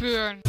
burn.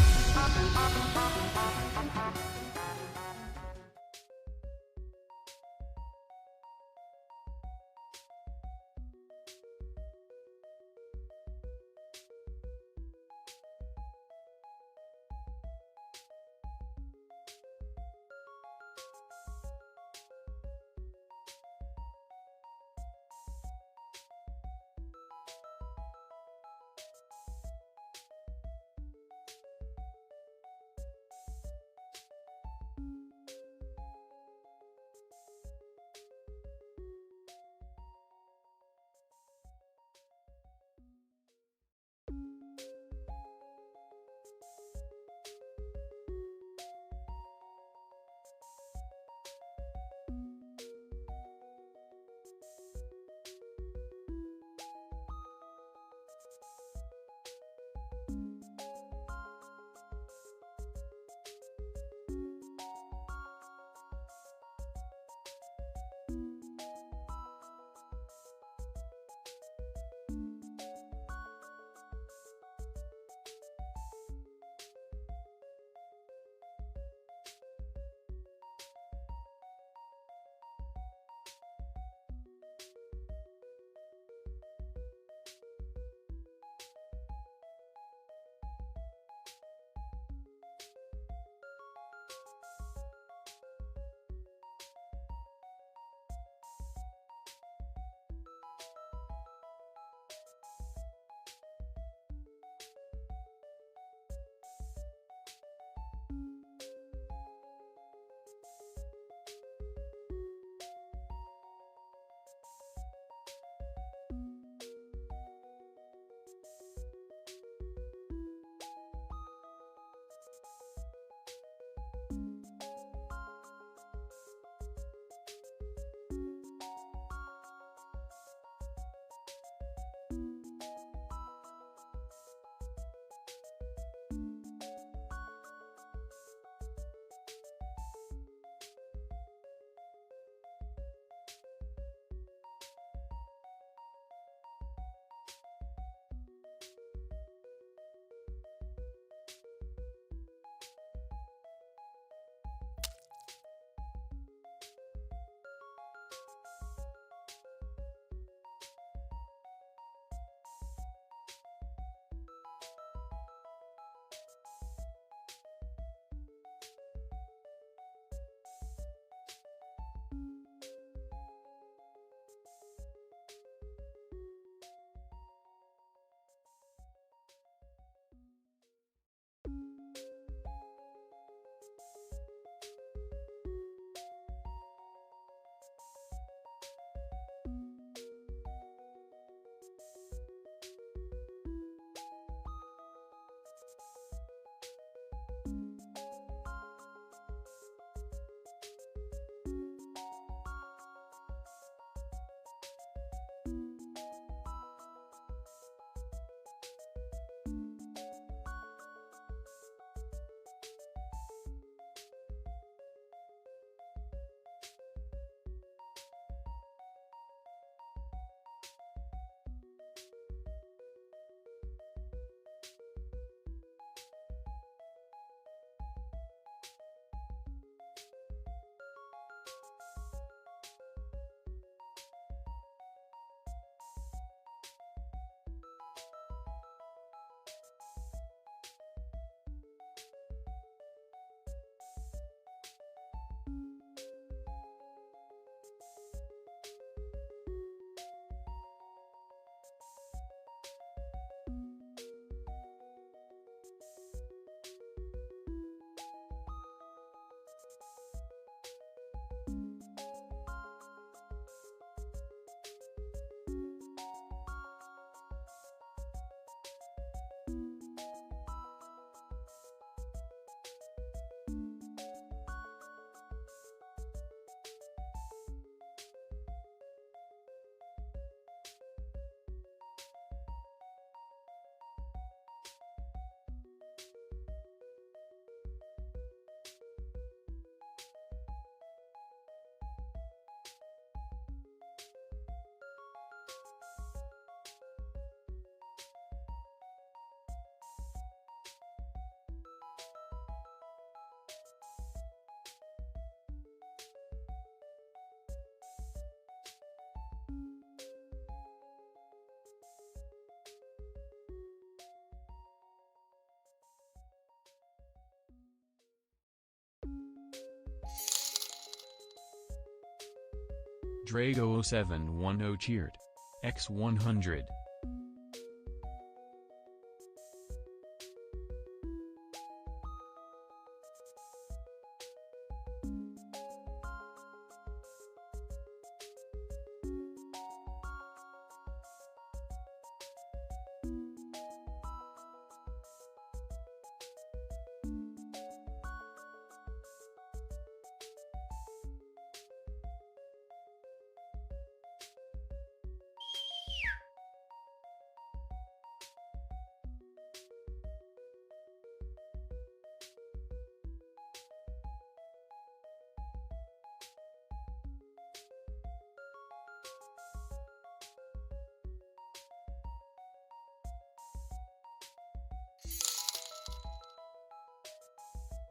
Drago710 cheered. X100.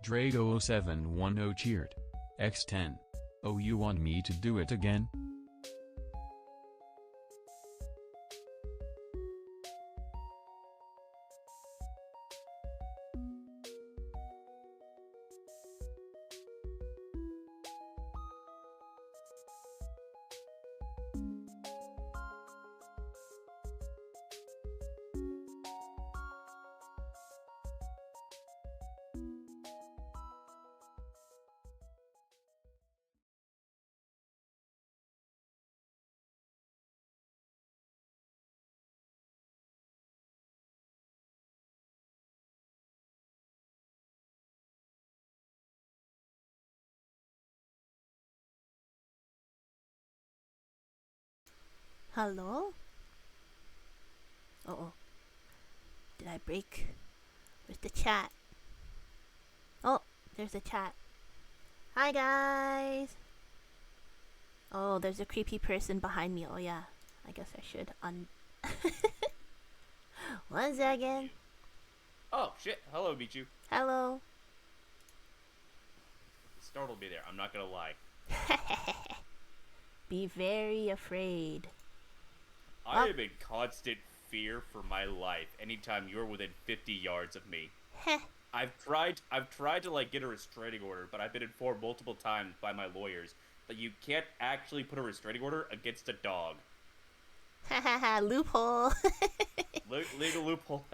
Drago710 cheered. X10. Oh, you want me to do it again? Hello? Uh-oh. Did I break? Where's the chat? Oh, there's the chat. Hi, guys! Oh, there's a creepy person behind me. Oh, yeah. I guess I should One second. Oh, shit. Hello, Michu. Hello. Startled me there. I'm not gonna lie. Be very afraid. I am in constant fear for my life anytime you're within 50 yards of me. I've tried to like get a restraining order, but I've been informed multiple times by my lawyers that you can't actually put a restraining order against a dog. Loophole. Legal loophole.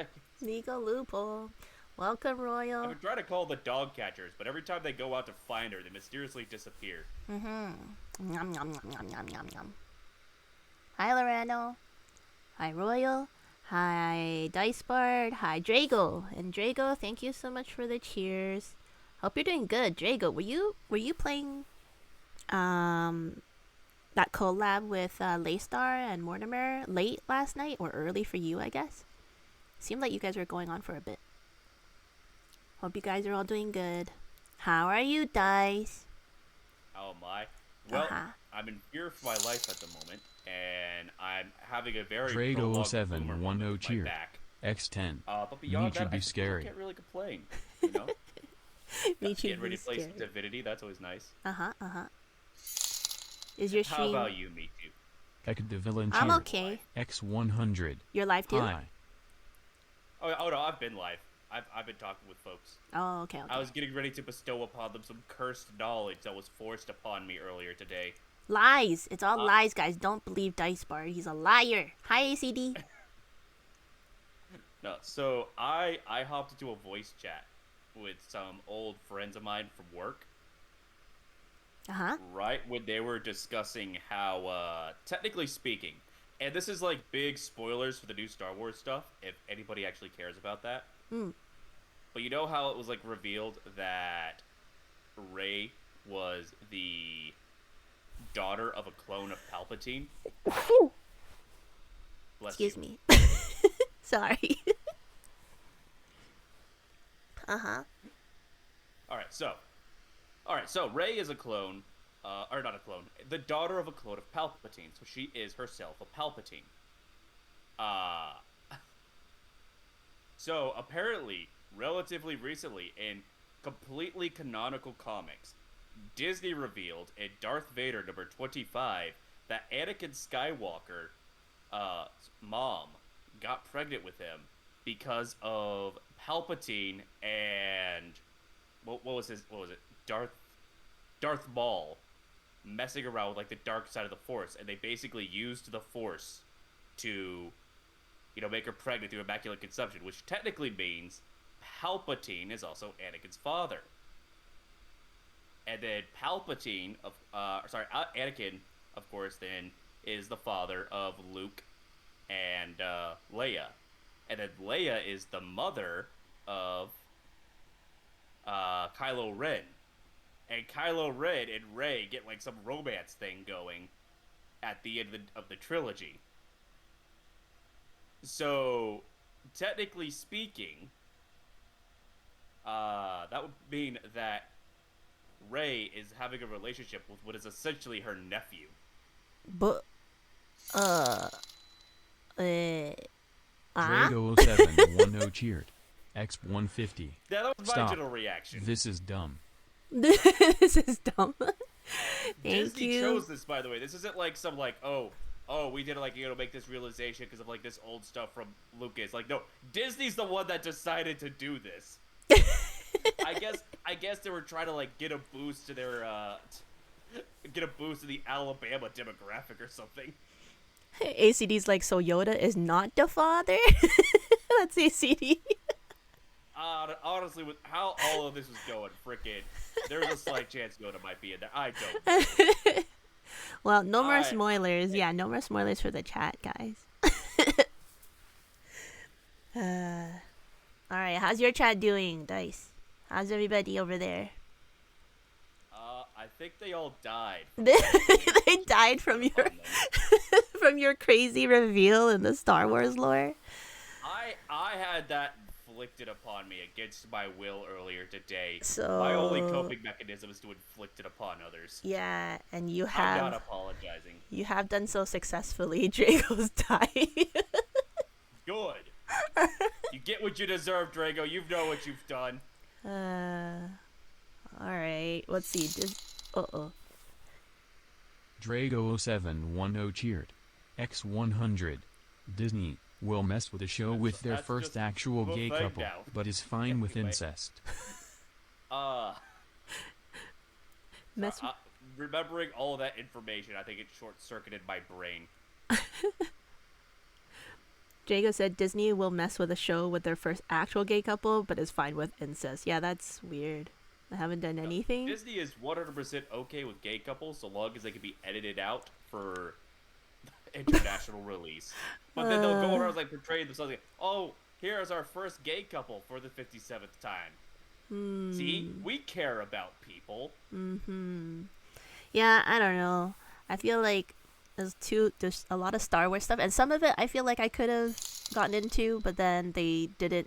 Legal loophole. Welcome, Royal. I've been trying to call the dog catchers, but every time they go out to find her, they mysteriously disappear. Yum, yum, yum, yum, yum, yum, yum. Hi, Lorano. Hi, Royal. Hi, Dicebard. Hi, Drago. And Drago, thank you so much for the cheers. Hope you're doing good. Drago, were you playing that collab with Laystar and Mortimer late last night, or early for you, I guess? Seemed like you guys were going on for a bit. Hope you guys are all doing good. How are you, Dice? Oh my. Well, I'm in fear for my life at the moment, and I'm having a very Drago710 cheered. X10. But beyond that, be scary. I can't really complain, you know? Getting ready to play some scary. Divinity, that's always nice. Is your stream... How about you, Michu? Ekadivillain I'm cheered. okay. X100. You're live too? Hi. Oh no, I've been live. I've been talking with folks. Oh, okay. I was getting ready to bestow upon them some cursed knowledge that was forced upon me earlier today. Lies. It's all lies, guys. Don't believe Dicebard. He's a liar. Hi, ACD. No, so I hopped into a voice chat with some old friends of mine from work. Right when they were discussing how, technically speaking, and this is like big spoilers for the new Star Wars stuff, if anybody actually cares about that. But you know how it was like revealed that Rey was the daughter of a clone of Palpatine? Excuse me. Sorry. Alright, so Rey is a clone, or not a clone, the daughter of a clone of Palpatine, so she is herself a Palpatine. So apparently, relatively recently, in completely canonical comics, Disney revealed in Darth Vader number 25 that Anakin Skywalker, mom, got pregnant with him because of Palpatine and what was it? Darth Maul messing around with like the dark side of the Force, and they basically used the Force to, make her pregnant through immaculate conception, which technically means Palpatine is also Anakin's father. And then Anakin, of course, then is the father of Luke and Leia. And then Leia is the mother of Kylo Ren. And Kylo Ren and Rey get like some romance thing going at the end of the trilogy. So, technically speaking, that would mean that Rey is having a relationship with what is essentially her nephew. But, Drago0710 cheered. X150. Yeah, that was my Stop. general reaction. This is dumb. This is dumb. Thank Disney you. chose this, by the way. This isn't like some like, oh, we did like, make this realization because of like this old stuff from Lucas. Like, no, Disney's the one that decided to do this. I guess they were trying to like get a boost to their the Alabama demographic or something. ACD's like, so Yoda is not the father? That's ACD. Honestly, with how all of this was going, frickin', there's a slight chance Yoda might be in there. I don't know. Well, no more spoilers. Yeah, no more spoilers for the chat, guys. Alright, how's your chat doing, Dice? How's everybody over there? I think they all died. They died from your from your crazy reveal in the Star Wars lore? I had that inflicted upon me against my will earlier today. So my only coping mechanism is to inflict it upon others. Yeah, and you I'm have not apologizing. You have done so successfully. Drago's died. Good. You get what you deserve, Drago. You know what you've done. Alright, let's see. Drago0710 cheered. X100. Disney will mess with the show with their first actual gay couple, but is fine with incest. Remembering all of that information, I think it short-circuited my brain. Drago said Disney will mess with a show with their first actual gay couple, but is fine with incest. Yeah, that's weird. I haven't done anything. Disney is 100% okay with gay couples so long as they can be edited out for international release. But then they'll go around like portraying themselves like, oh, here's our first gay couple for the 57th time. See? We care about people. Yeah, I don't know. I feel like there's a lot of Star Wars stuff, and some of it I feel like I could have gotten into, but then they didn't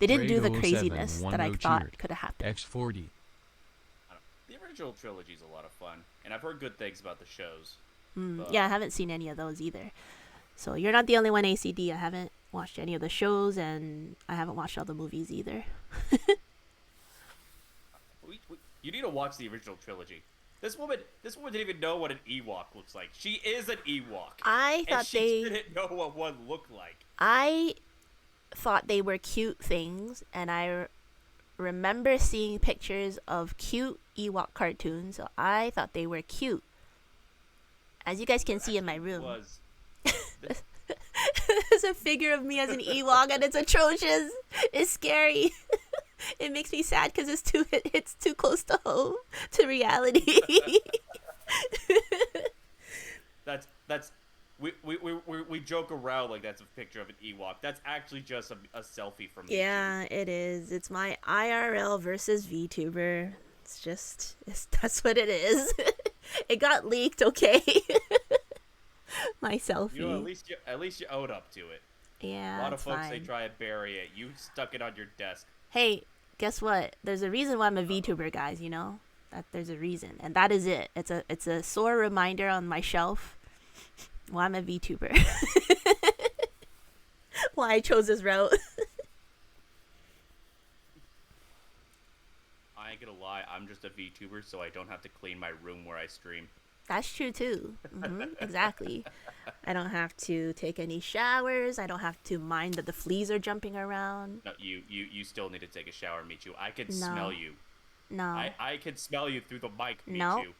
do the craziness that I thought could have happened. X40. The original trilogy is a lot of fun, and I've heard good things about the shows. Yeah, I haven't seen any of those either. So you're not the only one, ACD. I haven't watched any of the shows, and I haven't watched all the movies either. You need to watch the original trilogy. This woman didn't even know what an Ewok looks like. She is an Ewok. I thought she didn't know what one looked like. I thought they were cute things, and I remember seeing pictures of cute Ewok cartoons, so I thought they were cute. As you guys can see in my room. There's a figure of me as an Ewok, and it's atrocious. It's scary. It makes me sad because it's too close to home, to reality. We joke around like that's a picture of an Ewok. That's actually just a selfie from me. Yeah, it is. It's my IRL versus VTuber. That's what it is. It got leaked, okay? My selfie. At least you own up to it. Yeah, a lot of folks fine. They try and bury it. You stuck it on your desk. Hey, guess what? There's a reason why I'm a VTuber, guys. You know that there's a reason, and that is it. It's a sore reminder on my shelf why I'm a VTuber. Why I chose this route. I ain't gonna lie, I'm just a VTuber, so I don't have to clean my room where I stream. That's true too. Exactly. I don't have to take any showers. I don't have to mind that the fleas are jumping around. No, you still need to take a shower, Michu. I can smell you. No. I can smell you through the mic, Michu.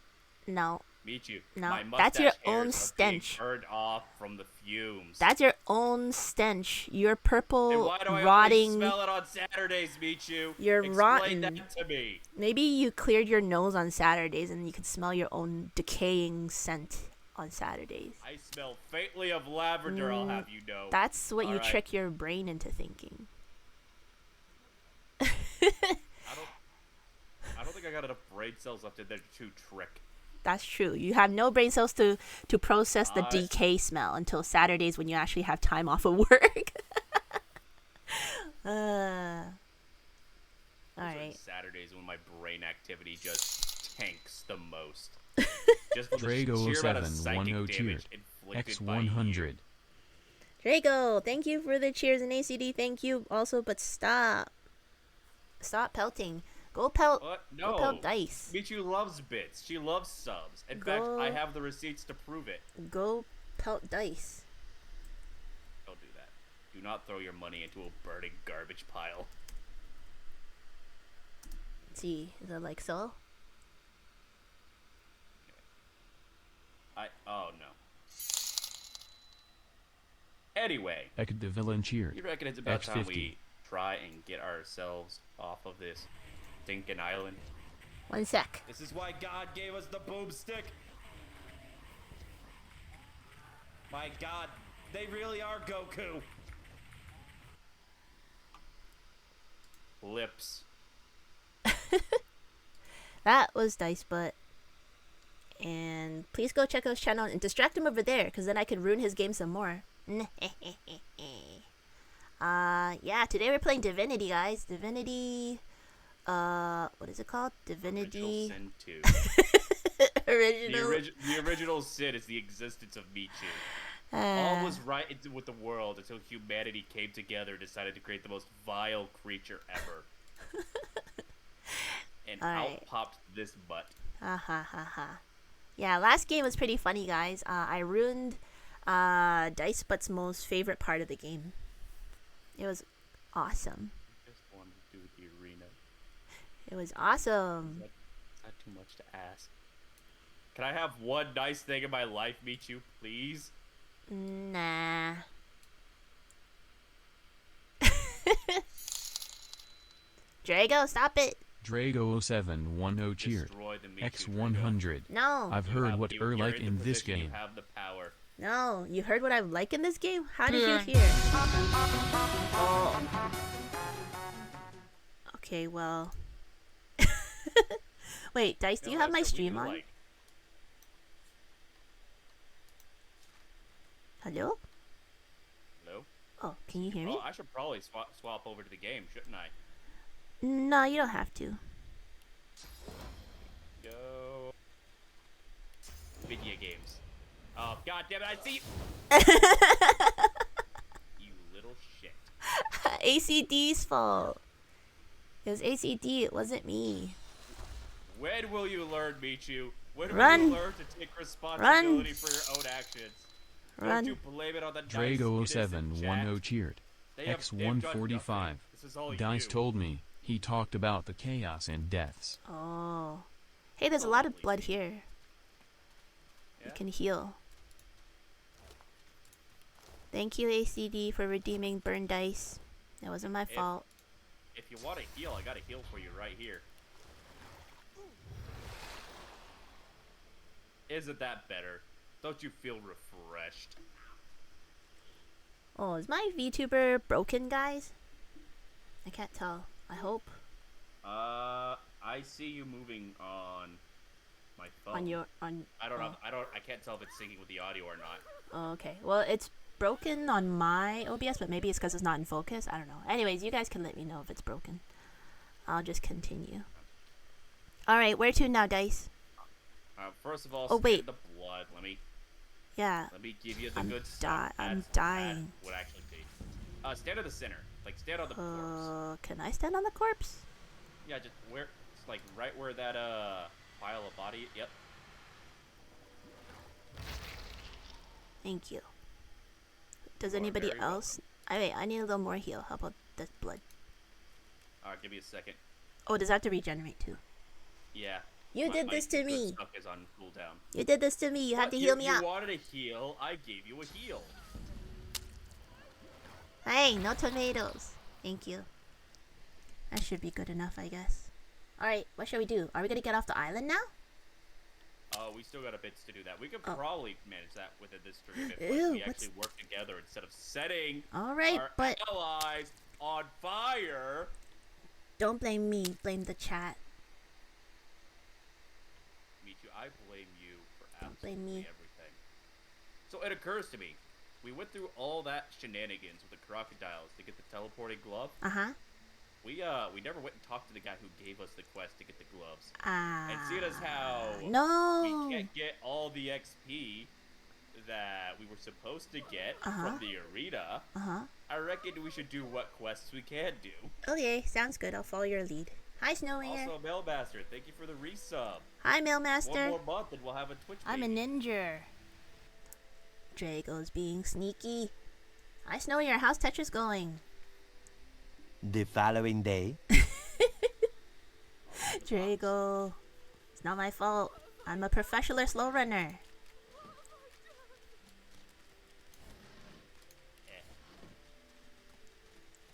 No. Michu, No, my that's your mustache own hairs stench. are being burned off from the fumes. That's your own stench. You're And purple, why do I rotting. only smell it on Saturdays, Michu? You're Explain rotten. that to me. Maybe you cleared your nose on Saturdays and you can smell your own decaying scent on Saturdays. I smell faintly of lavender, I'll have you know. That's what you Alright. trick your brain into thinking. I don't think I got enough brain cells left in there to trick. That's true. You have no brain cells to process the decay smell until Saturdays when you actually have time off of work. Alright. Saturdays when my brain activity just tanks the most. Just for the sheer amount of psychic Drago0710 cheered. damage inflicted by you. X100. Drago, thank you for the cheers, and ACD, thank you also, but stop. Stop pelting. Go pelt. What? No. Go pelt dice. Michu loves bits. She loves subs. In fact, I have the receipts to prove it. Go pelt dice. Don't do that. Do not throw your money into a burning garbage pile. Let's see, is it like so? Oh no. Anyway, Ek the villain cheered. you reckon it's about time X50. we try and get ourselves off of this stinking island? 1 sec. This is why God gave us the boomstick. My God, they really are Goku. Lips. That was Dice Butt. And please go check out his channel and distract him over there, because then I could ruin his game some more. Yeah, today we're playing Divinity, guys. Divinity, what is it called? Divinity. Original Sin 2. Original. The original sin is the existence of Michu. All was right with the world until humanity came together and decided to create the most vile creature ever. And out popped this butt. Yeah, last game was pretty funny, guys. I ruined Dice Butt's most favorite part of the game. It was awesome. Just wanted to do the arena. It was awesome. Is that too much to ask? Can I have one nice thing in my life, Michu, please? Nah. Drago, stop it. Drago0710 cheered. Destroy the Michu, X100. No. I've heard what you're like the in this position, game. You have the power. No, you heard what I like in this game? How did you hear? Oh. Okay, well. Wait, Dice, do you have my stream on? Hello? Hello? Oh, can you hear me? Oh, I should probably swap over to the game, shouldn't I? No, you don't have to. Go. Video games. Oh, god damn it, I see you. You little shit. ACD's fault. It was ACD, it wasn't me. When will you learn, Michu? When Run. will you learn to take responsibility for your own actions? Run. Don't you blame it on the Drago0710 cheered. They've done X145. nothing. This is all Dice you. told me he talked about the chaos and deaths. Oh. Hey, there's a lot of blood here. Yeah? You can heal. Thank you, ACD, for redeeming burn dice. That wasn't my fault. If you want to heal, I got a heal for you right here. Isn't that better? Don't you feel refreshed? Oh, is my VTuber broken, guys? I can't tell. I hope. I see you moving on my phone. On your I can't tell if it's syncing with the audio or not. Oh, okay. Well, it's broken on my OBS, but maybe it's because it's not in focus. I don't know. Anyways, you guys can let me know if it's broken. I'll just continue. Alright, where to now, Dice? First of all, Oh, wait. the blood. Let me give you the I'm good stuff. I'm dying. That would actually be. Stand in the center. Like, stand on the corpse. Can I stand on the corpse? Yeah, just where, it's like right where that pile of body. Yep. Thank you. Does You are anybody very else? Wait, I need a little more heal. How about this blood? Alright, give me a second. Oh, does that have to regenerate too? Yeah. You did this to me. Stuck is on cooldown. You did this to me. You had to heal me up. You wanted a heal. I gave you a heal. Hey, no tomatoes. Thank you. That should be good enough, I guess. Alright, what should we do? Are we gonna get off the island now? Oh, we still got a bits to do that. We could probably manage that within this stream if Ew, we actually work together instead of setting our allies on fire. Don't blame me. Blame the chat. Me too. I blame you for blame absolutely me. everything. So it occurs to me, we went through all that shenanigans with the crocodiles to get the teleporting glove. Uh-huh. We never went and talked to the guy who gave us the quest to get the gloves. And seeing as how no, we can't get all the XP that we were supposed to get from the arena, I reckon we should do what quests we can do. Okay, sounds good. I'll follow your lead. Hi, Snowy. Also, Mailmaster, thank you for the resub. Hi, Mailmaster. One more month and we'll have a Twitch I'm a ninja. Drago's being sneaky. Hi, Snowy. How's Tetris going? The following day. Drago. It's not my fault. I'm a professional slow runner.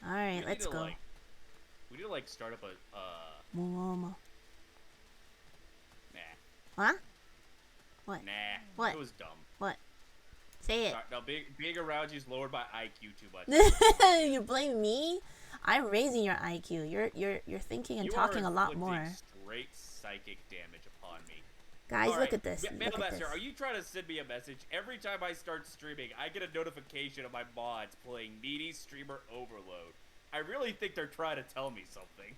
Alright, let's go. We need to start up a Momo. Nah. Huh? What? Nah. What? It was dumb. What? Say it. No, being around you is lowered my IQ too much. You blame me? I'm raising your IQ. You're thinking and talking a lot more. Straight psychic damage upon me. Guys, look at this. Mailmaster, are you trying to send me a message? Every time I start streaming, I get a notification of my mods playing Needy Streamer Overload. I really think they're trying to tell me something.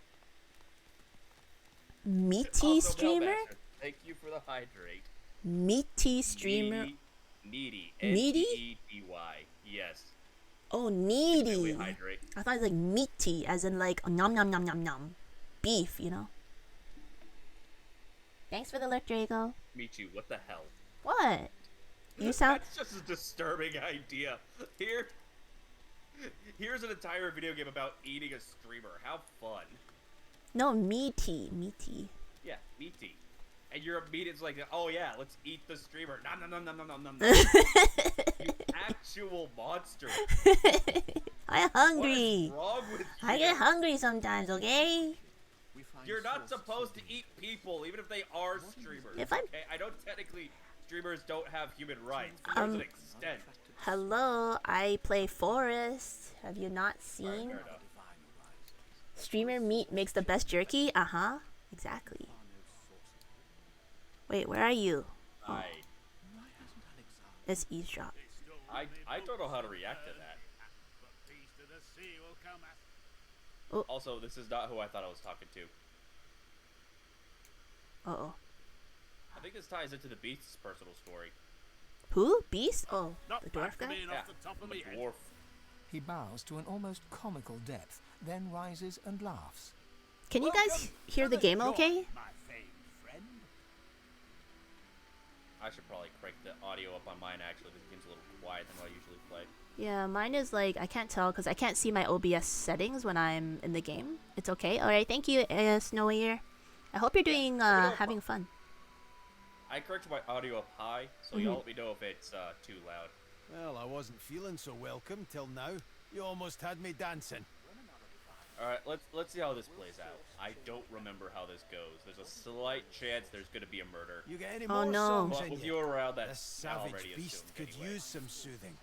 Meaty streamer? Thank you for the hydrate. Meaty streamer. Needy. Needy? N-E-E-D-Y. Yes. Oh, needy. Hydrate. I thought it was like meaty, as in like nom nom nom nom nom. Beef, you know? Thanks for the look, Drago. Michu, what the hell? What? You sound... That's just a disturbing idea. Here's an entire video game about eating a streamer. How fun. No, meaty. Meaty. Yeah, meaty. And you're immediately like, oh yeah, let's eat the streamer. Nom nom nom nom nom nom nom. You actual monster. I'm hungry. What is wrong with you? I get hungry sometimes, okay? You're not supposed to eat people, even if they are streamers. If I'm... Okay? I know technically streamers don't have human rights, but there's an extent. Hello, I play Forest. Have you not seen? Streamer meat makes the best jerky? Uh-huh. Exactly. Wait, where are you? Oh. It's eavesdrop. I don't know how to react to that. Oh. Also, this is not who I thought I was talking to. Uh-oh. I think this ties into the Beast's personal story. Who? Beast? Oh, the dwarf guy? Yeah, the dwarf. He bows to an almost comical depth, then rises and laughs. Can you guys hear the game okay? I should probably crank the audio up on mine, actually. This game's a little quiet than what I usually play. Yeah, mine is like, I can't tell because I can't see my OBS settings when I'm in the game. It's okay. Alright, thank you, Snowy Ear. I hope you're doing, having fun. I corrected my audio up high, so y'all let me know if it's too loud. Well, I wasn't feeling so welcome till now. You almost had me dancing. Alright, let's see how this plays out. I don't remember how this goes. There's a slight chance there's gonna be a murder. You get any more no. songs But in with you? you around, This that's savage already beast assumed could anyway. use some soothing.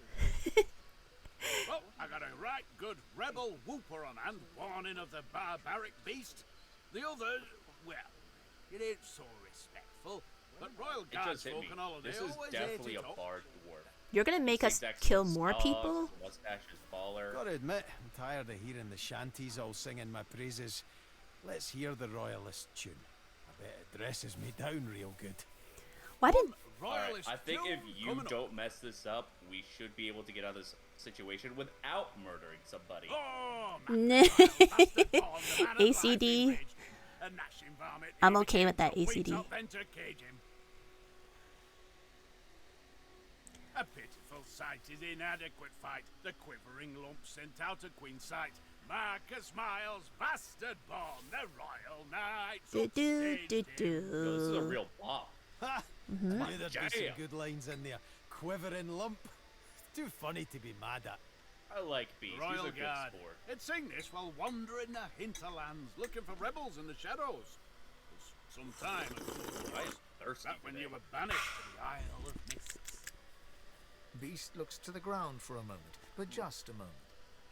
Well, I got a right good rebel whooper on hand, warning of the barbaric beast. The other, well, it ain't so respectful, but royal It guards just hit folk me. on holiday This is always definitely ate a it up. bard dwarf. You're gonna make us Exact kill same more stuff, people? Mustache is baller. Gotta admit, I'm tired of hearing the shanties all singing my praises. Let's hear the royalist tune. I bet it dresses me down real good. Why did... Alright, Royalist I think if tune you coming up. don't mess this up, we should be able to get out of this situation without murdering somebody. Oh, ACD. I'm okay with that, ACD. A pitiful sight is inadequate fight. The quivering lump sent out a queen sight. Marcus Miles, bastard born, the royal knights. Do do do Yo, this is a do. real bop. Ha! Mm-hmm. I knew there'd be Damn. some good lines in there. Quivering lump. Too funny to be mad at. I like Beast. He's Royal a good Guard. sport. It sing this while wandering the hinterlands, looking for rebels in the shadows. Some time ago, I am thirsty back when today. you were banished to the Isle of Mists. Beast looks to the ground for a moment, but just a moment.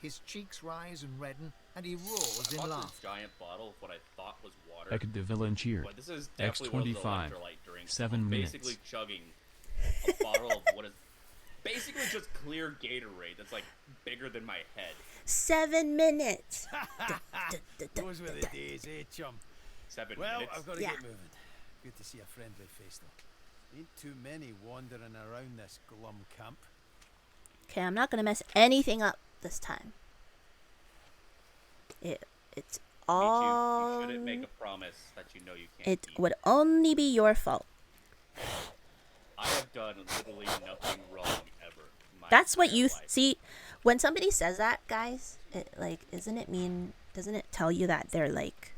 His cheeks rise and redden, and he roars I in bought laughter. this giant bottle of what I thought was water. Heck the villain cheer. But this is definitely one of X25. those electrolyte drinks. 7 I'm minutes. basically chugging a bottle of what is basically just clear Gatorade that's like bigger than my head. 7 minutes. Those were the days, eh, chum? 7 Well, minutes. I've got to Yeah. get moving. Good to see a friendly face, though. Ain't too many wandering around this glum camp. Okay, I'm not gonna mess anything up this time. It's Me too. all. You shouldn't make a promise that you know you can't It keep. would only be your fault. I have done literally nothing wrong ever. in my That's what entire you life. see when somebody says that, guys. It doesn't it tell you that they're like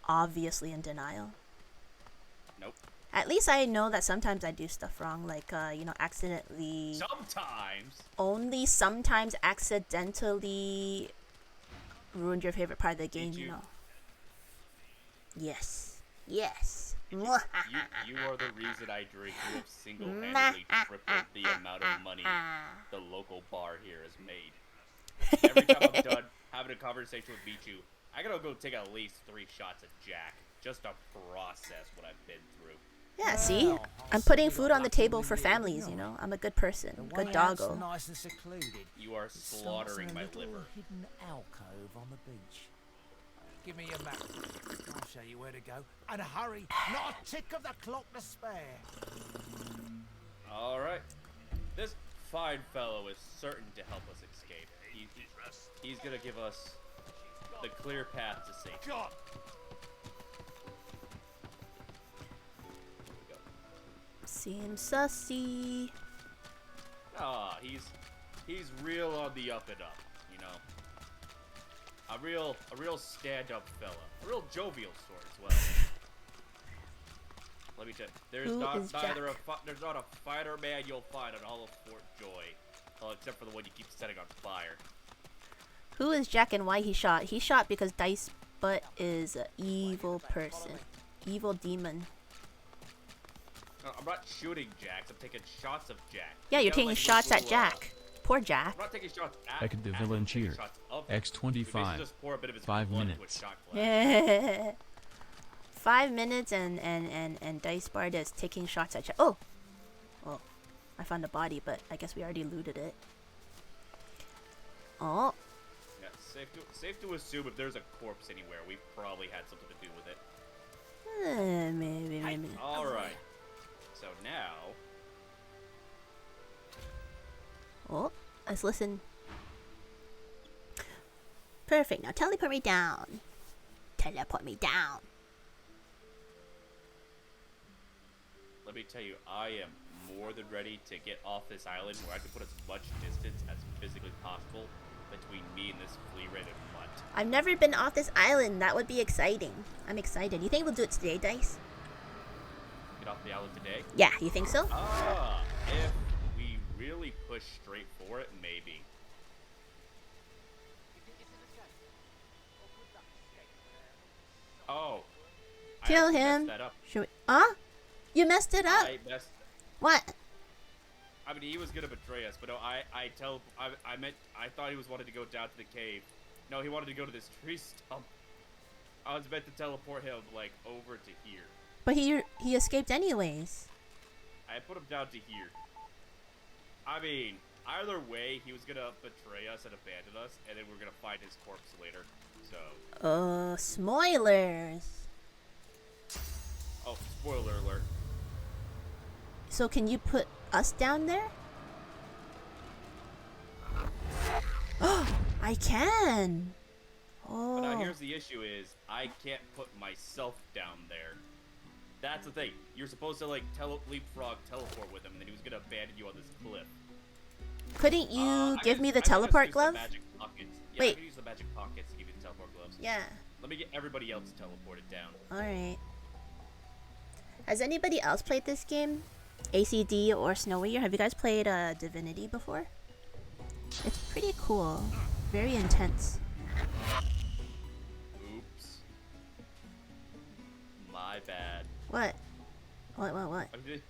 obviously in denial? Nope. At least I know that sometimes I do stuff wrong, like accidentally. Sometimes. Only sometimes accidentally ruined your favorite part of the game, you you? know. Yes. Yes. You are the reason I drink. You have single-handedly tripled the amount of money the local bar here has made. Every time I'm done having a conversation with Michu, I gotta go take at least 3 shots of Jack just to process what I've been through. Yeah, see? I'm putting food on the table for families, you know. I'm a good person. Good doggo. Nice and secluded. You are slaughtering my liver. Hidden alcove on the beach. Give me your map. I'll show you where to go. And hurry, not a tick of the clock to spare. Alright. This fine fellow is certain to help us escape. He's gonna give us the clear path to safety. God! Here we go. Seems sussy. Ah, he's real on the up and up, you know. A real stand-up fella, a real jovial sort as well. Let me tell you, there's Who not is Jack? there's not a fighter man you'll find on all of Fort Joy, except for the one you keep setting on fire. Who is Jack and why he shot? He shot because Dice Butt is an evil person. Evil demon. No, I'm not shooting Jack. I'm taking shots of Jack. Yeah, You you're gotta, taking like, shots at little, Jack. Poor Jack. I'm not taking shots at Heck the at villain him, I'm taking cheer. shots of him. X25. We basically just pour a bit of his 5 blood into a minutes. shot glass. 5 minutes and Dice Bard is taking shots at Jack. Oh! Well, I found a body, but I guess we already looted it. Oh. Yeah, safe to assume if there's a corpse anywhere, we've probably had something to do with it. Maybe. Alright. So now... Oh, let's listen. Perfect. Now teleport me down. Teleport me down. Let me tell you, I am more than ready to get off this island where I can put as much distance as physically possible between me and this flea-ridden mutt. I've never been off this island. That would be exciting. I'm excited. You think we'll do it today, Dice? Get off the island today? Yeah, you think so? If we really push straight for it, maybe. Oh. I Kill actually him. messed that up. Should we? Huh? You messed it up. I messed... What? I mean, he was gonna betray us, but no, I thought he was wanted to go down to the cave. No, he wanted to go to this tree stump. I was meant to teleport him, like, over to here. But he escaped anyways. I put him down to here. I mean, either way, he was gonna betray us and abandon us, and then we're gonna find his corpse later, so... Spoilers. Oh, spoiler alert. So can you put us down there? Oh, I can. Oh. But now here's the issue is, I can't put myself down there. That's the thing. You're supposed to, like, leapfrog teleport with him, and then he was gonna abandon you on this cliff. Couldn't you I give can me just- the I can just teleport use the glove? magic pockets. Yeah, I Wait. can use the magic pockets to give you the teleport gloves. Yeah. Let me get everybody else teleported down. Alright. Has anybody else played this game? ACD or Snowy? Have you guys played Divinity before? It's pretty cool. Very intense. Oops. My bad. What? What? You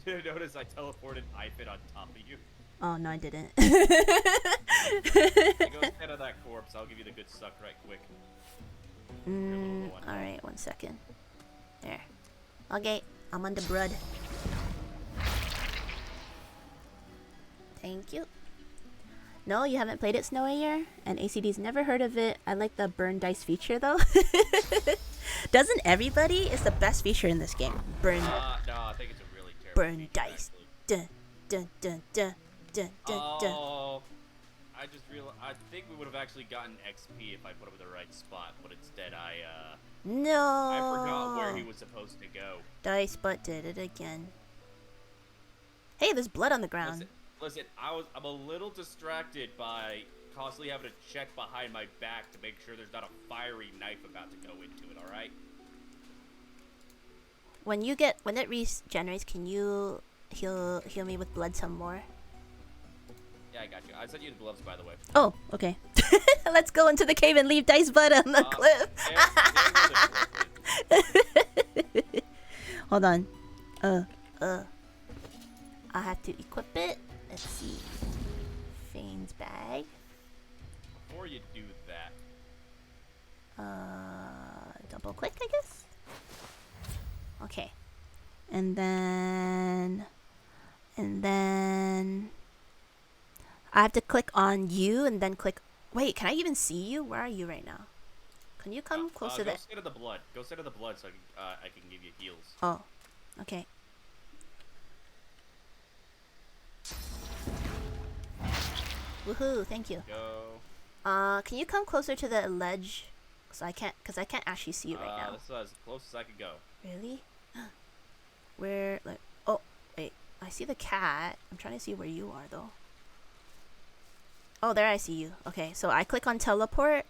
didn't notice I teleported iFit on top of you? Oh, no, I didn't. Hey, go stand on that corpse. I'll give you the good suck right quick. Alright, 1 second. There. Okay, I'm on the blood. Thank you. No, you haven't played it, Snowier? And ACD's never heard of it. I like the burn dice feature, though. Doesn't everybody? It's the best feature in this game. Burn. No, I think it's a really terrible Burn feature, dice. actually. Dun, dun, dun, dun, dun, dun, dun. Oh, I just realized. I think we would have actually gotten XP if I put him in the right spot, but instead I forgot where he No. was supposed to go. Dice butt did it again. Hey, there's blood on the ground. Listen, I'm a little distracted by constantly having to check behind my back to make sure there's not a fiery knife about to go into it. All right. When it regenerates, can you heal me with blood some more? Yeah, I got you. I sent you the gloves, by the way. Oh, okay. Let's go into the cave and leave dice butt on the cliff. Hold on. I have to equip it. Let's see. Fane's bag. Before you do that, Double click, I guess. Okay. And then I have to click on you and then click. Wait, can I even see you? Where are you right now? Can you come closer to go the? sit in the blood. Go sit in the blood so I can give you heals. Oh, okay. Woohoo! Thank you. Go. Can you come closer to the ledge? Cause I can't actually see you right now. This is as close as I could go. Really? Where? Like, oh, wait. I see the cat. I'm trying to see where you are though. Oh, there I see you. Okay, so I click on teleport.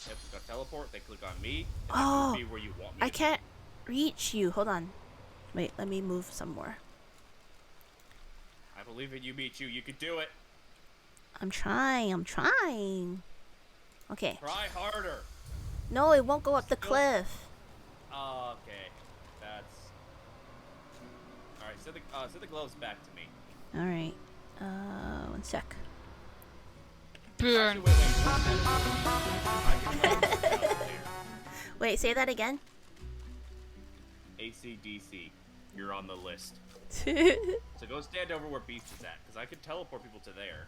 Yep, click on teleport. Then click on me. And Oh, then move me where you want me. I can't reach you. Hold on. Wait, let me move some more. I believe in you, Meet you. You can do it. I'm trying. Okay. Try harder. No, it won't go up the cliff. Okay, that's. All right, send the gloves back to me. All right. 1 sec. Burn. Wait, say that again. AC/DC, you're on the list. So go stand over where Beast is at, because I can teleport people to there.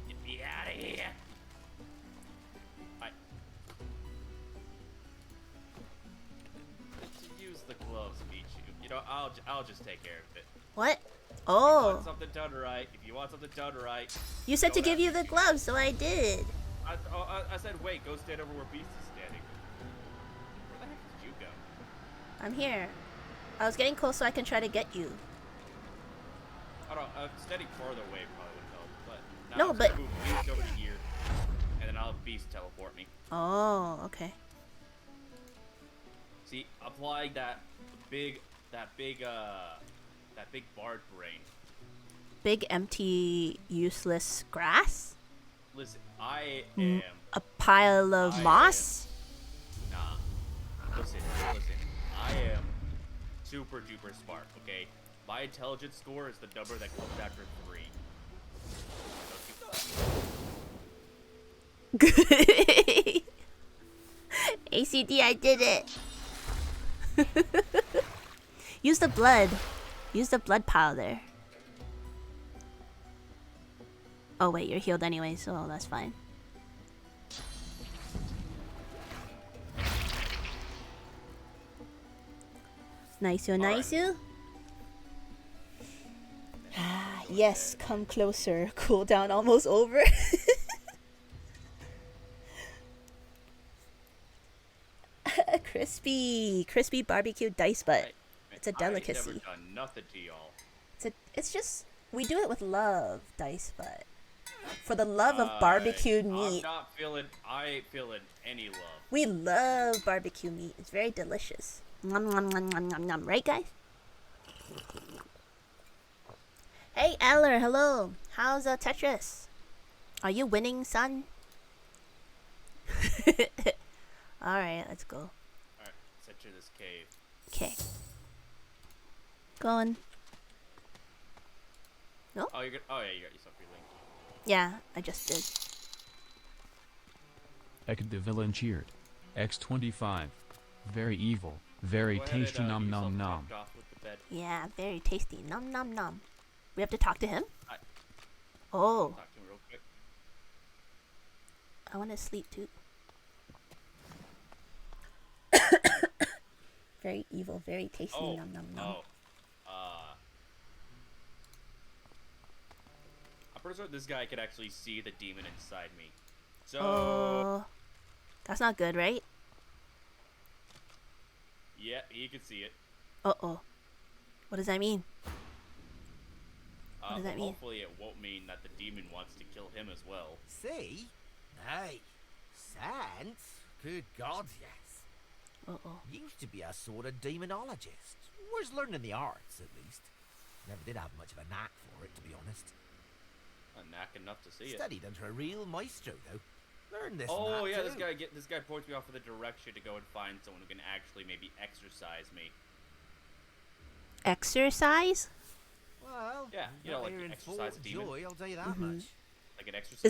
Get me out of here. Use the gloves, Meet you. You know, I'll just take care of it. What? If you Oh, want something done right, you said to don't give ask you the me. gloves, so I did. I said, wait, go stand over where Beast is standing. Where the heck did you go? I'm here. I was getting close so I can try to get you. I don't know, standing farther away probably would help, but now No, I'm just but- gonna move Beast over here, and then I'll have Beast teleport me. Oh, okay. See, applying that big bard brain. Big, empty, useless grass? Listen, I am A pile of I moss? nah. Listen. I am super duper smart. Okay, my intelligence score is the number that comes after 3. Good. ACD, I did it. Use the blood. Use the blood powder. Oh wait, you're healed anyway, so that's fine. Nice you, nice you. Ah, yes, come closer. Cooldown almost over. crispy barbecue dice butt. Right. It's a I ain't never delicacy. done nothing to y'all. It's just we do it with love, Dice, but for the love of barbecued meat. I ain't feeling any love. We love barbecue meat. It's very delicious. Nom, nom, nom, nom, nom, nom. Right, guys? Hey, Eller, hello. How's Tetris? Are you winning, son? Alright, let's go. Alright, let's enter this cave. Okay. Going. No? Oh, oh yeah, you got yourself your link. Yeah, I just did. Ek the villain cheered. X25. Very evil. Very Go ahead tasty and, nom get yourself nom nom. dropped off with the bed. Yeah, very tasty. Nom nom nom. We have to talk to him? Hi. Oh, Talk to him real quick. I want to sleep too. Very evil, very tasty. Nom nom nom. I'm pretty sure this guy could actually see the demon inside me. So Oh, that's not good, right? yeah, he can see it. Uh-oh. What does that mean? What does that mean? Hopefully it won't mean that the demon wants to kill him as well. See? Hey, Sans? Good God, yes. Uh-oh. Used to be a sort of demonologist. Was learning the arts, at least. Never did have much of a knack for it, to be honest. A knack enough to see it. Studied under a real maestro, though. Learned this Oh and yeah, that, too. this guy points me off in the direction to go and find someone who can actually maybe exorcise me. Exercise? Well, Yeah, you know, not like here the in exercise full demon. joy, I'll tell you that much. Like an exorcise.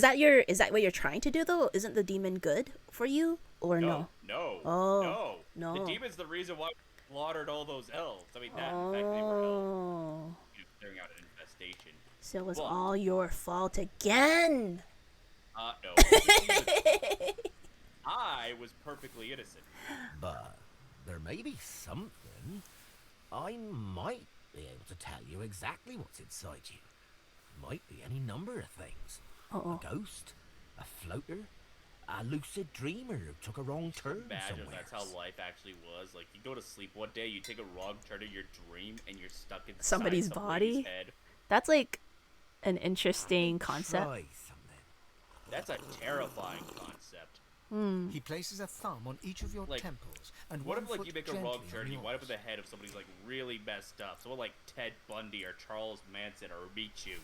Is that what you're trying to do though? Isn't the demon good for you or no? No. Oh, No. no. The demon's the reason why we slaughtered all those elves. I mean, that in fact they were elves. You know, clearing out an infestation. So it was But- all your fault again. No. I was perfectly innocent. But there may be something. I might be able to tell you exactly what's inside you. Might be any number of things. Uh-oh. A ghost, a floater, a lucid dreamer who took a wrong turn Imagine somewhere. if that's how life actually was. Like, you go to sleep one day, you take a wrong turn in your dream, and you're stuck inside Somebody's some body? lady's head. That's like an interesting concept. Try something. That's a terrifying concept. He places a thumb on each of your Like, temples and What one if, like, foot you make a gently wrong on turn, you wind up with yours. the head of somebody who's, like, really messed up? Someone like Ted Bundy or Charles Manson or Michu.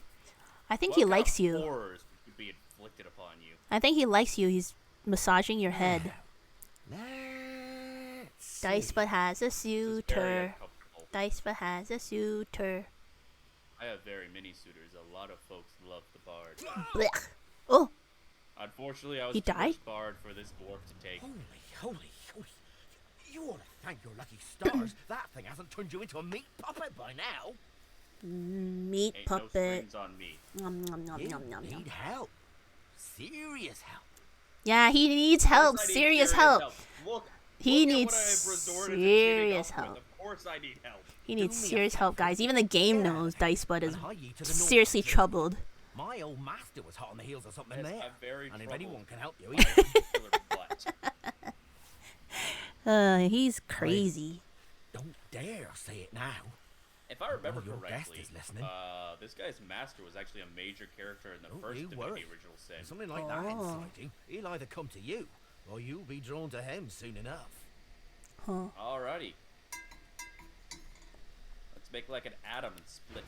I think What he kind of likes you. horrors could be inflicted upon you? I think he likes you. He's massaging your head. Let's Dice see. but has a This is very suitor. uncomfortable. Dice but has a suitor. I have very many suitors. A lot of folks love the bard. Blech. Oh, Unfortunately, I was He the died? first bard for this dwarf to take. Holy. You ought to thank your lucky stars that thing hasn't turned you into a meat puppet by now. meat Ain't no puppet. strings on me. Nom, nom, nom, You nom, nom, nom. need help. Serious help. Yeah, he needs help. Of course I need Serious help. Look, He look at needs what I've resorted to serious teaming up help. with. Of course I need help. He needs Do me a serious help, guys. Even the game knows Dice Bud is And hie ye to the seriously north, too. troubled. My old master was hot on the heels of something Yes, there. I'm very and if troubled. anyone can help you, I he have a killer butt. He's crazy. don't dare say it now. If I remember your guest correctly, is listening. this guy's master was actually a major character in the Don't first you Divinity worry. original sin. With something like that inside you, he'll either come to you, or you'll be drawn to him soon enough. Alrighty. Let's make like an atom and split.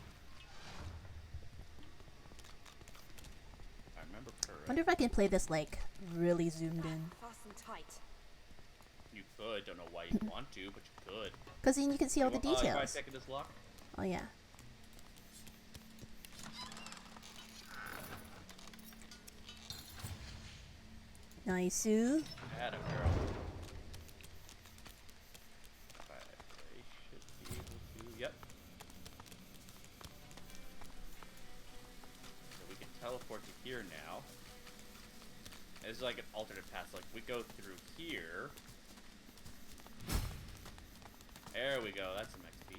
I remember correctly. Wonder if I can play this like really zoomed in. Fasten tight. You could. Don't know why you want to, but you could. Cause then you can see all the You mind details. taking this lock? Oh yeah. Nice. Atom, girl. I should be able to. Yep. So we can teleport to here now. It's like an alternate path. Like we go through here. There we go. That's some XP.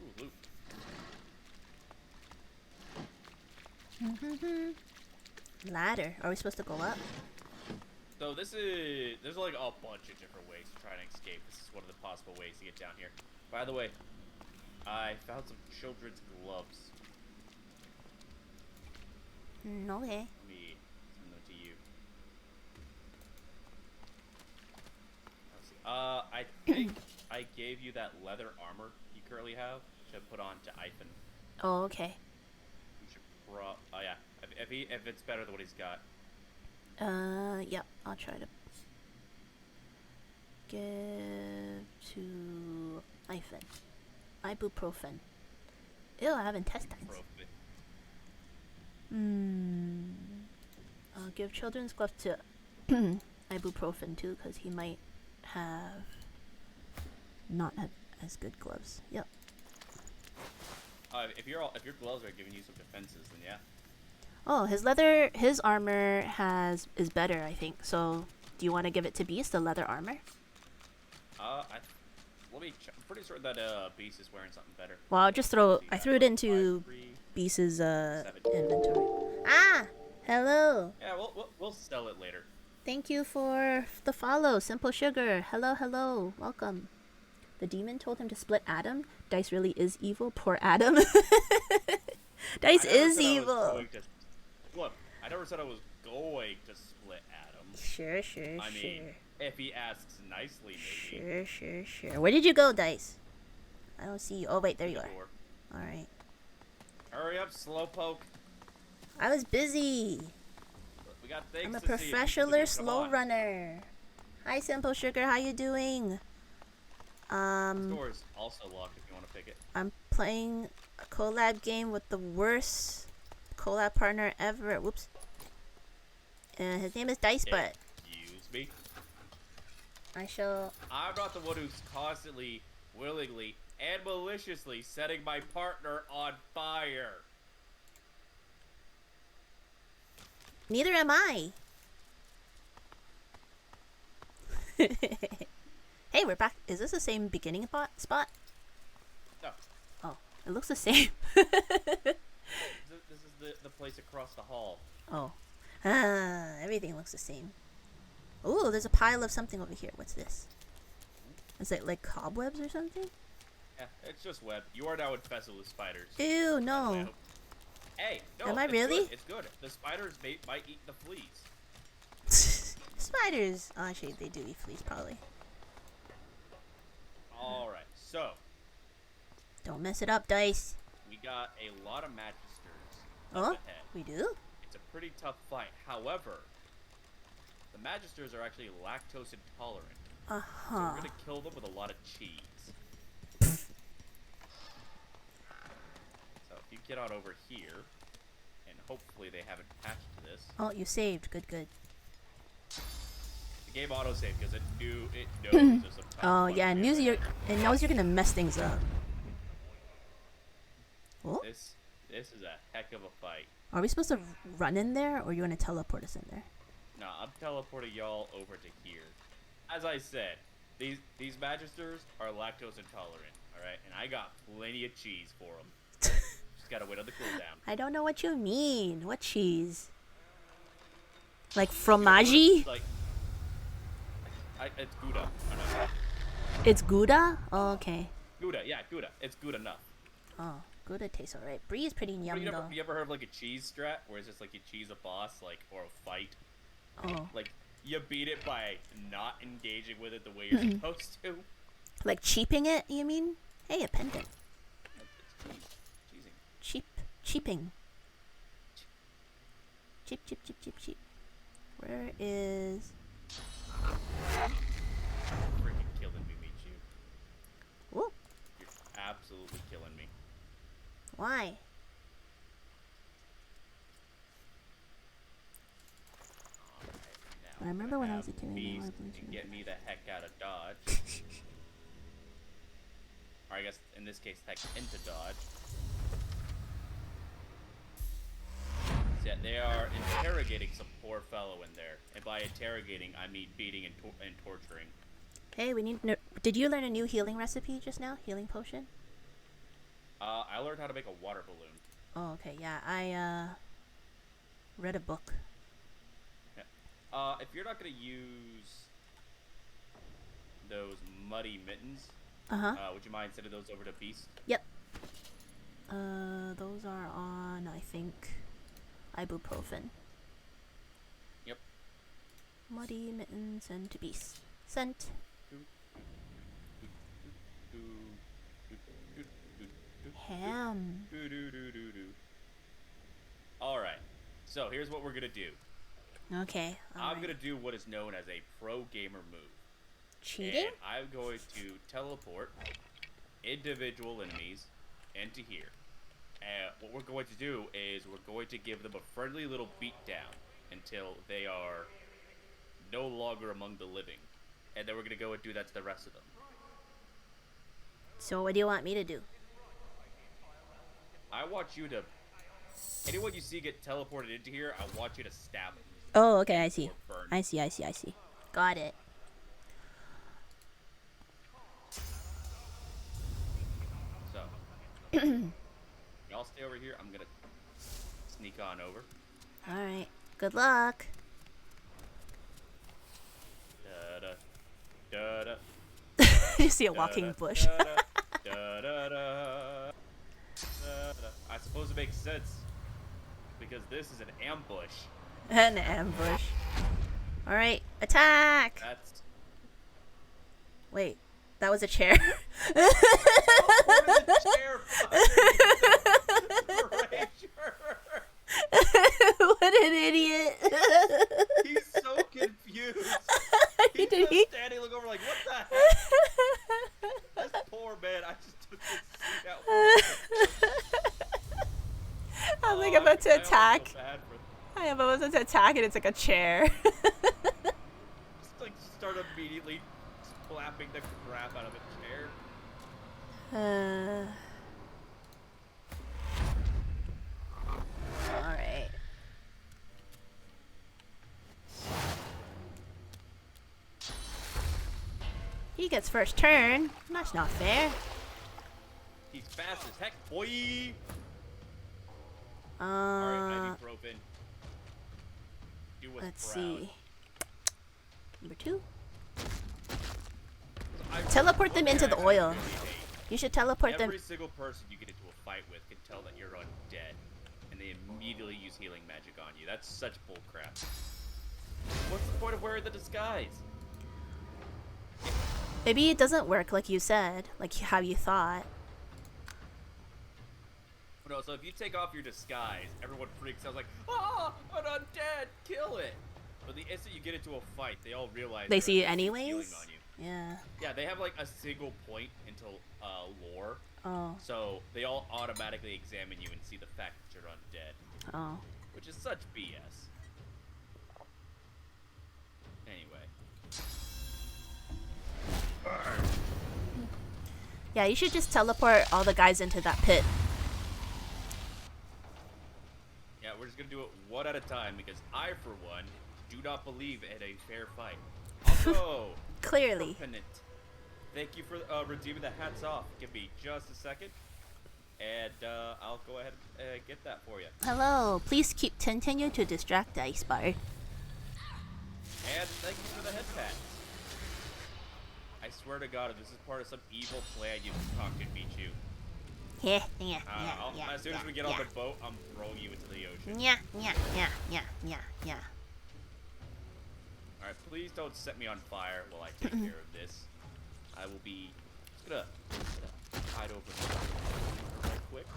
Ooh, loot. Ladder. Are we supposed to go up? So there's like a bunch of different ways to try and escape. This is one of the possible ways to get down here. By the way, I found some children's gloves. Okay. Let me send them to you. Let's see. I think I gave you that leather armor you currently have to put on to Ivan. Oh, okay. You should oh yeah. If it's better than what he's got. Yep. I'll try to give to Ivan. Ibuprofen. Ew, I have intestines. I'll give children's gloves to Ibuprofen too, because he might have not had as good gloves. Yep. If your gloves are giving you some defenses, then yeah. Oh, his armor is better, I think. So, do you want to give it to Beast, the leather armor? Let me check. I'm pretty sure that Beast is wearing something better. Well, I threw it into Beast's inventory. Ah, hello. Yeah, we'll sell it later. Thank you for the follow, Simple Sugar. Hello, welcome. The demon told him to split Adam. Dice really is evil. Poor Adam. Dice is evil. Look, I never said I was going to split Adam. Sure. I mean, if he asks nicely, maybe. Sure. Where did you go, Dice? I don't see you. Oh, wait, there you are. Alright. Hurry up, slowpoke. I was busy. We got things I'm a to see. professional slow runner. Hi, Simple Sugar. How you doing? Door's also locked if you want to pick it. I'm playing a collab game with the worst collab partner ever. Whoops. His name is Dice Butt. Excuse me. I'm not the one who's constantly, willingly, and maliciously setting my partner on fire. Neither am I. Hey, we're back. Is this the same beginning spot? No. Oh, it looks the same. This is the place across the hall. Oh. Everything looks the same. Ooh, there's a pile of something over here. What's this? Is it like cobwebs or something? Yeah, it's just web. You are now infested with spiders. Ew, no. Hey, no. Am I really? Good. It's good. The spiders might eat the fleas. Spiders. Oh, actually, they do eat fleas, probably. Alright, so. Don't mess it up, Dice. We got a lot of magisters. Oh, ahead. we do? It's a pretty tough fight. However, the magisters are actually lactose intolerant. So we're going to kill them with a lot of cheese. So if you get on over here, and hopefully they haven't patched this. Oh, you saved. Good. The game autosaved because it knows there's some Oh, yeah, it knows you're going to mess things up. Oh? This is a heck of a fight. Are we supposed to run in there, or are you going to teleport us in there? No, I'm teleporting y'all over to here. As I said, these magisters are lactose intolerant, alright? And I got plenty of cheese for them. Just gotta wait on the cooldown. I don't know what you mean. What cheese? Like fromage? It's Gouda. I don't know. It's Gouda? Oh, okay. Gouda, yeah, Gouda. It's good enough. Oh, Gouda tastes alright. Brie is pretty yum, though. You ever heard of like a cheese strat, where it's just like you cheese a boss, like, or a fight? Oh. Like, you beat it by not engaging with it the way you're supposed to. Like cheaping it, you mean? Hey, a pendant. It's cheesing. Cheaping. Cheap. Where is... Freaking killing me, Michu. Ooh. You're absolutely killing me. Why? I remember when I was a kid, I Beast never and get me the heck out of dodge. Or I guess in this case, heck into dodge. So yeah, they are interrogating some poor fellow in there, and by interrogating, I mean beating and torturing. Hey, did you learn a new healing recipe just now? Healing potion? I learned how to make a water balloon. Oh, okay. Yeah, I read a book. Yeah. If you're not gonna use those muddy mittens, would you mind sending those over to Beast? Yep. Those are on, I think, ibuprofen. Yep. Muddy mittens and to Beast. Sent. Ham. Alright, so here's what we're gonna do. Okay. I'm gonna do what is known as a pro gamer move. Cheating? And I'm going to teleport individual enemies into here. And what we're going to do is we're going to give them a friendly little beatdown until they are no longer among the living. And then we're gonna go and do that to the rest of them. So what do you want me to do? I want you to... Anyone you see get teleported into here, I want you to stab them. Oh, okay, I see. Or burn. I see. Got it. So, y'all stay over here. I'm gonna sneak on over. Alright. Good luck. Da da da. You see a walking bush. I suppose it makes sense because this is an ambush. An ambush. Alright, attack! That's Wait, that was a chair. What an idiot. He's so confused. He's Did just he? standing looking over like, what the heck? This poor man, I just took this seat out. I'm like about to attack. feel bad for I am about to attack and it's like a chair. Just like start immediately slapping the crap out of a chair. Alright. He gets first turn. That's not fair. He's fast as heck, boy. Alright, ibuprofen. Do what's Let's proud. see. Number 2. I Teleport them one into thing the I oil. really hate, You should teleport them. every single person you get into a fight with can tell that you're undead, and they immediately use healing magic on you. That's such bullcrap. What's the point of wearing the disguise? Maybe it doesn't work like you said, like how you thought. No, so if you take off your disguise, everyone freaks out like, "Ah, an undead, kill it!" But the instant you get into a fight, they all realize They they're see it healing anyways? on you. Yeah. Yeah, they have like a single point until lore, Oh. so they all automatically examine you and see the fact that you're undead, Oh. which is such BS. Anyway. Yeah, you should just teleport all the guys into that pit. Yeah, we're just gonna do it one at a time because I, for one, do not believe in a fair fight. Also, Clearly. Permanent. Thank you for redeeming the hats off. Give me just a second, and I'll go ahead and get that for you. Hello. Please continue to distract Icebard. And thank you for the head pats. I swear to God, if this is part of some evil plan you concocted, Michu. Yeah. As soon as we get on the boat, I'm throwing you into the ocean. Yeah. Alright, please don't set me on fire while I take care of this. I will be just gonna hide over here real quick.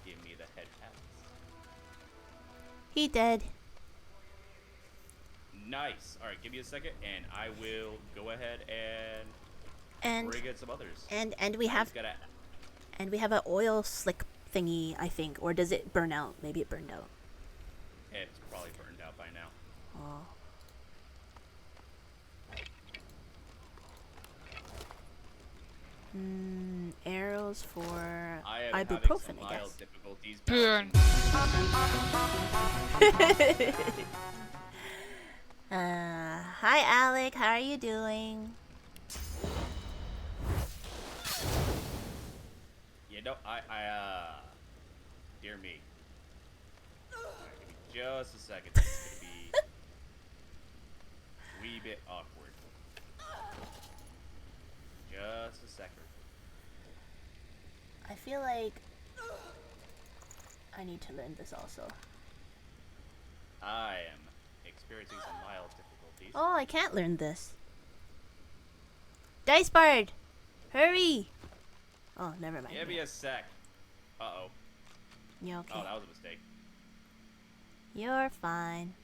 Give me the head pats. He dead. Nice. Alright, give me a second and I will go ahead and And bring in some others. and we have Just gotta and we have an oil slick thingy, I think, or does it burn out? Maybe it burned out. It's probably burned out by now. Oh. Arrows for I am having ibuprofen, some I mild guess. difficulties. Burn. Hi Alec, how are you doing? You know, dear me. Alright, give me just a second. It's gonna be a wee bit awkward. Just a second. I feel like I need to learn this also. I am experiencing some mild difficulties. Oh, I can't learn this. Dice Bard! Hurry! Oh, never mind. Give me a sec. Uh-oh. You okay? Oh, that was a mistake. You're fine.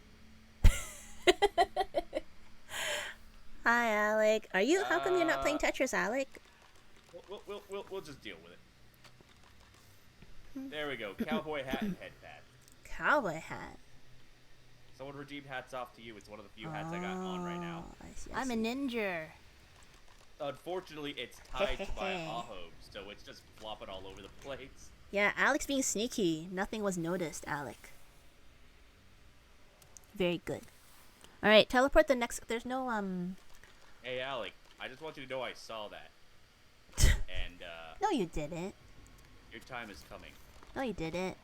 Hi, Alec. Are you? How come you're not playing Tetris, Alec? We'll just deal with it. There we go. Cowboy hat and head pad. Cowboy hat. Someone redeemed hats off to you. It's one of the few hats I got on right now. I see, I'm a ninja. Unfortunately, it's tied to my ahob, so it's just flopping all over the place. Yeah, Alec's being sneaky. Nothing was noticed, Alec. Very good. Alright, teleport the next... There's no, Hey, Alec, I just want you to know I saw that. And, No, you didn't. your time is coming. No, you didn't.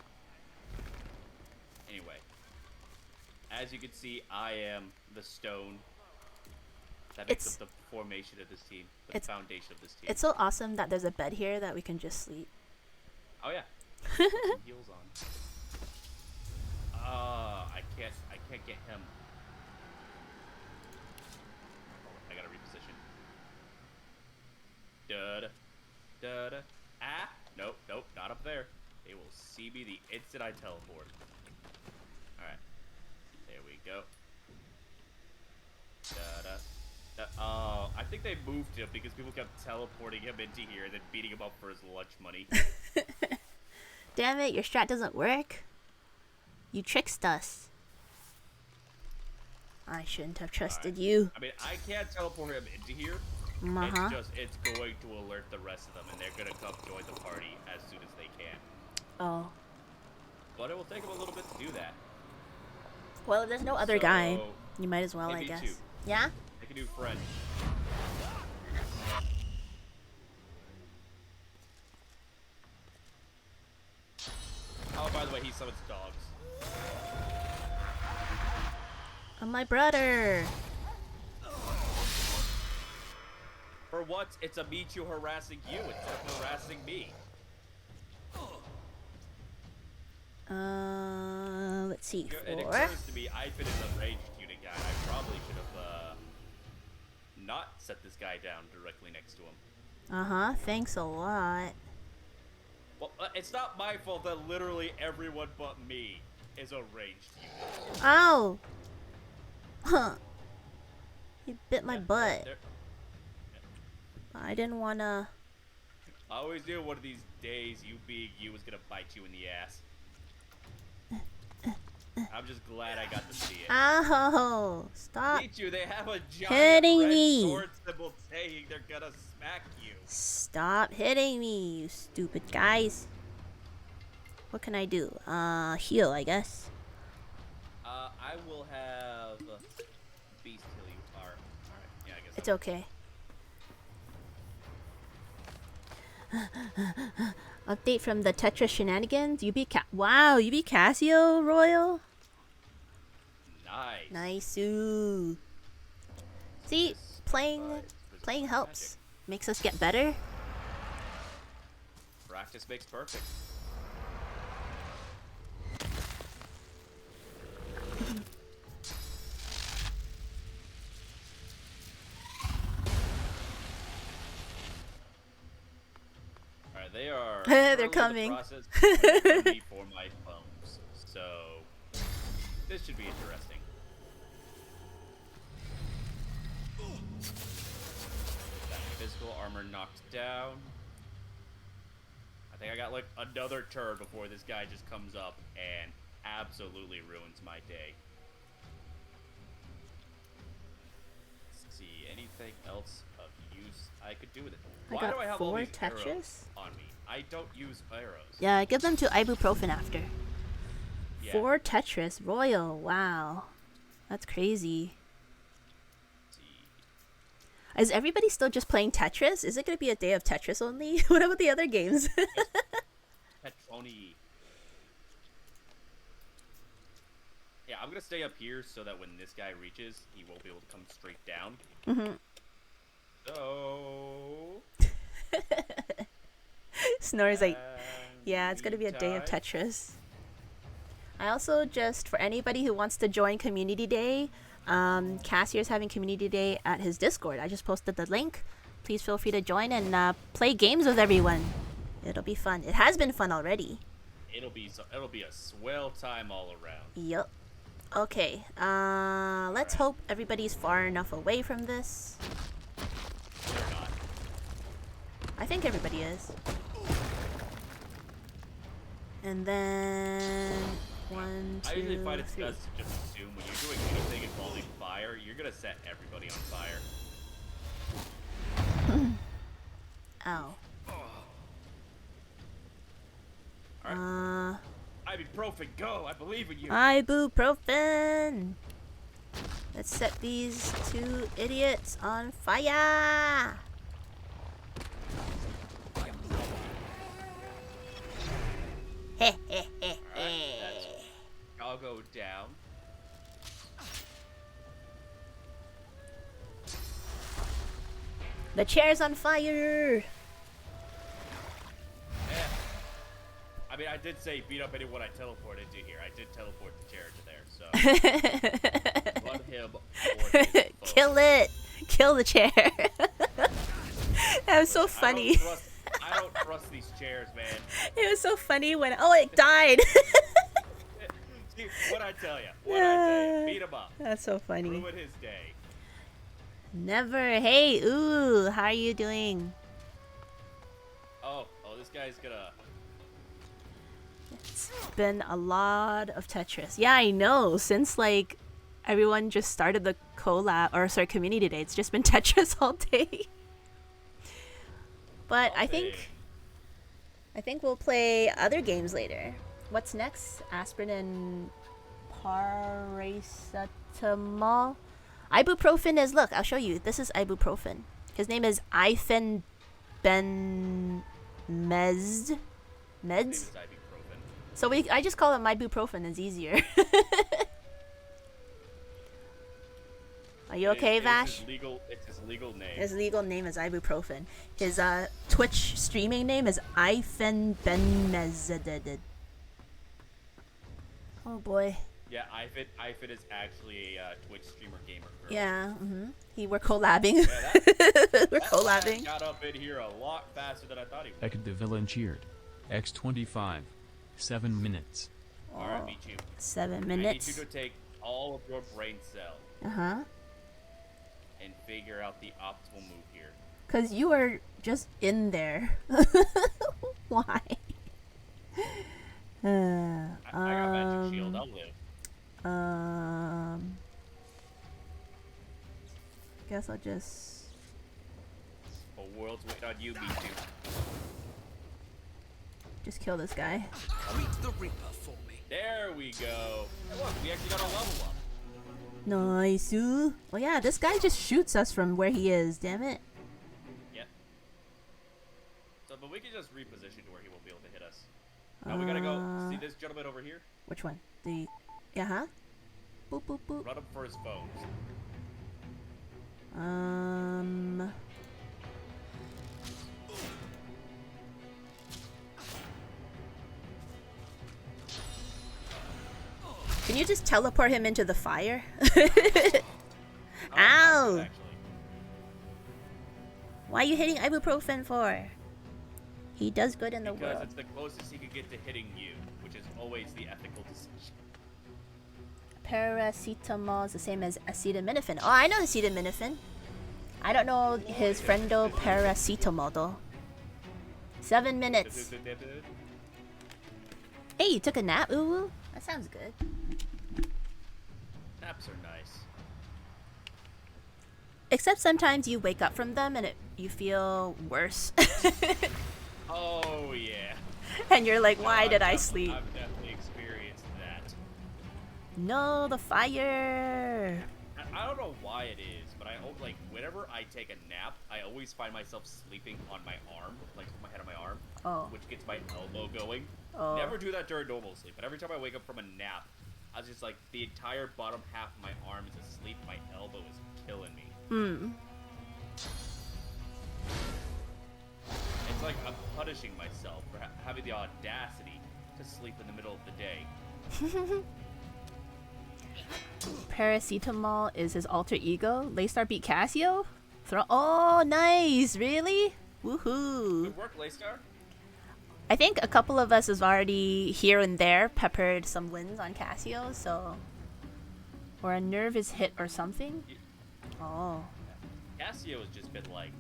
Anyway, as you can see, I am the stone that makes up the formation of this team, the foundation of this team. It's so awesome that there's a bed here that we can just sleep. Oh yeah. Put some heels on. I can't get him. Oh, I gotta reposition. Da-da. Ah! Nope, not up there. They will see me the instant I teleport. Alright. There we go. Da-da. I think they moved him because people kept teleporting him into here and then beating him up for his lunch money. Damn it, your strat doesn't work. You tricked us. I shouldn't have trusted you. I mean, I can't teleport him into here. It's going to alert the rest of them, and they're gonna come join the party as soon as they can. Oh. But it will take them a little bit to do that. Well, if there's no other guy, you might as well, I guess. Two. Yeah? They can do French. Oh, by the way, he summons dogs. Oh, my brother. For once, it's a Michu harassing you instead of harassing me. Let's see. It occurs to me, I've been in the ranged unit guy. I probably should have not set this guy down directly next to him. Thanks a lot. Well, it's not my fault that literally everyone but me is a ranged unit. Ow! Huh. He bit my butt. I didn't wanna... I always knew one of these days you being you was gonna bite you in the ass. I'm just glad I got to see it. Ow! Stop Michu, they have a giant hitting red me. sword symbol saying they're gonna smack you. Stop hitting me, you stupid guys. What can I do? Heal, I guess. I will have Beast heal you. Alright, yeah, I guess. It's okay. Update from the Tetris shenanigans. You beat wow, you beat Casio, Royal. Nice. Nice-oo. See, playing helps. Makes us get better. Practice makes perfect. Alright, they are They're coming. The process of me for my phones. So this should be interesting. That physical armor knocked down. I think I got like another turn before this guy just comes up and absolutely ruins my day. Let's see, anything else of use I could do with it? Why do I have all these arrows on me? I don't use arrows. Yeah, give them to ibuprofen after. Yeah. 4 Tetris Royal. Wow, that's crazy. Let's see. Is everybody still just playing Tetris? Is it gonna be a day of Tetris only? What about the other games? Oni. Yeah, I'm gonna stay up here so that when this guy reaches, he won't be able to come straight down. So... Snore's like, yeah, it's gonna be a day of Tetris. I also just, for anybody who wants to join Community Day, Cassier's having Community Day at his Discord. I just posted the link. Please feel free to join and play games with everyone. It'll be fun. It has been fun already. It'll be a swell time all around. Yup. Okay, let's hope everybody's far enough away from this. They're not. I think everybody is. And then 1, 2, I usually find it's 3. best to just assume when you're doing anything involving fire, you're gonna set everybody on fire. Ow. Alright. Ibuprofen, go! I believe in you! Ibuprofen! Let's set these 2 idiots on fire! Heh heh heh heh. I'll go down. The chair's on fire! I mean, I did say beat up anyone I teleported to here. I did teleport the chair to there, so... Run him or his foe. Kill it! Kill the chair! That was so funny. I don't trust these chairs, man. It was so funny when... Oh, it died! See, what'd I tell you? Beat him up. That's so funny. Ruin his day. Never. Hey, ooh, how are you doing? Oh, this guy's gonna... It's been a lot of Tetris. Yeah, I know. Since, like, everyone just started the collab... Or, sorry, community day. It's just been Tetris all day. But I think we'll play other games later. What's next? Aspirin and paracetamol. Ibuprofen is, look, I'll show you. This is ibuprofen. His name is Ifen Ben Meds. Meds? So I just call him ibuprofen. It's easier. Are you okay, Vash? It's his legal name. His legal name is ibuprofen. His Twitch streaming name is Ifen Ben Mezeded. Oh boy. Yeah, Ifit is actually a Twitch streamer gamer. Girl. Yeah, we're collabing. Yeah, we're collabing. Got up in here a lot faster than I thought he would. Ek the villain cheered. X25. 7 minutes. Alright, meet you. 7 I need minutes. you to take all of your brain cells and figure out the optimal move here. Cause you are just in there. Why? I got magic shield. I'll live. Guess I'll just... The world's waiting on you, me too. Just kill this guy. Greet the Reaper for me. There we go. Hey, look, we actually got a level up. Nice. Oh yeah, this guy just shoots us from where he is. Damn it. Yep. So, but we can just reposition to where he won't be able to hit us. Now we gotta go see this gentleman over here. Which one? The... Yeah, Boop, boop, boop. Run him for his foes. Can you just teleport him into the fire? Ow! Actually. Why are you hitting ibuprofen for? He does good in the Because world. it's the closest he could get to hitting you, which is always the ethical decision. Paracetamol is the same as acetaminophen. Oh, I know acetaminophen. I don't know his friendo paracetamol though. 7 minutes. Hey, you took a nap, Uwu? That sounds good. Naps are nice. Except sometimes you wake up from them and you feel worse. Oh, yeah. And you're like, why No, did I I've sleep? I've definitely experienced that. No, the fire. I don't know why it is, but I like whenever I take a nap, I always find myself sleeping on my arm, like with my head on my arm, which gets my elbow going. Never do that during normal sleep, but every time I wake up from a nap, I was just like the entire bottom half of my arm is asleep. My elbow is killing me. It's like I'm punishing myself for having the audacity to sleep in the middle of the day. Paracetamol is his alter ego. Laystar beat Casio? Oh, nice! Really? Woohoo! Good work, Laystar. I think a couple of us has already here and there peppered some wins on Casio, so... Or a nerve is hit or something? Oh. Casio has just been like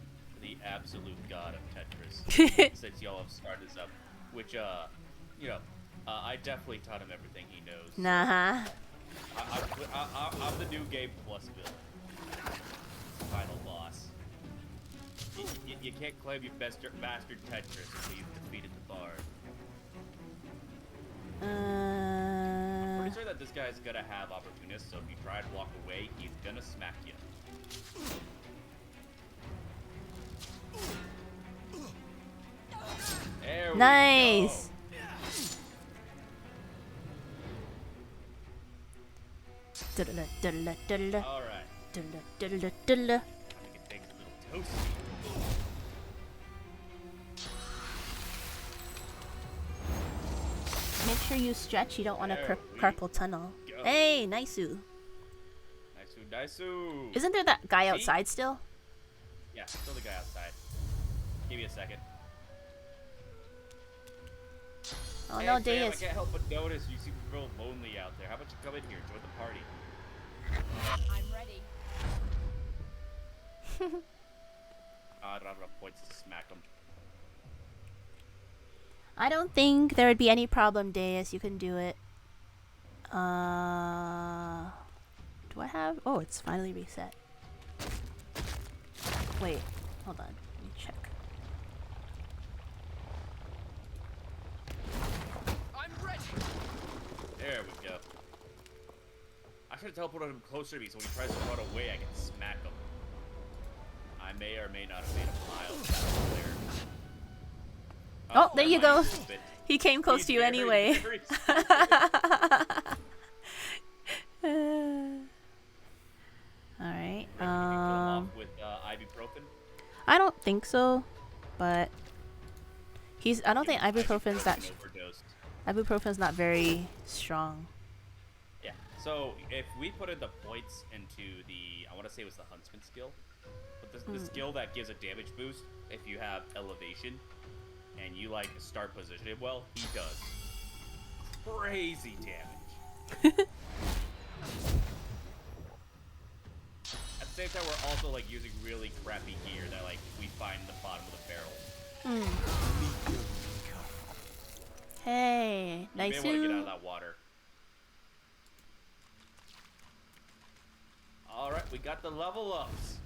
the absolute god of Tetris since y'all have started this up. Which, you know, I definitely taught him everything he knows. So I'm the new Game Plus villain. Final loss. You can't claim you mastered Tetris until you've defeated the Bard. I'm pretty sure that this guy's gonna have opportunists, so if you try and walk away, he's gonna smack you. There we nice! Go. Alright. Make things a little toasty. Make sure you stretch, you don't want to we carpal tunnel. go. Hey, Naisu. Nice. Isn't there that guy outside still? Yeah, still the guy outside. Give me a second. Oh hey, no, Sam, Deus. I can't help but notice you seem real lonely out there. How about you come in here, join the party? I'm ready. I don't have enough points to smack him. I don't think there would be any problem, Deus. You can do it. Do I have? Oh, it's finally reset. Wait, hold on. Let me check. I'm ready. There we go. I should have teleported him closer to me so when he tries to run away, I can smack him. I may or may not have made a pile of that there. Oh, there you go. Stupid. He came close He's to you very, anyway. very Alright, with ibuprofen? I don't think so, but I don't think overdosed. ibuprofen's not very strong. Yeah. So if we put in the points into the, I want to say it was the Huntsman skill, but the skill that gives a damage boost if you have elevation and you like start positioning well, he does crazy damage. At the same time, we're also like using really crappy gear that like we find in the bottom of the barrel. Hey, You may nice. want to get out of that water. All right, we got the level ups.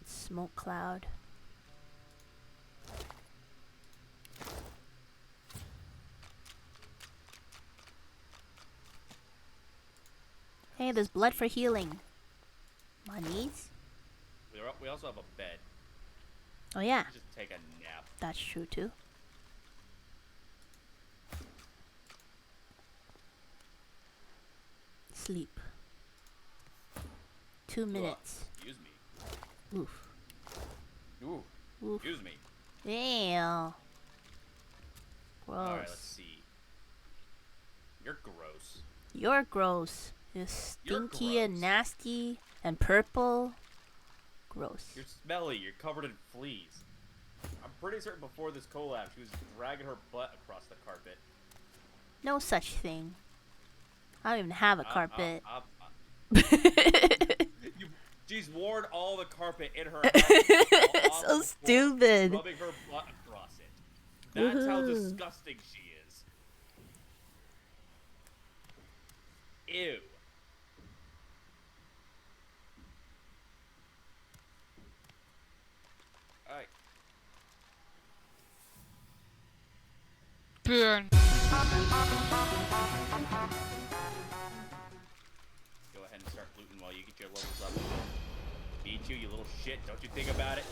Smoke cloud. Hey, there's blood for healing. Monies? We also have a bed. Oh yeah, Just take a nap. that's true too. Sleep. 2 minutes. Excuse me. Oof. Ooh. Oof. Excuse me. Damn. Gross. All right, let's see. You're gross. You're gross. You're You're stinky and gross. nasty and purple. Gross. You're smelly. You're covered in fleas. I'm pretty certain before this collab, she was dragging her butt across the carpet. No such thing. I don't even have a carpet. She's worn all the carpet in her house. So stupid. Rubbing her butt across it. That's how Woohoo. disgusting she is. Ew. Alright. Burn. Go ahead and looting while you get your levels up. Beat you, you little shit. Don't you think about it?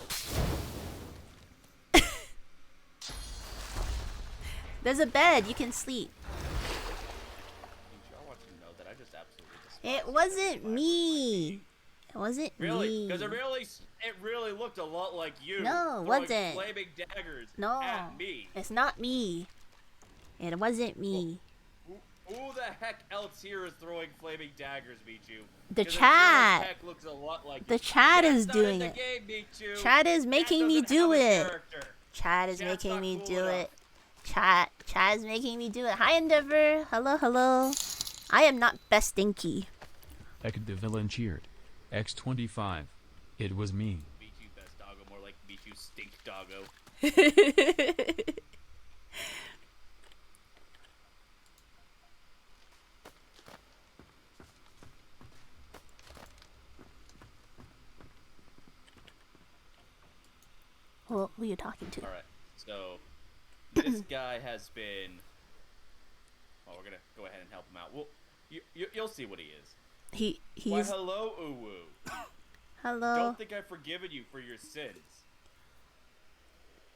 There's a bed. You can sleep. I want you to know that I just absolutely despise It wasn't me. It wasn't Really? me. Because it really looked a lot like you. No, it throwing wasn't. Flaming daggers No, at me. it's not me. It wasn't me. Who the heck else here is throwing flaming daggers, Michu? The 'Cause it chat. sure as heck looks a lot like The you. chat That's is not doing in it. the game, Michu. Chat is making me Chat do doesn't have a it. character. Chat is Chat's making not me cool do enough. it. Chat is making me do it. Hi, Endeavor. Hello, hello. I am not best stinky. Ek the villain cheered. X25. It was me. Michu best doggo, more like Michu stink doggo. Well, who are you talking to? Alright, so this guy has been... Well, we're gonna go ahead and help him out. Well, you'll see what he is. Why, He's hello, Uwu. hello. Don't think I've forgiven you for your sins.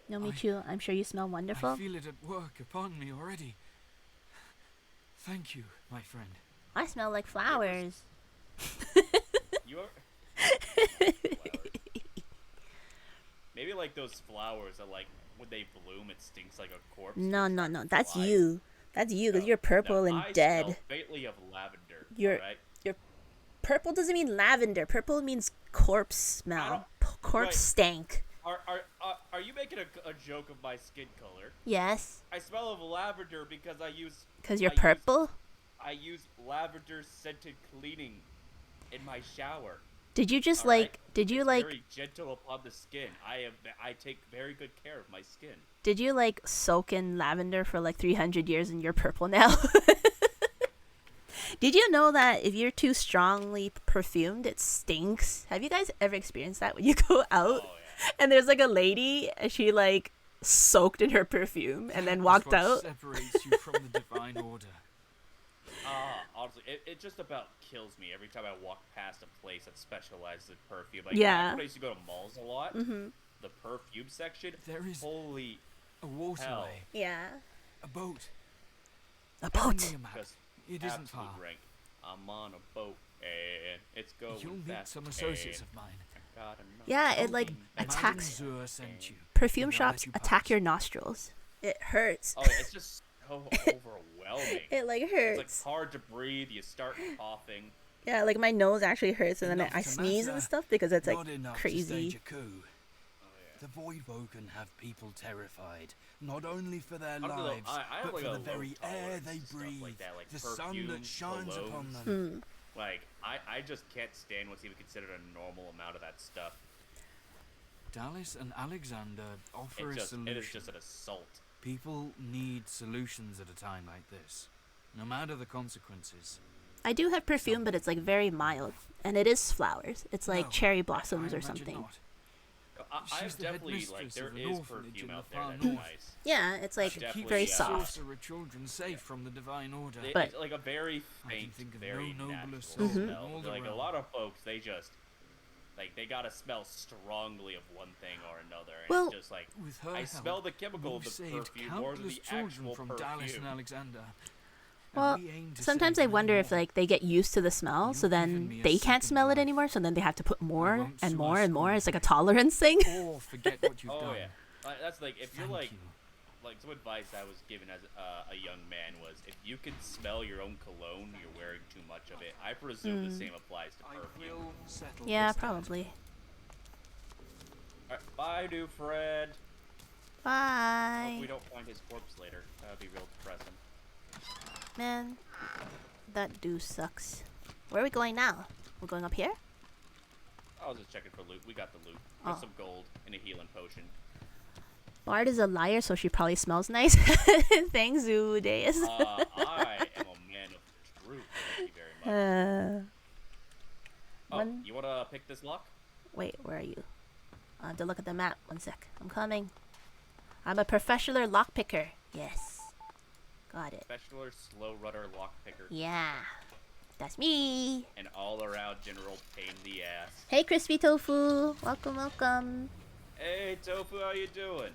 No, Michu. I'm sure you smell wonderful. I feel it at work upon me already. Thank you, my friend. I smell like flowers. You are... Maybe like those flowers that, like, when they bloom, it stinks like a corpse. No. That's Flies. you. That's you, because you're purple and I dead. smell faintly of lavender. You're- alright? Purple doesn't mean lavender. Purple means corpse smell. Corpse right. stank. Are you making a joke of my skin color? Yes. I smell of lavender because I use. Because you're I use- purple? I use lavender scented cleaning in my shower. Did you just Alright? like, did you It's like, very gentle upon the skin. I take very good care of my skin. did you like soak in lavender for like 300 years and you're purple now? Did you know that if you're too strongly perfumed, it stinks? Have you guys ever experienced that when you go out Oh yeah. and there's like a lady and she like soaked in her perfume and then walked That's what out? separates you from the divine order. Honestly, it just about kills me every time I walk past a place that specializes in perfume. Like, Yeah. I used to go to malls a lot. Mm-hmm. The perfume section. There is Holy a waterway, Yeah. a boat. A boat. Only a map. just It isn't absolute far. rank. I'm on a boat and it's going You'll meet fast, some associates and of mine. I gotta know Yeah, it something like that attacks. Madame Zur sent you. Perfume and I'll shops let you attack pass. your nostrils. It hurts. Oh, it's just so overwhelming. It like It's hurts. like hard to breathe. You start coughing. Yeah, like my nose actually hurts and then Enough I to sneeze and matter. stuff because it's like Not enough to crazy. stage a coup. The Voidwoken have people terrified, not only for their Honestly, though, lives, I have but like for a the low very air tolerance they to stuff breathe, like that, like the sun perfume, that shines upon colognes. them. Like, I just can't stand what's even considered a normal amount of that stuff. Dallas and Alexander offer It a is solution. just an assault. People need solutions at a time like this, no matter the consequences. I do have perfume, but it's like very mild, and it is flowers. It's like No, cherry I blossoms or imagine something. not. I've She's the definitely, like, headmistress there of an is orphanage perfume in out the there far that's north. nice. Yeah, it's like Definitely, very yeah. soft. Sorcerer children safe from the divine order. But- It's like a very I can faint, think of very no nobler natural soul Mm-hmm. in smell. all the Like, a realm. lot of folks, they just, like, they gotta smell strongly of one thing or another. And Well- it's just like, With her I smell help, the chemical of we've the saved perfume more than countless the children actual from perfume. Dallas and Alexander. Well, And we aim to sometimes save I wonder many if more. like they get used to the smell, so You've given then me a they can't second smell it life. anymore. So then they have to put more won't and sue more us and more. all. It's like a tolerance thing. Or forget what you've Oh done. yeah, that's like if you're Thank like, you. like some advice I was given as a young man was if you can smell your own cologne, you're wearing too much of it. I presume the same applies to perfume. Yeah, probably. Alright, bye, new friend. Hope Bye, we don't find his corpse later. That would be real depressing. man. That dude sucks. Where are we going now? We're going up here? I was just checking for loot. We got the loot. Oh. Got some gold and a healing potion. Bard is a liar, so she probably smells nice. Thanks, Zudeus. I am a man of truth. Thank you very much. Oh, one- you wanna pick this lock? Wait, where are you? I have to look at the map. One sec. I'm coming. I'm a professional lockpicker. Yes. Got it. Bachelor slow rudder lock picker. Yeah. That's me. An all-around general pain in the ass. Hey, Crispy Tofu. Welcome, welcome. Hey, Tofu, how you doing?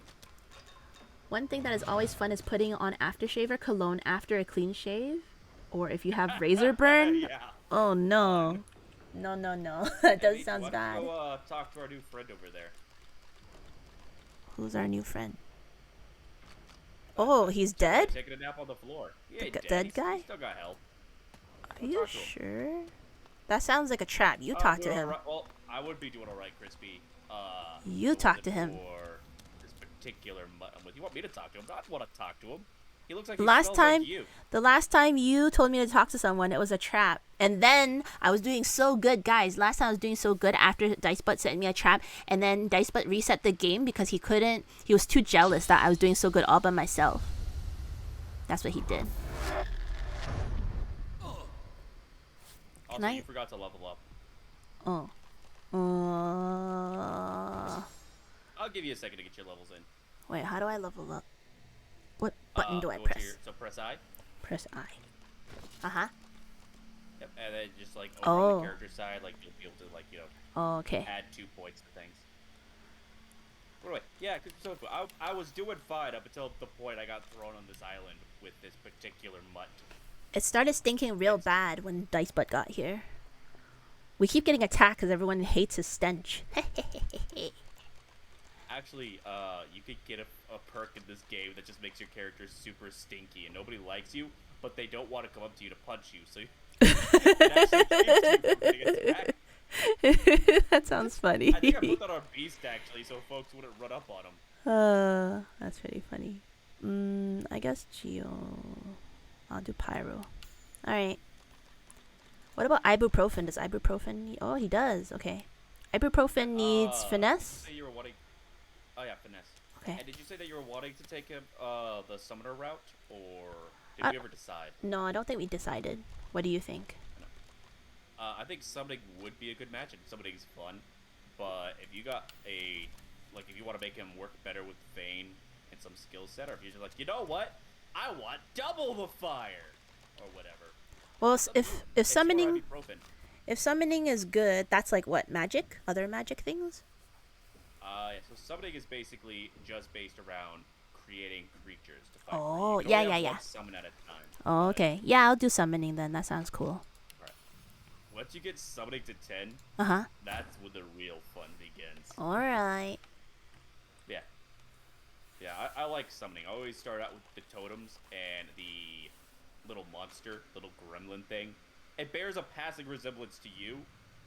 One thing that is always fun is putting on aftershave or cologne after a clean shave. Or if you have razor burn. Yeah. Oh, no. No, no, no. That does sound bad. Go talk to our new friend over there. Who's our new friend? Oh, he's dead? Taking a nap on the floor. Yeah, Dead guy? He's still got help. Are you sure? That sounds like a trap. You talk to him. Right. Well, I would be doing alright, Crispy. You talk to him. For this particular you want me to talk to him? I want to talk to him. He looks like The last time you told me to talk to someone, it was a trap. And then I was doing so good, guys. Last time I was doing so good after Dicebutt sent me a trap, and then Dicebutt reset the game because he was too jealous that I was doing so good all by myself. That's what he did. Also, you forgot to level up. Oh. I'll give you a second to get your levels in. Wait, how do I level up? What button do I press? So press I. Press I. Uh-huh. Yep, and then just like over on the character side, like you'll be able to like, okay. add 2 points to things. Anyway, yeah, so I was doing fine up until the point I got thrown on this island with this particular mutt. It started stinking real bad when Dicebutt got here. We keep getting attacked because everyone hates his stench. Actually, you could get a perk in this game that just makes your character super stinky and nobody likes you, but they don't want to come up to you to punch you, so it actually keeps you from getting attacked. That sounds funny. I think I put that on Beast, actually, so folks wouldn't run up on him. That's pretty funny. I guess Geo. I'll do Pyro. Alright. What about ibuprofen? Does ibuprofen need... Oh, he does. Okay. Ibuprofen needs finesse? Say you were wanting... Oh, yeah, finesse. Okay. And did you say that you were wanting to take the summoner route, or did we ever decide? No, I don't think we decided. What do you think? I think summoning would be a good match, and summoning's fun. But if you got if you want to make him work better with Vayne and some skill set, or if you're just like, you know what? I want double the fire! Or whatever. Well, if summoning is good, that's like what? Magic? Other magic things? Yeah, so summoning is basically just based around creating creatures to fight. Oh, you can only yeah. have one summon at a time. Oh, okay. Yeah, I'll do summoning then. That sounds cool. Alright. Once you get summoning to 10, that's when the real fun begins. Alright. Yeah. Yeah, I like summoning. I always start out with the totems and the little monster, little gremlin thing. It bears a passing resemblance to you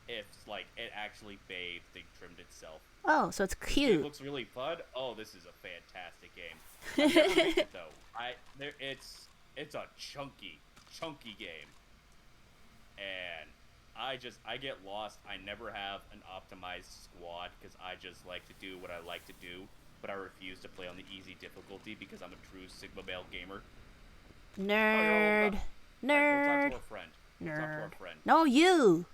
if, like, it actually bathed and trimmed itself. Oh, so it's cute. It looks really fun. Oh, this is a fantastic game. I've never beat it, though. It's a chunky game. And I get lost. I never have an optimized squad because I just like to do what I like to do, but I refuse to play on the easy difficulty because I'm a true Sigma male gamer. Nerd. Nerd. Talk to our friend. Talk to our friend. No, you.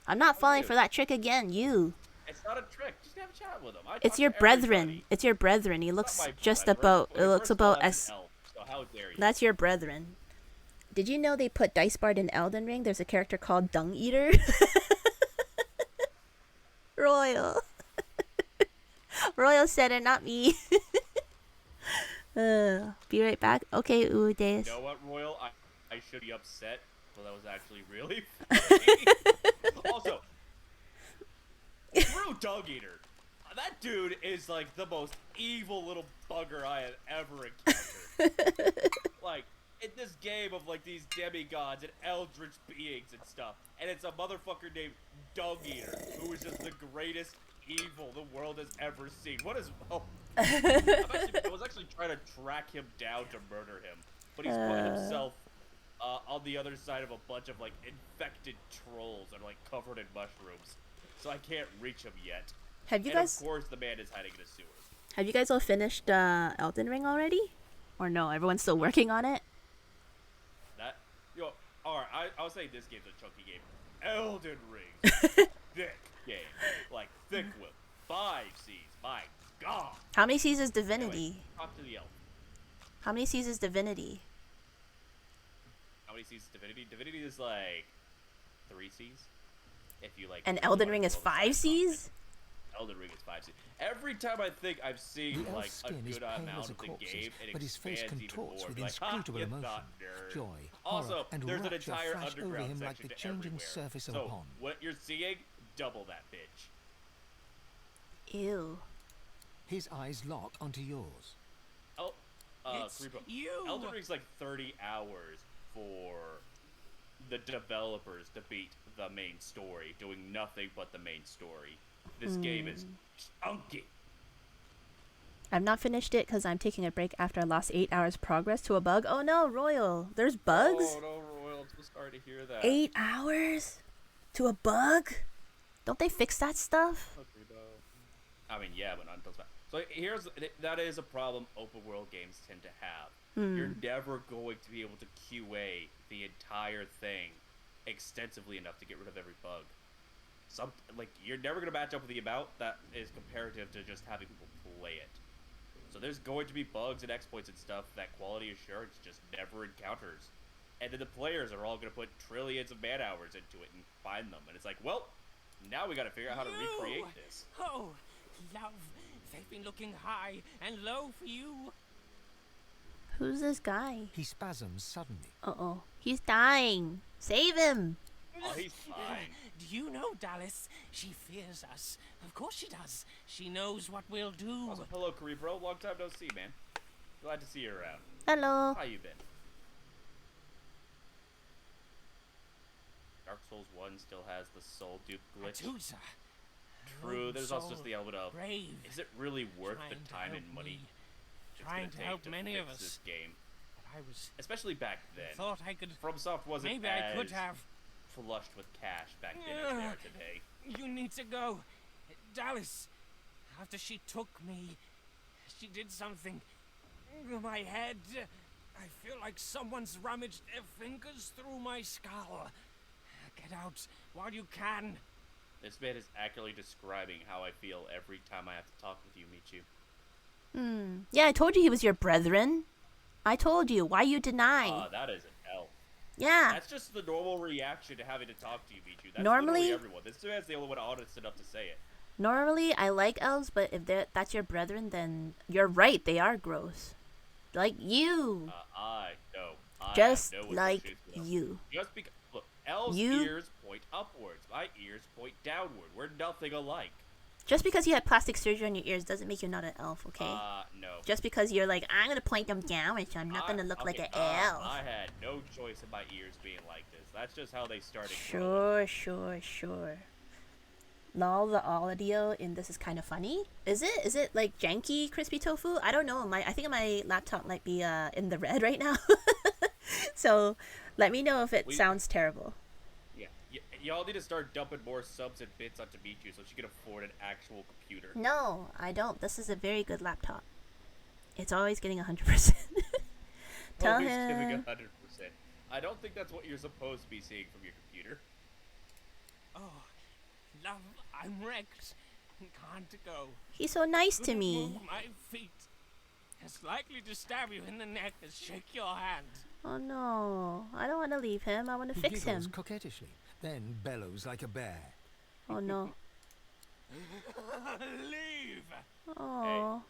I'm not falling for that trick again. You. It's not a trick. Just have a chat with him. It's your brethren. It's your brethren. He looks just about. It looks about as. Elf, so how dare you? That's your brethren. Did you know they put Dicebard in Elden Ring? There's a character called Dung Eater. Royal. Royal said it, not me. Be right back. Okay, Udes. You know what, Royal? I should be upset, but that was actually really funny. Also, True Dung Eater. That dude is like the most evil little bugger I have ever encountered. Like, in this game of like these demigods and eldritch beings and stuff, and it's a motherfucker named Dung Eater, who is just the greatest evil the world has ever seen. What is... Oh. I was actually trying to track him down to murder him, but he's put himself on the other side of a bunch of like infected trolls that are like covered in mushrooms, so I can't reach him yet. Have you guys? Of course, the man is hiding in the sewers. Have you guys all finished Elden Ring already, or no? Everyone's still working on it. Alright, I'll say this game's a chunky game. Elden Ring, thick game, like thick with 5 C's. My God. How many C's is Divinity? Anyway, talk to the elf. How many C's is Divinity? How many C's is Divinity? Divinity is like 3 Cs. If you like. And really Elden wanna Ring do is all the side 5 Cs? Elden Ring is 5 Cs. Every time I think I've seen The like elf's a skin is good pale amount as a of the corpse's, game, it but his face expands even contorts more. with Like, inscrutable you emotion, thought, nerd. joy, Also, horror, and there's an rapture entire flash over underground him like section the to changing everywhere. surface of So a pond. what you're seeing, double that bitch. Ew. His eyes lock onto yours. Oh, It's Creepo. you. Elden Ring's like 30 hours for the developers to beat the main story, doing nothing but the main story. This game is chunky. I've not finished it because I'm taking a break after I lost 8 hours progress to a bug. Oh no, Royal. There's bugs? Oh no, Royal, I'm so sorry to hear that. 8 hours? To a bug? Don't they fix that stuff? I mean, yeah, but not until that. So that is a problem open world games tend to have. You're never going to be able to QA the entire thing extensively enough to get rid of every bug. You're never going to match up with the amount that is comparative to just having people play it. So there's going to be bugs and exploits and stuff that quality assurance just never encounters. And then the players are all going to put trillions of man hours into it and find them. And it's like, well, now we got to figure out how to recreate this. Oh, love. They've been looking high and low for you. Who's this guy? He spasms suddenly. Uh-oh. He's dying. Save him. Oh, he's fine. Do you know, Dallas? She fears us. Of course she does. She knows what we'll do. Also, hello, Cerebro. Long time no see, man. Glad to see you around. Hello. How you been? Dark Souls 1 still has the soul dupe glitch. Vtuber. True, there's also just the element of, brave. is it really worth the Trying to time and help money me. it's Trying gonna to take help to many of fix us. this game? But I was. Especially back then. Thought I could. FromSoft wasn't Maybe as I could have. flushed with cash back then as they are today. You need to go, Dallas. After she took me, she did something. My head. I feel like someone's rummaged their fingers through my skull. Get out while you can. This man is accurately describing how I feel every time I have to talk with you, Michu. Yeah, I told you he was your brethren. I told you. Why you deny? That is an L. Yeah. That's just the normal reaction to having to talk to you, Michu. That's Normally- literally everyone. This man's the only one honest enough to say it. Normally, I like elves, but if that's your brethren, then you're right. They are gross. Like you. I Just have no like association with them. you. Just because, look, elves' You- ears point upwards. My ears point downward. We're nothing alike. Just because you had plastic surgery on your ears doesn't make you not an elf, okay? No. Just because you're like, I'm gonna point them downwards, so I'm not gonna look like an elf. I had no choice in my ears being like this. That's just how they started growing. Sure. Lol, the audio in this is kind of funny. Is it? Is it like janky crispy tofu? I don't know. I think my laptop might be in the red right now. So let me know if it sounds terrible. Yeah. Y'all need to start dumping more subs and bits onto Michu so she can afford an actual computer. No, I don't. This is a very good laptop. It's always getting 100%. Tell Always giving him. 100%. I don't think that's what you're supposed to be seeing from your computer. Oh, love, I'm wrecked. Can't go. He's so nice to Couldn't me. move my feet. As likely to stab you in the neck as shake your hand. Oh no, I don't want to leave him. I want to He fix giggles him. coquettishly, then bellows like a bear. Oh no. Leave. Oh,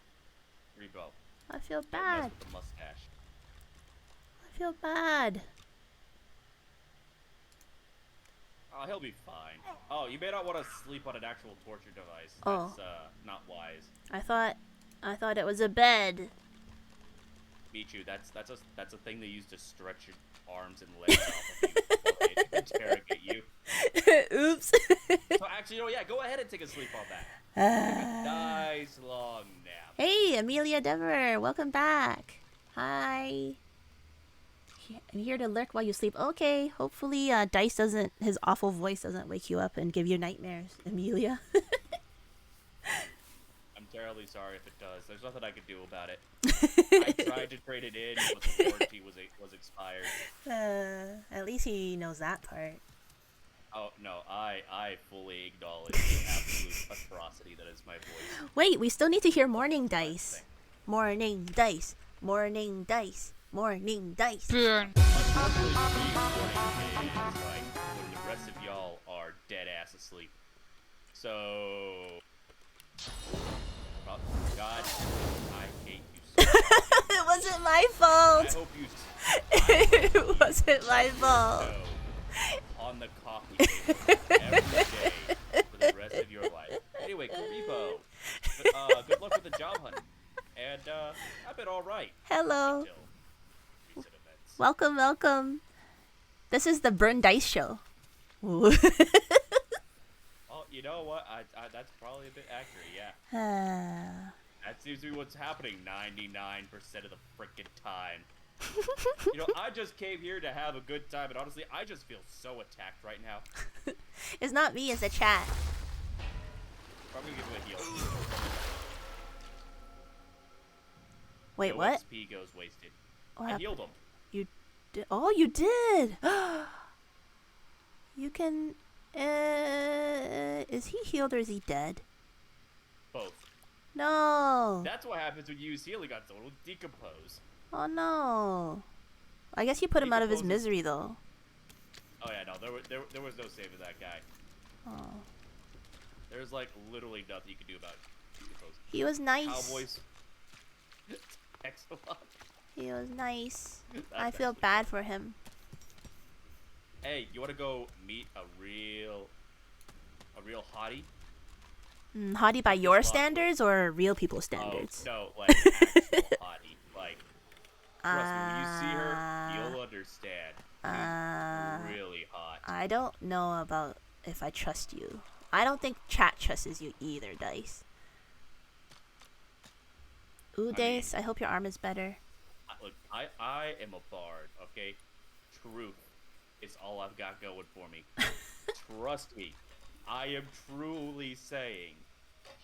Rebo. I feel Don't mess bad. with the mustache. I feel bad. Oh, he'll be fine. Oh, you may not want to sleep on an actual torture device. Oh. That's not wise. I thought it was a bed. Michu, that's a thing they use to stretch your arms and legs off of you while they interrogate you. Oops. So actually, go ahead and take a sleep on that. Take a nice long nap. Hey, Amelia Dever, welcome back. Hi. I'm here to lurk while you sleep. Okay, hopefully his awful voice doesn't wake you up and give you nightmares, Amelia. I'm terribly sorry if it does. There's nothing I could do about it. I tried to trade it in, but the warranty was expired. At least he knows that part. Oh, no, I fully acknowledge the absolute atrocity that is my voice. Wait, we still need to hear Morning Dice. Morning Dice. Morning Dice. Morning Dice. Unfortunately, the rest of y'all dead ass asleep. So, oh, God, I hate you so much. It wasn't my I fault. hope you. It wasn't my fault. On the coffee table every day for the rest of your life. Anyway, Karibo, good luck with the job hunt. And I've been all right. Hello. Until recent events. Welcome, welcome. This is the Burn Dice Show. Oh, you know what? I that's probably a bit accurate. Yeah. That seems to be what's happening 99% of the frickin' time. You know, I just came here to have a good time, and honestly, I just feel so attacked right now. It's not me, it's the chat. I'm gonna give him a heal. Wait, no what? XP goes wasted. What I happened? healed him. You did? Oh, you did. You can. Is he healed or is he dead? Both. No. That's what happens when you use healing on someone with decompose. Oh no. I guess you put him out of his misery though. Oh yeah, no, there was no saving that guy. Oh. There's like literally nothing you can do about decompose. He was nice. Cowboys. Excellent. He was nice. That's I feel actually bad for him. Hey, you want to go meet a real hottie? Hottie by your standards or real people's standards? Oh, no, like actual hottie. Like, trust me, when you see her, you'll understand. She's really hot. I don't know about if I trust you. I don't think chat trusts you either, Dice. Ooh, Dice, I hope your arm is better. Look, I am a bard, okay? Truth is all I've got going for me. Trust me, I am truly saying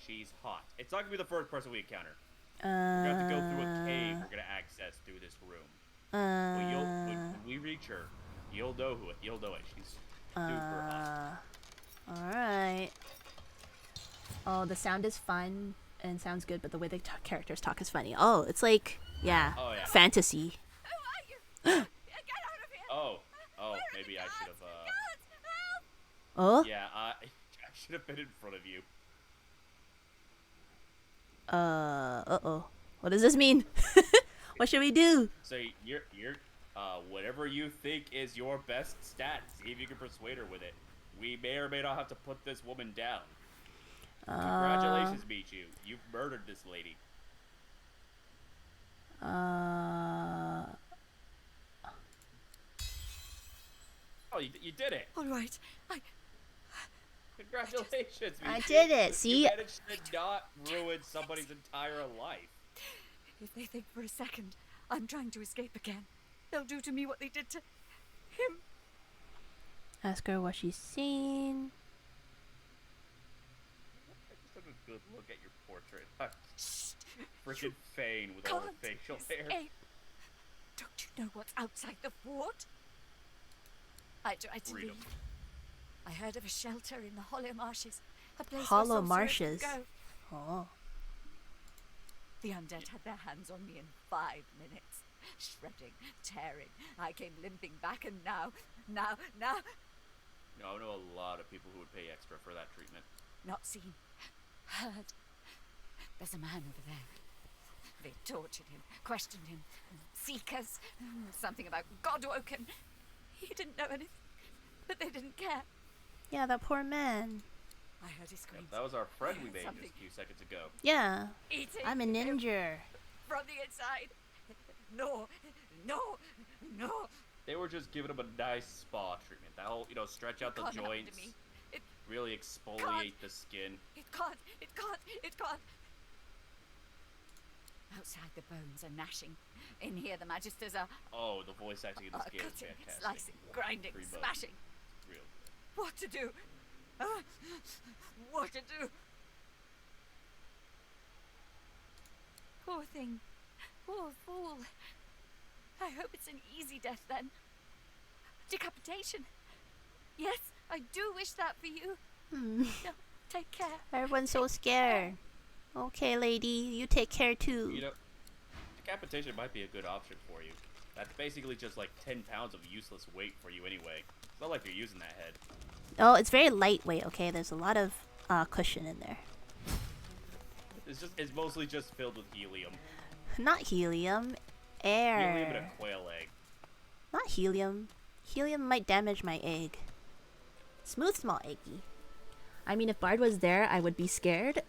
she's hot. It's not gonna be the first person we encounter. We're gonna have to go through a cave we're gonna access through this room. But when we reach her, you'll know it. She's super hot. Alright. Oh, the sound is fun and sounds good, but the way the characters talk is funny. Oh, it's like, yeah, fantasy. Oh, maybe I should have, Oh? Yeah, I should have been in front of you. Uh-oh. What does this mean? What should we do? So you're whatever you think is your best stat, see if you can persuade her with it. We may or may not have to put this woman down. Congratulations, Michu. You've murdered this lady. Oh, you did it. All right. Congratulations, Michu. I did it, see? You managed to not ruin somebody's entire life. If they think for a second I'm trying to escape again, they'll do to me what they did to him. Ask her what she's seen. I just took a good look at your portrait. Freaking Fane with all her facial hair. Don't you know what's outside the fort? I tried to leave. I heard of a shelter in the Hollow Marshes. A place Hollow where Marshes. sorcerers could go. Oh. The undead had their hands on me in 5 minutes. Shredding, tearing. I came limping back and now. No, I know a lot of people who would pay extra for that treatment. Not seen. Heard. There's a man over there. They tortured him, questioned him. Seekers. Something about Godwoken. He didn't know anything. But they didn't care. Yeah, that poor man. I heard his screams. That was our friend we made just a few seconds ago. Yeah. Eating I'm a ninja. From the inside. No. They were just giving him a nice spa treatment. That whole, stretch out the Can't happen to joints, me. really exfoliate the skin. It can't. Outside the bones are gnashing. In here the magisters are Oh, the voice acting in this game is cutting, fantastic. slicing, grinding, Pretty much. smashing. Real. What to do? What to do? Poor thing. Poor fool. I hope it's an easy death then. Decapitation. Yes, I do wish that for you. No, take care. Everyone's so scared. Okay, lady, you take care too. Decapitation might be a good option for you. That's basically just like 10 pounds of useless weight for you anyway. It's not like you're using that head. Oh, it's very lightweight, okay? There's a lot of cushion in there. It's mostly just filled with helium. Not helium. Air. Helium and a quail egg. Not helium. Helium might damage my egg. Smooth, small eggy. I mean, if Bard was there, I would be scared.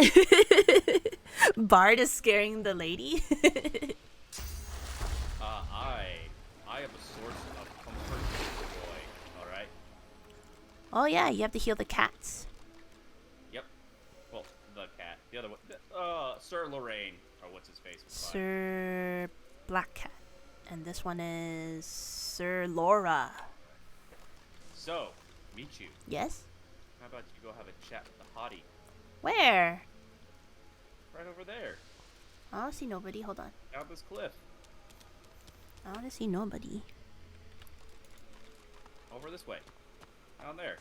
Bard is scaring the lady. I have a source of comfort and joy, alright? Oh yeah, you have to heal the cats. Yep. Well, the cat. The other one. Sir Lorraine. Or what's his face? Sir Black Cat. And this one is Sir Laura. So, meet you. Yes? How about you go have a chat with the hottie? Where? Right over there. I don't see nobody. Hold on. Down this cliff. I don't see nobody. Over this way. Down there.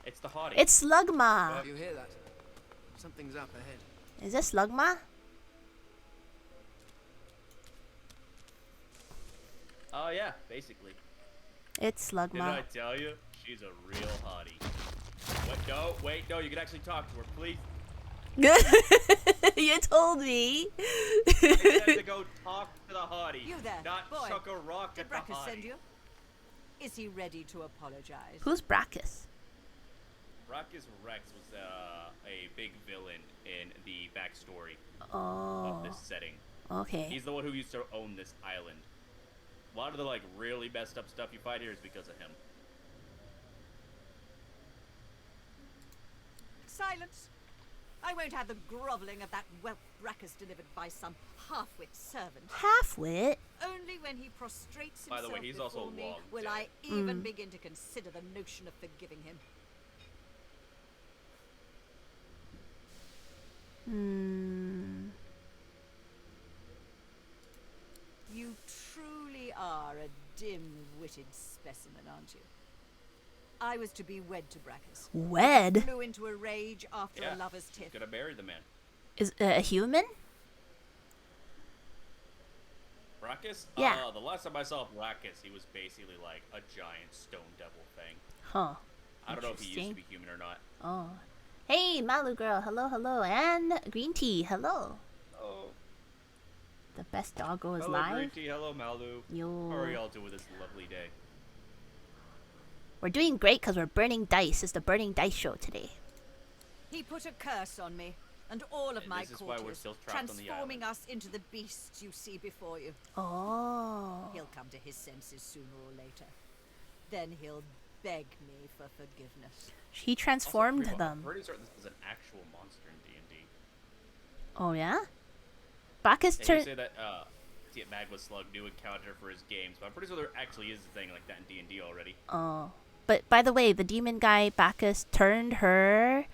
It's the hottie. It's Slugma. You hear that? Something's up ahead. Is this Slugma? Oh, yeah, basically. It's Slugma. Did I tell you? She's a real hottie. Wait, no, you can actually talk to her, please. You told me. You have to go talk to the hottie. You there, not boy. chuck a rock Did at the Brackus hottie. send you? Is he ready to apologize? Who's Brackus? Brackus Rex was a big villain in the backstory Oh. of this setting. Okay. He's the one who used to own this island. A lot of the really messed up stuff you find here is because of him. Silence! I won't have the grovelling of that whelp Brackus delivered by some half-wit servant. Half-wit? Only when he prostrates himself By the way, he's before also me long will dead. I even begin to consider the notion of forgiving him. You truly are a dim-witted specimen, aren't you? I was to be wed to Brackus. Wed? Flew into a rage after a lover's tiff. Gonna marry the man. Is a human? Brackus? Yeah. The last time I saw Brackus, he was basically like a giant stone devil thing. Huh. I don't know if he used to Interesting. be human or not. Oh. Hey, Malu girl. Hello, hello. And Green Tea. Hello. Oh. The best doggo is Hello, live. Green Tea. Hello, Malu. Yo. How are y'all doing this lovely day? We're doing great because we're burning dice. It's the burning dice show today. He put a curse on me and all of And my this is why we're courtiers, still trapped on the transforming us into the beasts you see before you. Oh. He'll come to his senses sooner or later. Then he'll beg me for forgiveness. He transformed I'm them. pretty certain this is an actual monster in D&D. Oh, yeah? Bacchus They do turned... say that Magma Slug new encounter for his games, but I'm pretty sure there actually is a thing like that in D&D already. Oh. But by the way, the demon guy, Bacchus, turned her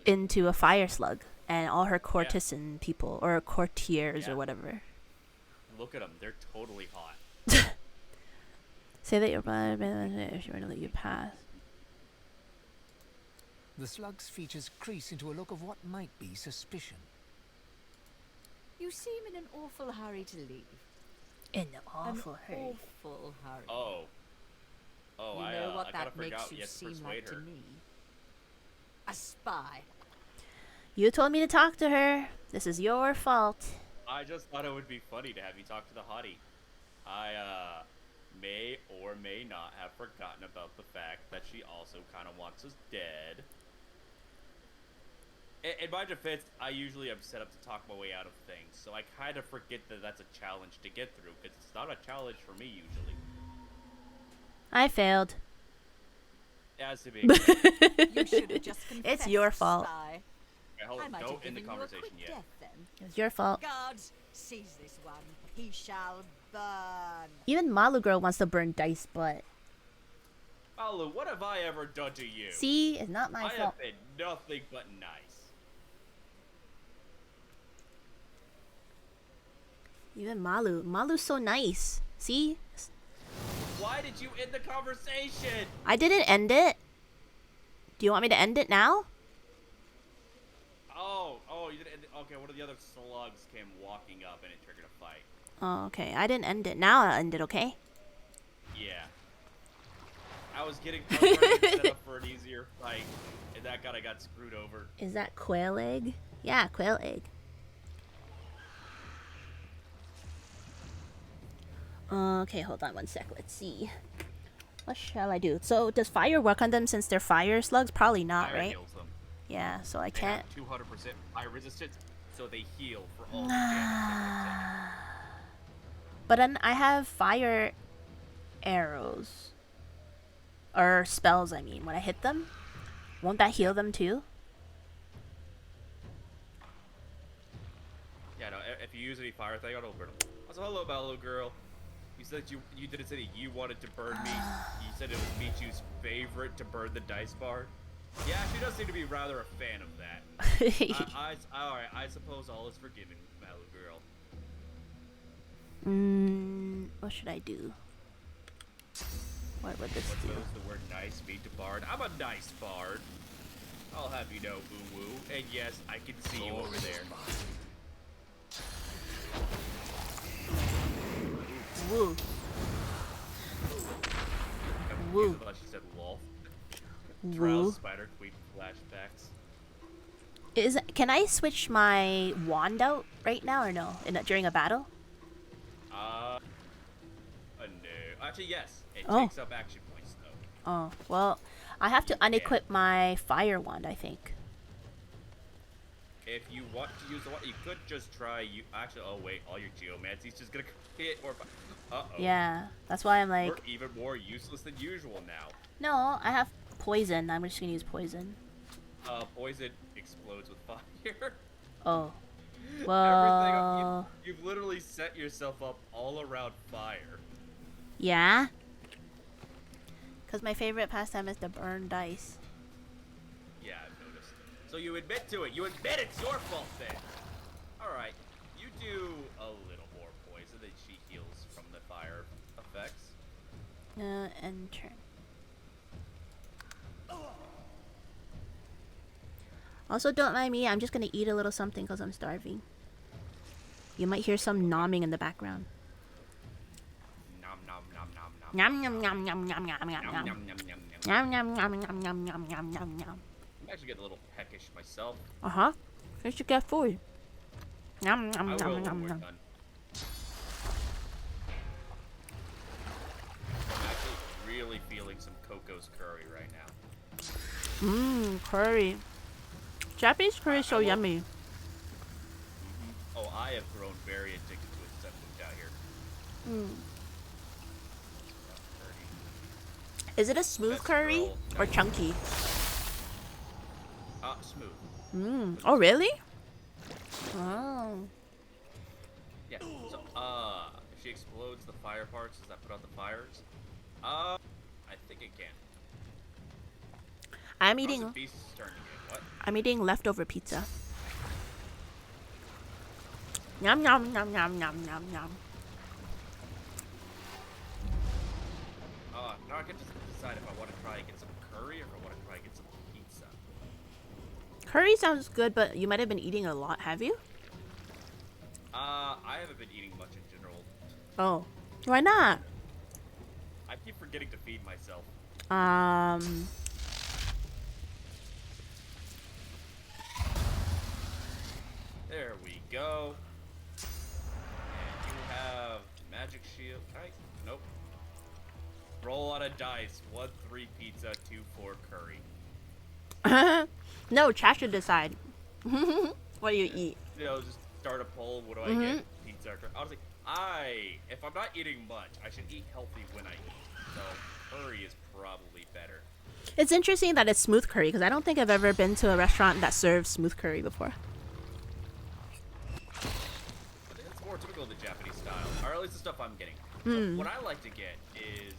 into a fire slug. And all her courtesan people, or courtiers, or whatever. Look at them. They're totally hot. Say that you're bad, if you want to let you pass. The slug's features crease into a look of what might be suspicion. You seem in an awful hurry to leave. In an awful hurry. Awful hurry. Oh. Oh, you know what I gotta that figure makes out you yet to seem persuade like her. to me? A spy. You told me to talk to her. This is your fault. I just thought it would be funny to have you talk to the hottie. I may or may not have forgotten about the fact that she also kind of wants us dead. In my defense, I usually am set up to talk my way out of things, so I kind of forget that that's a challenge to get through, because it's not a challenge for me usually. I failed. It has to be. You should have just confessed. It's your fault. Spy. Okay, hold I on, might don't have end the given you a conversation quick yet. death then. It's your fault. Guards, seize this one. He shall burn. Even Malu girl wants to burn dice, but... Malu, what have I ever done to you? See? It's not my I fault. have been nothing but nice. Even Malu. Malu's so nice. See? Why did you end the conversation? I didn't end it. Do you want me to end it now? Oh, you didn't end it. Okay, one of the other slugs came walking up and it triggered a fight. Oh, okay. I didn't end it. Now I'll end it, okay? Yeah. I was trying to set up for an easier fight, and that guy got screwed over. Is that quail egg? Yeah, quail egg. Okay, hold on one sec. Let's see. What shall I do? So, does fire work on them since they're fire slugs? Probably not, Fire right? heals them. Yeah, so I They can't. have 200% fire resistance, so they heal for all the damage But then I have fire arrows. Or spells, I mean. When I hit them, won't that heal them too? Yeah, no, if you use any fire thing, I'll burn them. Also, hello, Mallow Girl. You said you didn't say that you wanted to burn me. You said it was Michu's favorite to burn the dice bar. Yeah, she does seem to be rather a fan of that. Alright, I suppose all is forgiven, Mallow Girl. What should I do? What would this do? What does the word nice mean to bard? I'm a nice bard. I'll have you know, boo woo. And yes, I can see you over there. Woo. Woo. She said wolf. Trial Spider Queen flashbacks. Can I switch my wand out right now or no? During a battle? No. Actually, yes. It Oh. takes up action points, though. Oh, well, I have to unequip my fire wand, I think. If you want to use the one, you could just try. Actually, oh wait, all your geomancy's just gonna hit or. Uh-oh. Yeah, that's why I'm like. We're even more useless than usual now. No, I have poison. I'm just gonna use poison. Poison explodes with fire. Oh. Well. Everything, you've literally set yourself up all around fire. Yeah? Because my favorite pastime is to burn dice. Yeah, I've noticed. So you admit to it. You admit it's your fault then. Alright, you do a little more poison than she heals from the fire effects. And turn. Also, don't mind me. I'm just gonna eat a little something because I'm starving. You might hear some nomming in the background. Nom nom nom nom nom. Yum yum yum yum yum yum yum yum. Yum yum yum yum yum yum yum yum yum. I'm actually getting a little peckish myself. Uh-huh. You should get food. Yum yum I will yum when yum we're yum. done. I'm actually really feeling some Coco's curry right now. Curry. Japanese curry is so yummy. Oh, I have grown very addicted to it since I moved out here. Is it a smooth curry or chunky? Smooth. Oh, really? Oh. Yeah. So, if she explodes the fire parts, does that put out the fires? I think it can. I'm How's eating. the beast's turn again? What? I'm eating leftover pizza. Yum yum yum yum yum yum yum. Now I can just decide if I want to try and get some curry or if I want to try and get some pizza. Curry sounds good, but you might have been eating a lot, have you? I haven't been eating much in general. Oh. Why not? I keep forgetting to feed myself. There we go. And you have magic shield. Right? Nope. Roll on a dice. 1, 3 pizza, 2, 4 curry. No, Chad should decide. What do you eat? You know, just start a poll. What do I get? Pizza or curry? Honestly, if I'm not eating much, I should eat healthy when I eat. So curry is probably better. It's interesting that it's smooth curry because I don't think I've ever been to a restaurant that serves smooth curry before. But it's more typical of the Japanese style, or at least the stuff I'm getting. So what I like to get is,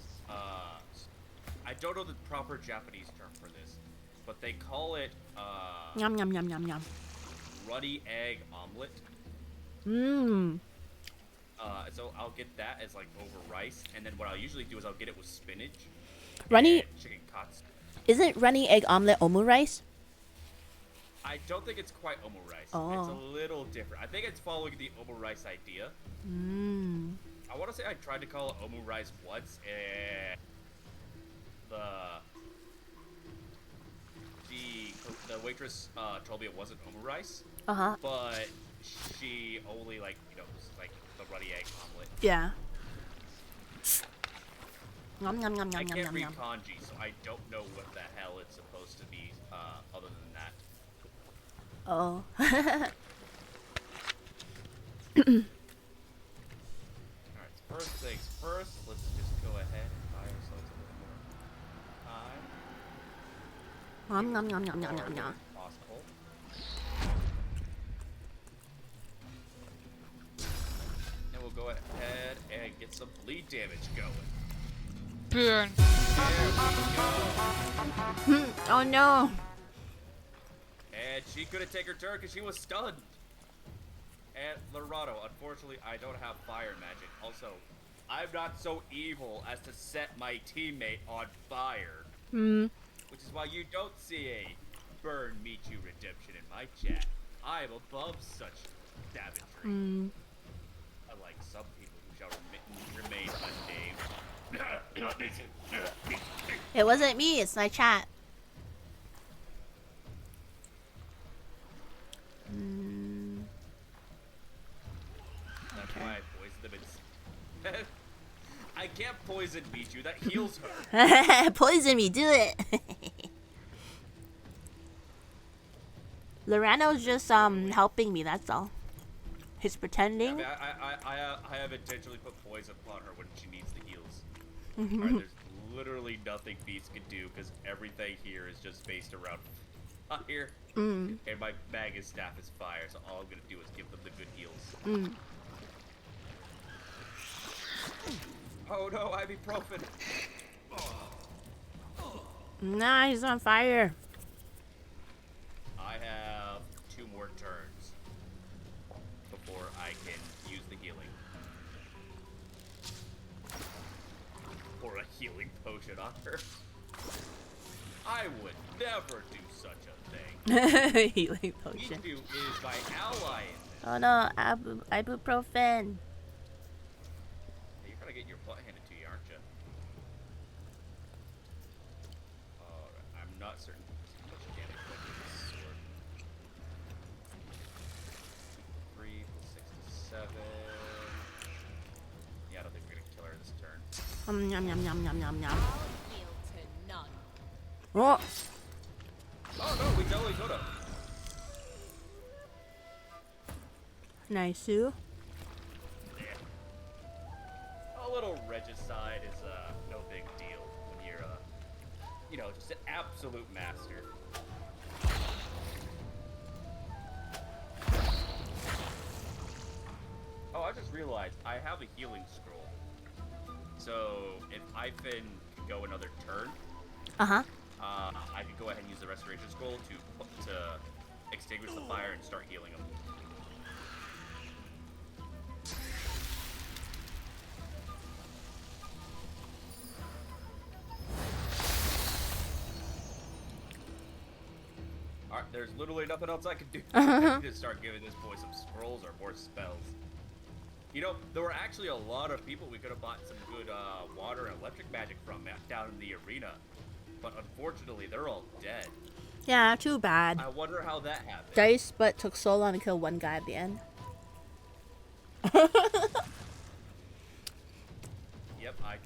I don't know the proper Japanese term for this, but they call it, Yum yum yum yum yum. runny egg omelet. So I'll get that as like over rice, and then what I'll usually do is I'll get it with spinach. Runny. And chicken katsu. Isn't runny egg omelet omu rice? I don't think it's quite omu rice. Oh. It's a little different. I think it's following the omu rice idea. Mm. I want to say I tried to call it omu rice once, and the waitress told me it wasn't omu rice. Uh-huh. But she only was like the runny egg omelet. Yeah. Nom nom nom nom I nom can't nom read nom. kanji, so I don't know what the hell it's supposed to be other than that. Oh. Alright, first things first, let's just go ahead and buy ourselves a little more time. Nom nom nom nom nom nom nom. Possible. And we'll go ahead and get some bleed damage going. Burn. There we go. Oh no. And she couldn't take her turn because she was stunned. And Lorado, unfortunately, I don't have fire magic. Also, I'm not so evil as to set my teammate on fire. Hmm. Which is why you don't see a burn meet you redemption in my chat. I am above such savagery. Hmm. Unlike some people who shall remain unnamed. It wasn't me, it's my chat. That's why I poisoned them. I can't poison Michu. That heals her. Poison me, do it. Lorano's just helping me, that's all. He's pretending. I have intentionally put poison upon her when she needs the heals. Alright, there's literally nothing Beast can do because everything here is just based around fire. Mm. And my Magus staff is fire, so all I'm gonna do is give them the good heals. Mm. Oh no, ibuprofen! Nah, he's on fire. I have 2 more turns before I can use the healing. Or a healing potion on her. I would never do such a thing. Healing potion. Michu is my ally in this. Oh no, ibuprofen. You're gonna get your butt handed to you, aren't you? Alright, I'm not certain how much damage I can this sword. 3, 6, 7. Yeah, I don't think we're gonna kill her this turn. Yum yum yum yum yum yum. Oh. Oh no, we totally could have. Nice, Sue. A little regicide is no big deal when you're just an absolute master. Oh, I just realized I have a healing scroll. So if Ivan could go another turn, Uh-huh. I could go ahead and use the restoration scroll to extinguish the fire and start healing him. Alright, there's literally nothing else I can do. I need to start giving this boy some scrolls or more spells. You know, there were actually a lot of people we could have bought some good water and electric magic from down in the arena. But unfortunately, they're all dead. Yeah, too bad. I wonder how that happened. Dice, but took so long to kill one guy at the end. Yep, I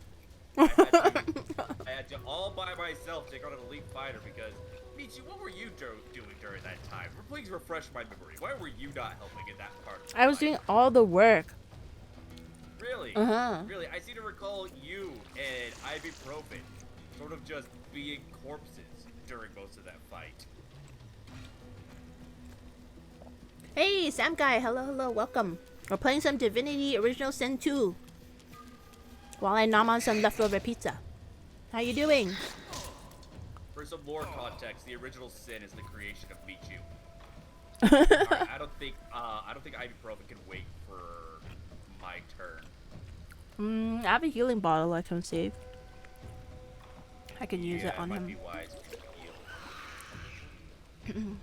had to all by myself take on an elite fighter because, Michi, what were you doing during that time? Please refresh my memory. Why were you not helping in that part of the I was fight? doing all the work. Really? Uh-huh. Really? I seem to recall you and ibuprofen sort of just being corpses during most of that fight. Hey, Sam Guy. Hello, hello. Welcome. We're playing some Divinity Original Sin 2. While I nom on some leftover pizza. How you doing? For some lore context, the original sin is the creation of Michu. Alright, I don't think ibuprofen can wait for my turn. I have a healing bottle I can save. I can use it on might him. be wise to heal.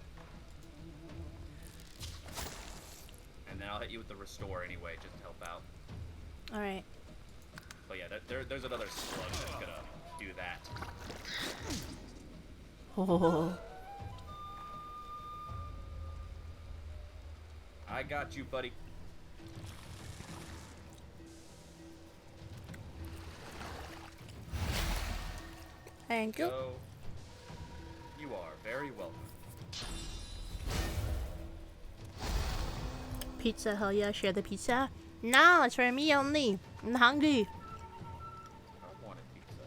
at you with the restore anyway, just to help out. Alright. But yeah, there's another slug that's gonna do that. Oh. I got you, buddy. Thank you. So, you are very welcome. Pizza, hell yeah, share the pizza. No, it's for me only. I'm hungry. I want a pizza.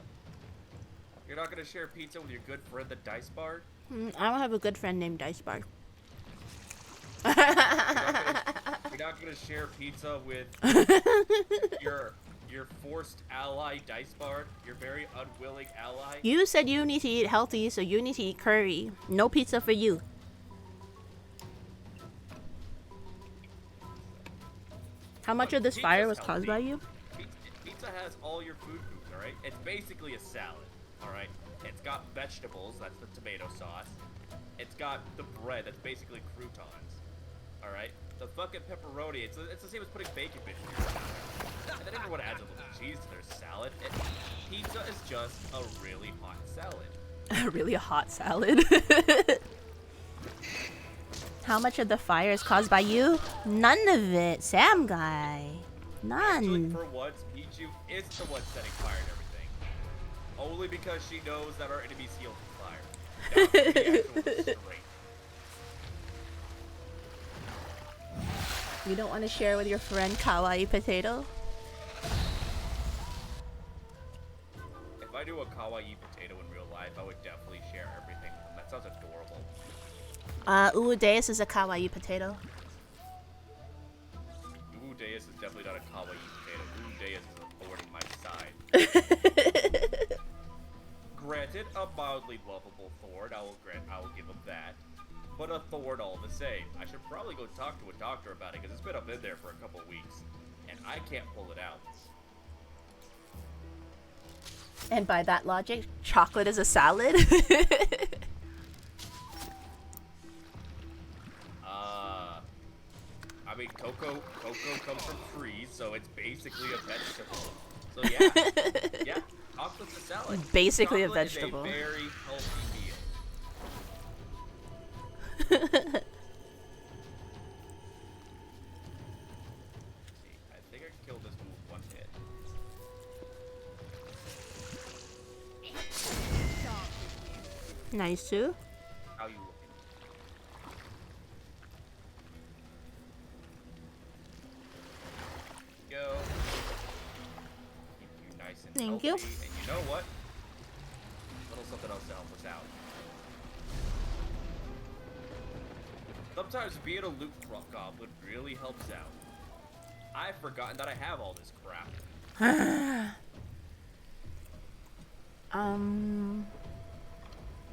You're not gonna share pizza with your good friend, the Dice Bard? I don't have a good friend named Dice Bar. You're not gonna share pizza with your forced ally, Dice Bard? Your very unwilling ally? You said you need to eat healthy, so you need to eat curry. No pizza for you. How much of this fire was caused by you? Pizza has all your food groups, alright? It's basically a salad, alright? It's got vegetables, that's the tomato sauce. It's got the bread, that's basically croutons, alright? The fucking pepperoni, it's the same as putting bacon bits in your salad. And then everyone adds a little cheese to their salad. Pizza is just a really hot salad. Really a hot salad? How much of the fire is caused by you? None of it, Sam guy. None. Actually, for once, Michu is the one setting fire to everything. Only because she knows that our enemies heal from fire. Not for the actual restraint. You don't want to share with your friend Kawaii Potato? If I do a kawaii potato in real life, I would definitely share everything with them. That sounds adorable. Udeus is a Kawaii Potato. Udeus is definitely not a kawaii potato. Udeus is a thorn in my side. Granted, a mildly lovable thorn. I will give him that. But a thorn all the same. I should probably go talk to a doctor about it because it's been up in there for a couple weeks. And I can't pull it out. And by that logic, chocolate is a salad? I mean, cocoa comes from trees, so it's basically a vegetable. So yeah, yeah, chocolate's a salad. Basically Chocolate a vegetable. Is a very healthy meal. I think I killed this one with one hit. Nice too. How you looking? Go. Keep you nice and Thank healthy. you. And you know what? Little something else to help us out. Sometimes being a loot goblin really helps out. I've forgotten that I have all this crap. Not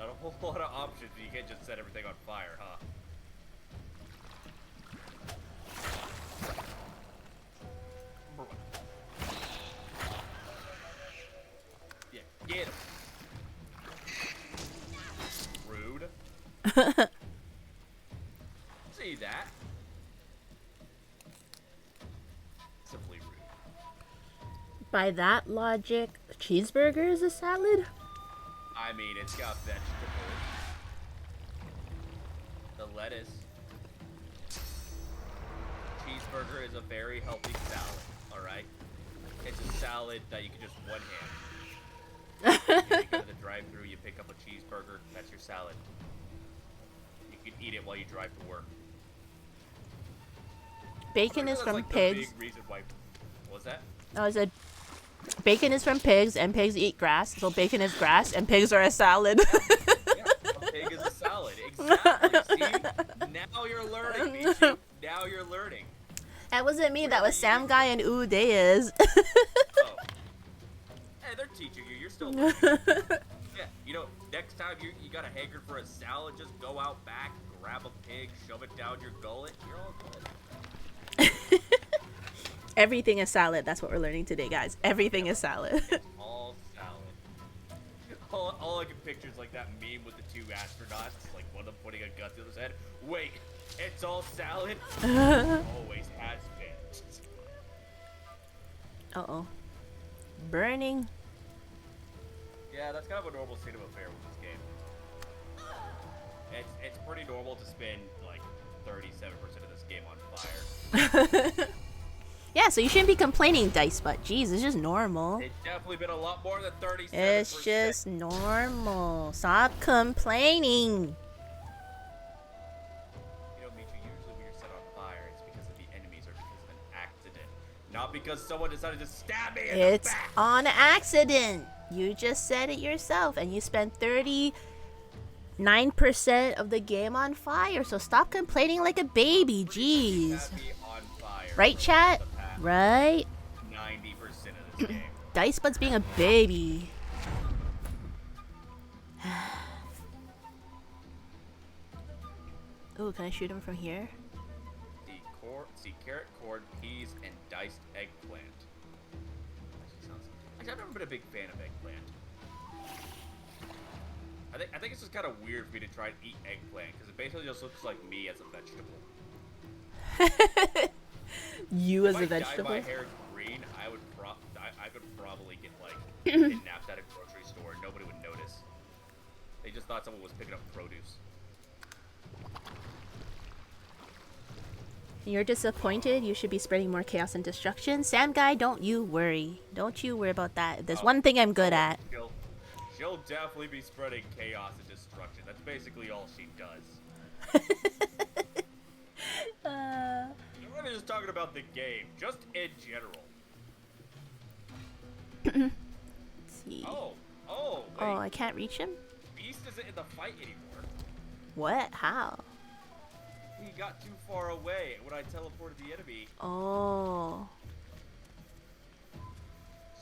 a whole lot of options. You can't just set everything on fire, huh? Yeah, get him. Rude. See that? Simply rude. By that logic, cheeseburger is a salad? I mean, it's got vegetables. The lettuce. Cheeseburger is a very healthy salad, alright? It's a salad that you can just one hand. You go to the drive-thru, you pick up a cheeseburger, that's your salad. You can eat it while you drive to work. Bacon is from like pigs. The big reason why. What was that? I said bacon is from pigs, and pigs eat grass, so bacon is grass, and pigs are a salad. Yeah, a pig is a salad. Exactly. See? Now you're learning, Michi. Now you're learning. That wasn't me, that was Sam Guy and Udeus. Oh. Hey, they're teaching you. You're still learning. Yeah, you know, next time you got a hankering for a salad, just go out back, grab a pig, shove it down your gullet. You're all good. Everything is salad. That's what we're learning today, guys. Everything is salad. It's all salad. All I can picture is like that meme with the two astronauts, like one of them putting a gun to the other's head. Wait, It's all salad. Always has been. Uh-oh. Burning. Yeah, that's kind of a normal state of affair with this game. It's pretty normal to spend like 37% of this game on fire. Yeah, so you shouldn't be complaining, Dice, but jeez, it's just normal. It's definitely been a lot more than 37%. It's just normal. Stop complaining. You know, Michu, usually when you're set on fire, it's because of the enemies or because of an accident. Not because someone decided to stab me in the It's back. on accident. You just said it yourself, and you spent 39% of the game on fire, so stop complaining like a baby, jeez. Right, chat? Right? 90% of this game. Dicebud's being a baby. Ooh, can I shoot him from here? See carrot, corn, peas, and diced eggplant. Actually, I've never been a big fan of eggplant. I think it's just kind of weird for me to try and eat eggplant because it basically just looks like me as a vegetable. You as if a I vegetable? Dye my hair green, I could probably get like kidnapped at a grocery store and nobody would notice. They just thought someone was picking up produce. You're disappointed? You should be spreading more chaos and destruction? Sam Guy, don't you worry. Don't you worry about that. There's one thing I'm good at. She'll definitely be spreading chaos and destruction. That's basically all she does. We're not just talking about the game, just in general. Let's see. Oh, wait. Oh, I can't reach him? Beast isn't in the fight anymore. What? How? He got too far away when I teleported the enemy. Oh.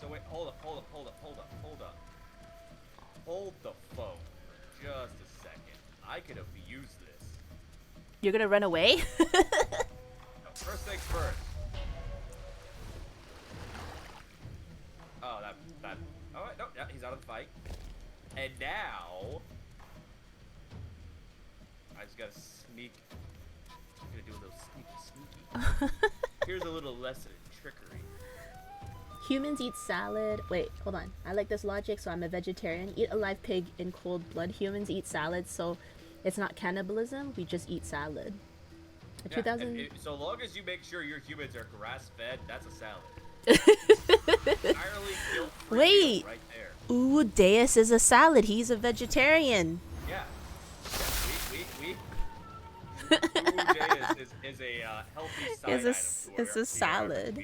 So wait, hold up. Hold the phone for just a second. I could have used this. You're gonna run away? No, first things first. Oh, that. Oh, no, yeah, he's out of the fight. And now, I just gotta sneak. I'm gonna do a little sneaky. Here's a little lesson in trickery. Humans eat salad. Wait, hold on. I like this logic, so I'm a vegetarian. Eat a live pig in cold blood. Humans eat salad, so it's not cannibalism. We just eat salad. Yeah, 2000. so long as you make sure your humans are grass-fed, that's a salad. Entirely guilt-free Wait. right there. Ooh, Deus is a salad. He's a vegetarian. Yeah. We. Deus is a healthy side item. It's a salad.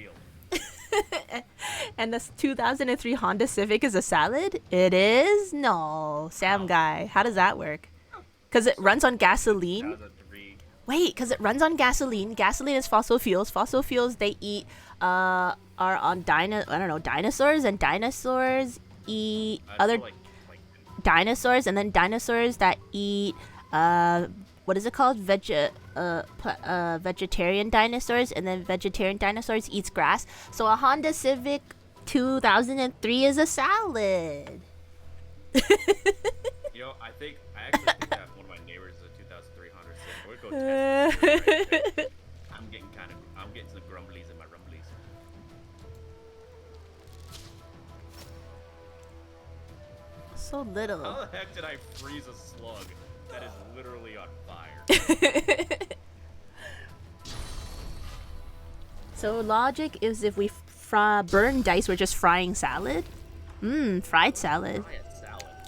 And the 2003 Honda Civic is a salad? It is? No. Sam Guy. How does that work? Because it runs on gasoline? Wait, because it runs on gasoline. Gasoline is fossil fuels. Fossil fuels they eat are on dinosaurs, and dinosaurs eat other dinosaurs, and then dinosaurs that eat what is it called? Vegetarian dinosaurs, and then vegetarian dinosaurs eats grass. So a Honda Civic 2003 is a salad. You know, I actually think that one of my neighbors is a 2003 Honda Civic. We're going to test this right there. I'm getting some grumblies in my rumblies. So little. How the heck did I freeze a slug that is literally on fire? So logic is if we burn dice, we're just frying salad. Fried salad.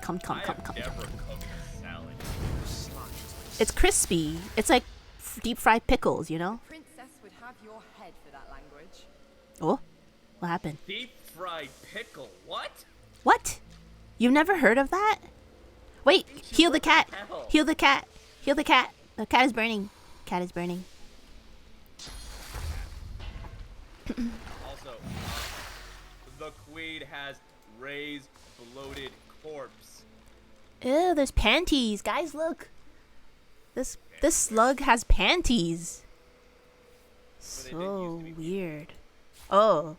Come. It's crispy. It's like deep fried pickles, you know? Princess would have your head for that language. Oh, what happened? Deep fried pickle. What? What? You've never heard of that? Wait, heal the cat. Heal the cat. Heal the cat. The cat is burning. Cat is burning. Also, the queen has Ray's bloated corpse. Ew, there's panties. Guys, look. This slug has panties. So weird. Oh.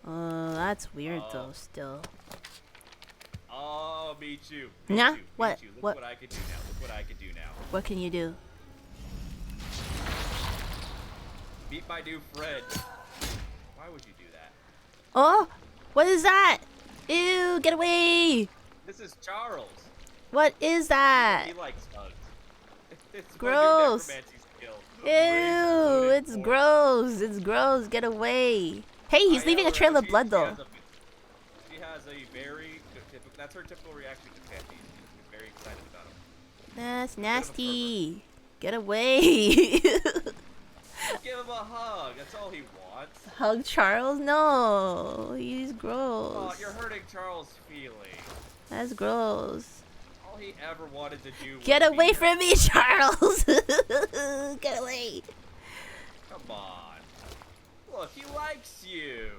That's weird though, still. Oh, me too. Yeah? What? Look what I could do now. What can you do? Meet my new friend. Why would you do that? Oh, what is that? Ew, get away! This is Charles. What is that? He likes hugs. It's Gross. my new necromancy skill. Ew, it's gross. It's gross. Get away. Hey, he's leaving a trail of blood though. She has a very good, that's her typical reaction to panties. She's very excited about him. That's nasty. Get away. Just give him a hug. That's all he wants. Hug Charles? No, he's gross. Oh, you're hurting Charles' feelings. That's gross. All he ever wanted to do was Get away from me, Charles. Get away. Come on. Look, he likes you.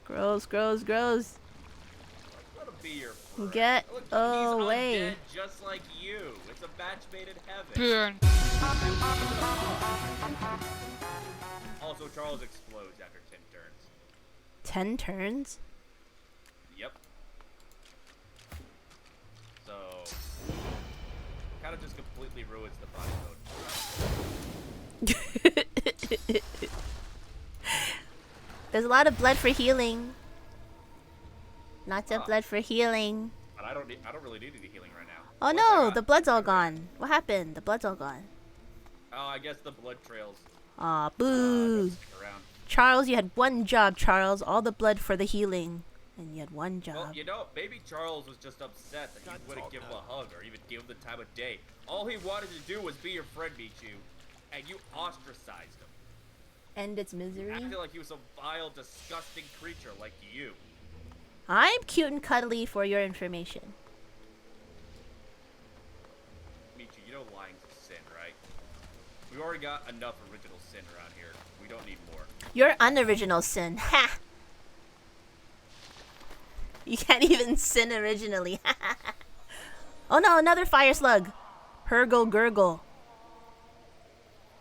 Gross, gross, gross. Let him be your friend. Get Look, away. He's undead just like you. It's a match made in heaven. Also, Charles explodes after 10 turns. 10 turns? Yep. So, kind of just completely ruins the body mode. There's a lot of blood for healing. Lots of blood for healing. But I don't really need any healing right now. Oh no, the blood's all gone. What happened? The blood's all gone. Oh, I guess the blood trails. Aw, boo. Around. Charles, you had one job, Charles. All the blood for the healing. And you had one job. Well, you know, maybe Charles was just upset that you wouldn't give him a hug or even give him the time of day. All he wanted to do was be your friend, Michu, and you ostracized him. End its misery. I feel like he was a vile, disgusting creature like you. I'm cute and cuddly for your information. Michu, you know lying's a sin, right? We already got enough original sin around here. We don't need more. You're unoriginal sin. Ha! You can't even sin originally. Oh no, another fire slug. Hergle gurgle.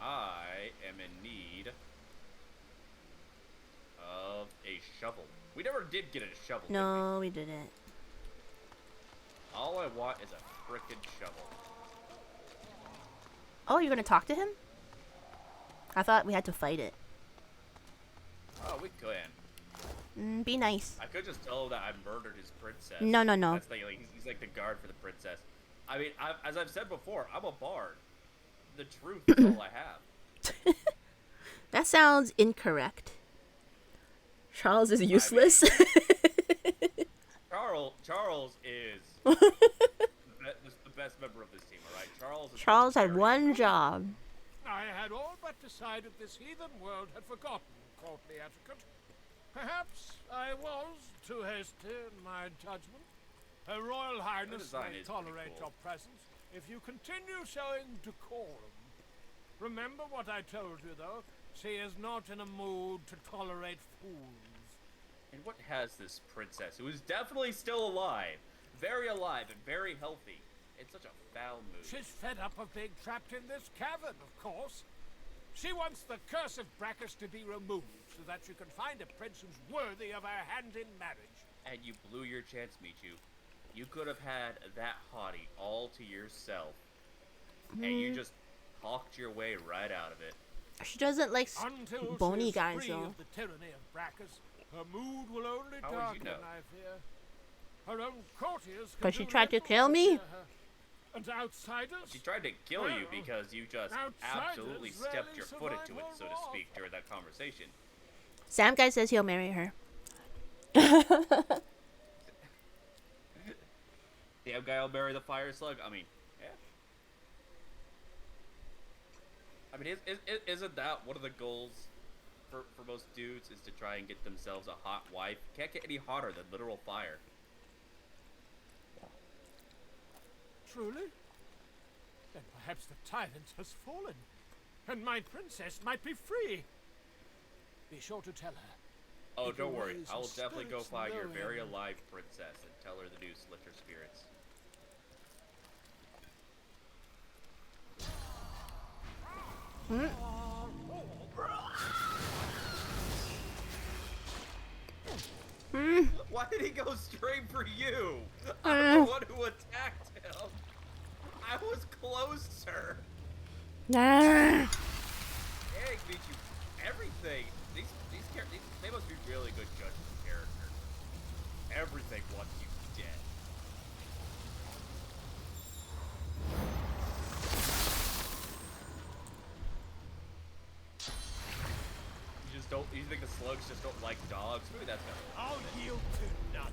I am in need of a shovel. We never did get a shovel. No, we didn't. All I want is a frickin' shovel. Oh, you're gonna talk to him? I thought we had to fight it. Oh, we can. Be nice. I could just tell him that I murdered his princess. No, no, no. That's like, he's like the guard for the princess. I mean, as I've said before, I'm a bard. The truth is all I have. That sounds incorrect. Charles is useless. I mean, Charles is the best member of this team, alright? Charles had one job. I had all but decided this heathen world had forgotten courtly etiquette. Perhaps I was too hasty in my judgment. Her Royal Highness may tolerate your presence if you continue showing decorum. Remember what I told you, though. She is not in a mood to tolerate fools. And what has this princess, who is definitely still alive, very alive and very healthy, in such a foul mood? She's fed up of being trapped in this cavern, of course. She wants the curse of Brackus to be removed so that she can find a prince who's worthy of her hand in marriage. And you blew your chance, Michu. You could have had that hottie all to yourself. And you just talked your way right out of it. She doesn't like bony guys, free though. of the tyranny of Brackus, her mood will only How would darken, you know? I fear. Her own courtiers can Because she do tried to little kill me? cheer her. And outsiders? She tried to kill you because you just Outsiders absolutely stepped rarely your foot into it, survive so to her speak, during that conversation. Sam guy says he'll marry her. Damn guy will marry the fire slug? I mean, yeah. I mean, isn't that one of the goals for most dudes, is to try and get themselves a hot wife? Can't get any hotter than literal fire. Truly? Then perhaps the tyrant has fallen, and my princess might be free. Be sure to tell her. Oh, If don't your worry. ways I will and definitely go spirits find your know very him. alive princess and tell her the news to lift her spirits. Why did he go straight for you? I'm the one who attacked him. I was closer. Nah. Dang, Michu. everything. These they must be really good judges of character. Everything wants you dead. You just don't. You think the slugs just don't like dogs? Maybe that's better. I'll yield to none.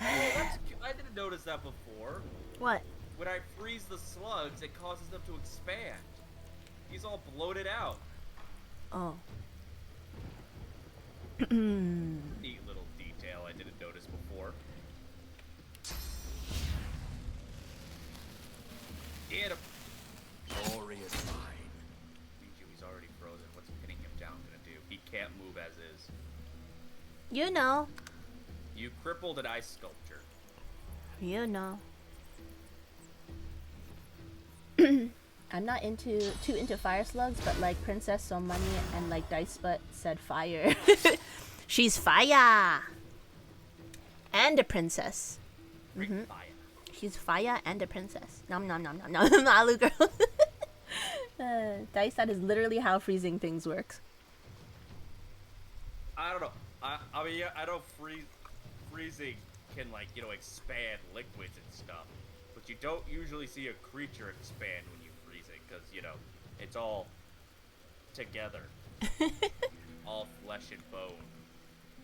I didn't notice that before. What? When I freeze the slugs, it causes them to expand. He's all bloated out. Oh. Neat little detail I didn't notice before. Get him. Glory is mine. He's already frozen. What's pinning him down gonna do? He can't move as is. You know. You crippled an ice sculpture. You know. I'm not too into fire slugs, but like Princess So Money and like Dice Butt said fire. She's fire! And a princess. Fire. She's fire and a princess. Nom nom nom nom nom. Alu girl. Dice, that is literally how freezing things works. I don't know. I mean, yeah, I know freezing can, like, you know, expand liquids and stuff. But you don't usually see a creature expand when you freeze it, because, you know, it's all together. All flesh and bone.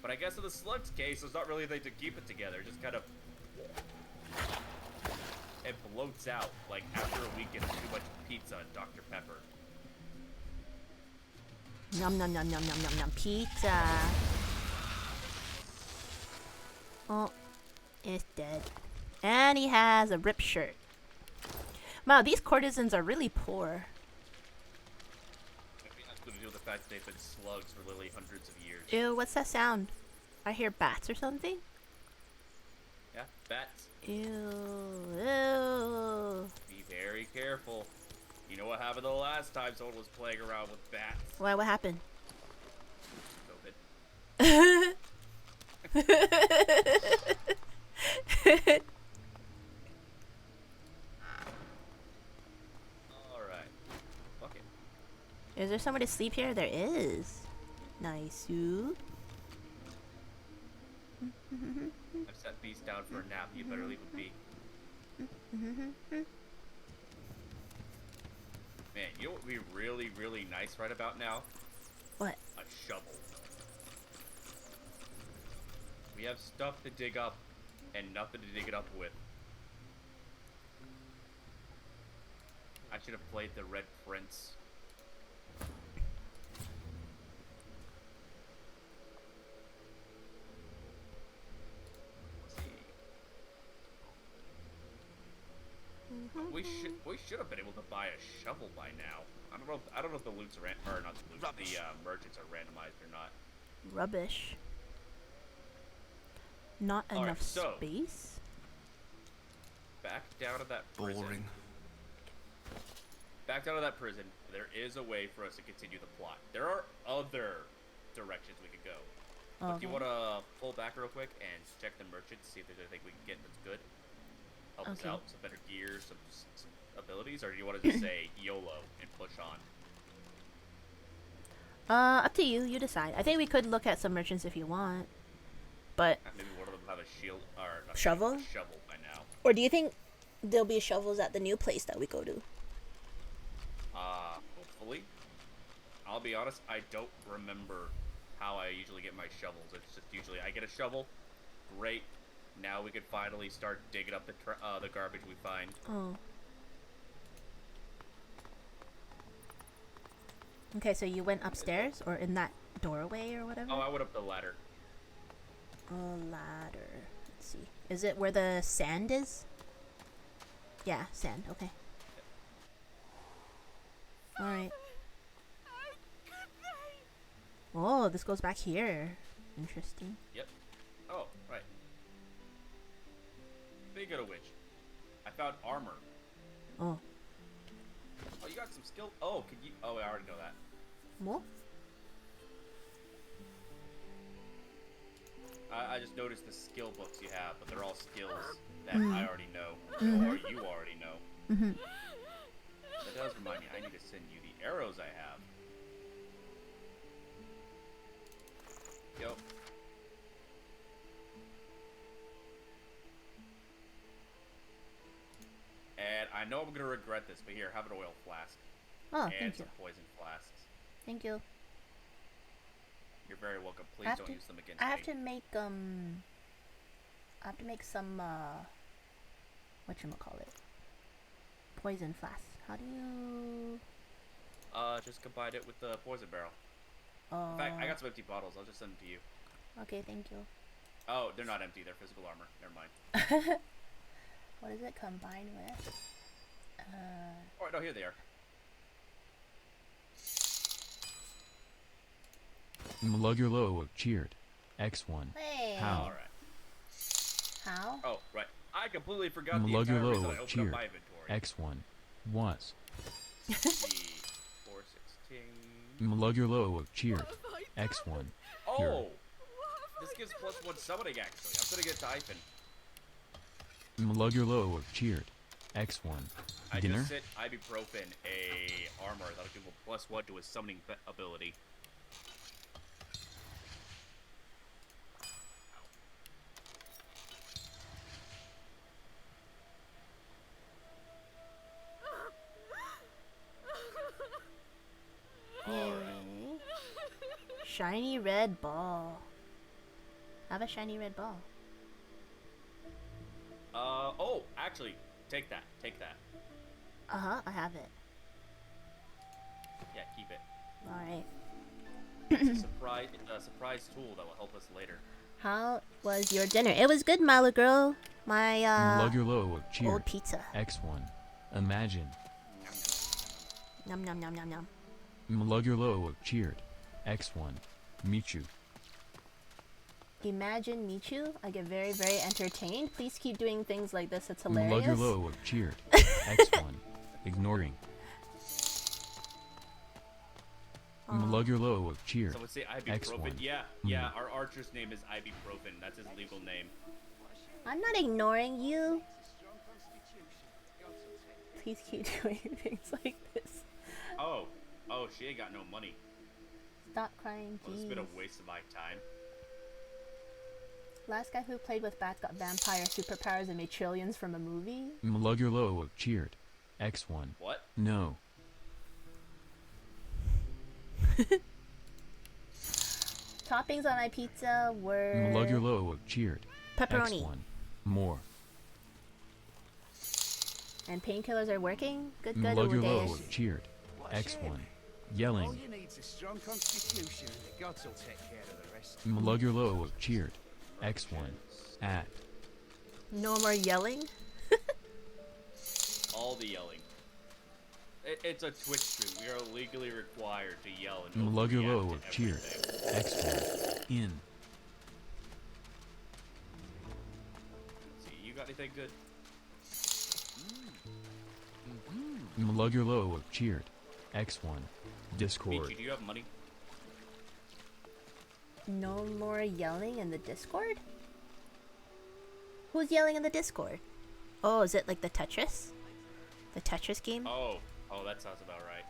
But I guess in the slug's case, there's not really anything to keep it together. It just kind of... It bloats out, like, after a week of too much pizza and Dr. Pepper. Nom nom nom nom nom nom nom. Pizza. Oh, it's dead. And he has a ripped shirt. Wow, these courtesans are really poor. Maybe that's going to do with the fact that they've been slugs for literally hundreds of years. Ew, what's that sound? I hear bats or something? Yeah, bats. Ew, ew. Be very careful. You know what happened the last time someone was playing around with bats? Why, what happened? COVID. Alright. Fuck it. Is there somewhere to sleep here? There is. Nice. Ooh. I've set Beast down for a nap. You better leave him be. Man, you know what would be really, really nice right about now? What? A shovel. We have stuff to dig up and nothing to dig it up with. I should have played the Red Prince. We should have been able to buy a shovel by now. I don't know if the loots are not the loots, the merchants are randomized or not. Rubbish. Not enough space? Back down to that prison. Boring. Back down to that prison. There is a way for us to continue the plot. There are other directions we could go. But do you want to pull back real quick and check the merchants, see if there's anything we can get that's good? Help us out, some better gear, some abilities, or do you want to just say YOLO and push on? Up to you. You decide. I think we could look at some merchants if you want. But maybe one of them have a shield or a shovel? A shovel by now. Or do you think there'll be shovels at the new place that we go to? Hopefully. I'll be honest, I don't remember how I usually get my shovels. It's just usually I get a shovel. Great. Now we can finally start digging up the garbage we find. Oh. Okay, so you went upstairs or in that doorway or whatever? Oh, I went up the ladder. Oh, ladder. Let's see. Is it where the sand is? Yeah, sand. Okay. Alright. Oh, this goes back here. Interesting. Yep. Oh, right. Speaking of which, I found armor. Oh. Oh, you got some skill. Oh, could you? Oh, I already know that. More? I just noticed the skill books you have, but they're all skills that I already know, or you already know. does remind me, I need to send you the arrows I have. Yo. And I know I'm gonna regret this, but here, have an oil flask. Oh, and thank some you. poison flasks. Thank you. You're very welcome. Please don't use them against me. I have to make some whatchamacallit? Poison flask. How do you Just combine it with the poison barrel. In fact, I got some empty bottles. I'll just send them to you. Okay, thank you. Oh, they're not empty. They're physical armor. Never mind. What is it combined with? Oh, no, here they are. Mluggerlo cheered. X1. Hey. How? All right. How? Oh, right. I completely forgot the entire reason I Mluggerlo opened up cheered. my inventory. X1 was. The 416. Mluggerlo cheered. X1. Oh! This gives +1 summoning, actually. I'm gonna get Typhon. Mluggerlo cheered. X1. I Dinner? just sent ibuprofen a armor that'll give him +1 to his summoning ability. Yay. Shiny red ball. I have a shiny red ball. Oh, actually, take that. Take that. Uh-huh, I have it. Yeah, keep it. Alright. It's a surprise tool that will help us later. How was your dinner? It was good, Milo girl. My Mluggerlo cheered. old pizza. X1. Imagine. Yum yum yum yum yum. Mluggerlo cheered. X1. Michu. Imagine Michu. I get very, very entertained. Please keep doing things like this. It's hilarious. Mluggerlo cheered. X1. Ignoring. Mluggerlo cheered. Someone say ibuprofen. X1. Yeah, our archer's name is ibuprofen. That's his legal name. I'm not ignoring you. Please keep doing things like this. Oh, she ain't got no money. Stop crying, Well, jeez. it's been a waste of my time. Last guy who played with bats got vampire superpowers and made trillions from a movie? Mluggerlo cheered. X1. What? No. Toppings on my pizza were Mluggerlo cheered. pepperoni. X1. More. And painkillers are working? Good, Mluggerlo Uwedeus. cheered. X1. Yelling. All you need's a strong constitution, and the gods will take care of the rest. Mluggerlo cheered. X1. At. No more yelling? All the yelling. It's a Twitch stream. We are legally required to yell and Mluggerlo overreact to cheered. everything. X1. In. Let's see, you got anything good? Mluggerlo cheered. X1. Discord. Michi, do you have money? No more yelling in the Discord? Who's yelling in the Discord? Oh, is it like the Tetris? The Tetris game? Oh, that sounds about right.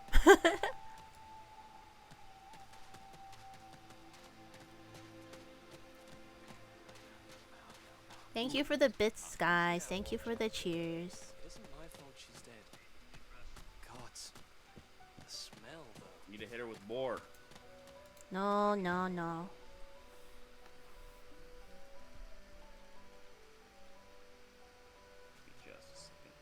Thank you for the bits, guys. Thank you for the cheers. It isn't my fault she's dead. Gods. The smell, though. Need to hit her with more. No, no, no. Just a second.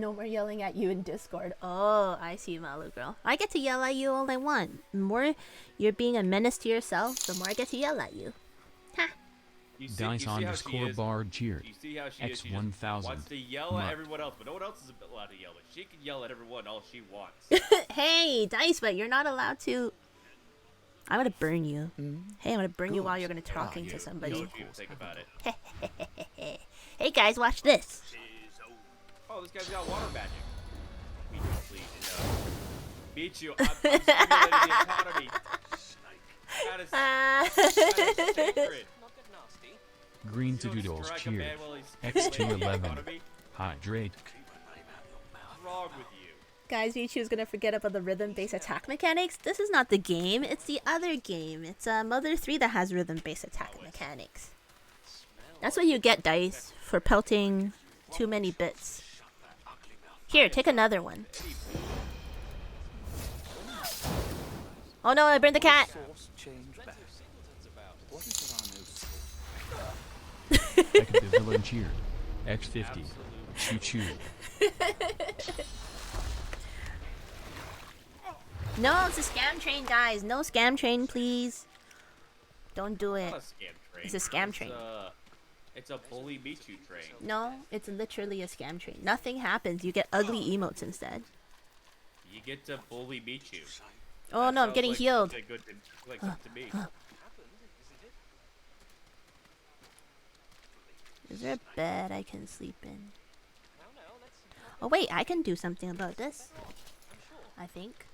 No more yelling at you in Discord. Oh, I see, Malu girl. I get to yell at you all I want. The more you're being a menace to yourself, the more I get to yell at you. Ha! Dice underscore bard cheered. You see how she is? She X1000. just wants to yell Mutt. at everyone else, but no one else is allowed to yell. But she can yell at everyone all she wants. Hey, Dice, but you're not allowed to. I'm gonna burn you. Hey, I'm gonna burn you while you're gonna talking to Know somebody. what you think about it. Hey guys, watch this. Oh, this guy's got water magic. Michu, please, no. Michu, I'm stimulating the economy. That is sacred. Green to doodles strike a cheered. man while he's stimulating the X211. economy? Hydrate. What's wrong with you? Guys, Richu's gonna forget about the rhythm-based attack mechanics. This is not the game, it's the other game. It's Mother 3 that has rhythm-based attack mechanics. That's what you get, Dice, for pelting too many bits. Here, take another one. Oh no, I burned the cat! Heck of the villain cheered. X50. Choo choo. No, it's a scam train, guys. No scam train, please. Don't do it. It's a scam train. It's a bully Michu train. No, it's literally a scam train. Nothing happens. You get ugly emotes instead. You get to bully Michu. Oh no, I'm getting healed. Good to me. Is there a bed I can sleep in? Oh wait, I can do something about this. I think.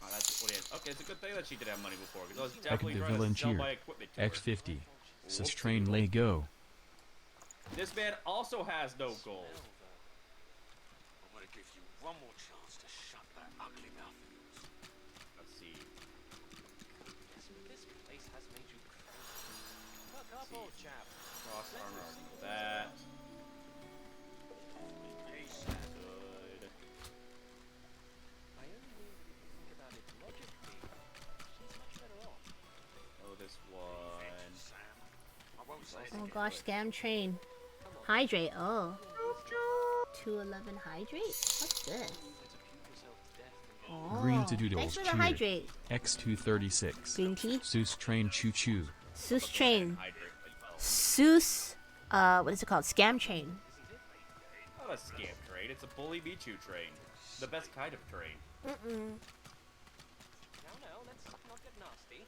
Oh, that's what it is. Okay, it's a good thing that she did have money before, because I was Heck of definitely the trying villain to sell cheered. my equipment to her. X50. Sus train lay go. This man also has no gold. I'm gonna give you one more chance to shut that ugly mouth of yours. Let's see. This place has made you crazy. Fuck up, old chap. Cross armor. That. Good. I only mean that if you think about it logically, she's much better off. Oh, this one. Oh gosh, scam train. Hydrate. Oh. 211 hydrate? What's this? Oh, Green to thanks doodles for the cheered. hydrate. X236. Green tea? Sus train choo choo. Seuss train. Seuss. What is it called? Scam train. Not a scam train. It's a bully Michu train. The best kind of train. Mm-mm. Now, let's not get nasty.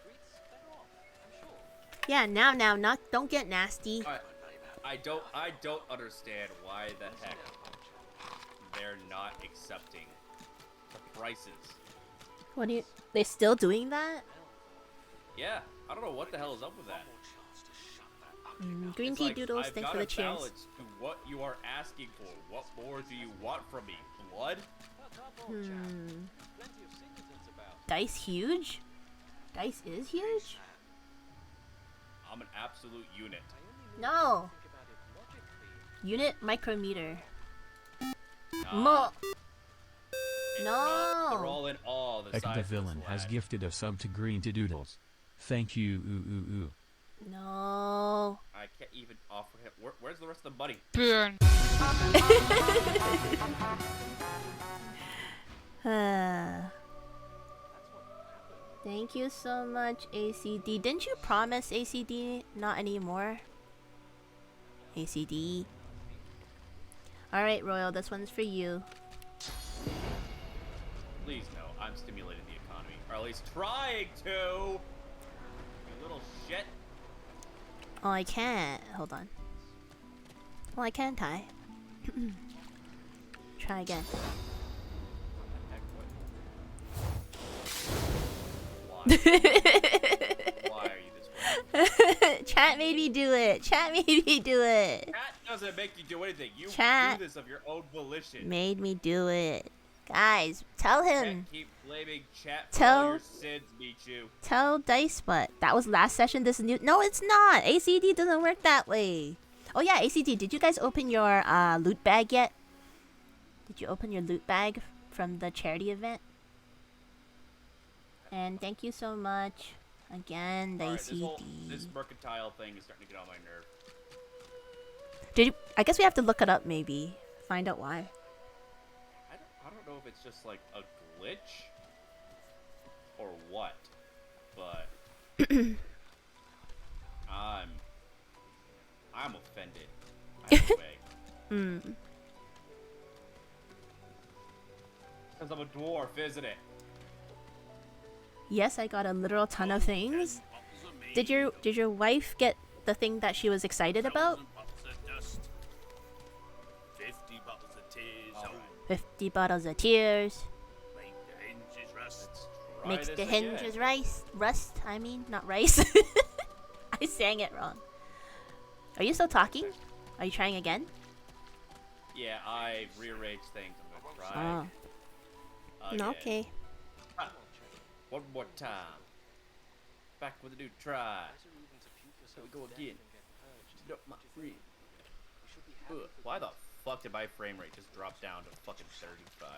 Greet's better off, I'm sure. Yeah, now, don't get nasty. I don't understand why the heck they're not accepting the prices. What do you? They still doing that? Yeah, I don't know what the hell is up with that. Green It's tea like, doodles, I've thanks got for the a cheers. balance to what you are asking for. What more do you want from me? Blood? Dice huge? Dice is huge? I'm an absolute unit. No. Unit micrometer. Nah. No. They're all in all the Heck of the size villain has gifted a sub to Green to doodles. Thank you. Ooh. No. I can't even offer him. Where's the rest of the money? Burn. Thank you so much, ACD. Didn't you promise ACD not anymore? ACD. Alright, Royal, this one's for you. Please no, I'm stimulating the economy. Or at least trying to! You little shit. Oh, I can't. Hold on. Well, I can tie. Try again. Why? Why are you this way? Chat made me do it. Chat made me do it. Chat doesn't make you do anything. You Chat do this of your own volition. made me do it. Guys, tell him. Can't keep blaming chat for Tell- all your sins, Michu. Tell Dice Butt. That was last session. This is new. No, it's not. ACD doesn't work that way. Oh yeah, ACD. Did you guys open your loot bag yet? Did you open your loot bag from the charity event? And thank you so much again, the Alright, ACD. this mercantile thing is starting to get on my nerve. Did you? I guess we have to look it up. Maybe find out why. I don't know if it's just like a glitch or what, but I'm offended. Either way. Because I'm a dwarf, isn't it? Yes, I got a literal ton of things. Did your wife get the thing that she was excited about? 50 bottles of tears. 50 bottles of tears. Make the hinges rust. Makes the hinges rust. I mean, not rice. I sang it wrong. Are you still talking? Are you trying again? Yeah, I rearranged things. I'm gonna try. No, okay. One more time. Back with a new try. Here we go again. No, my free. Why the fuck did my frame rate just drop down to fucking 35?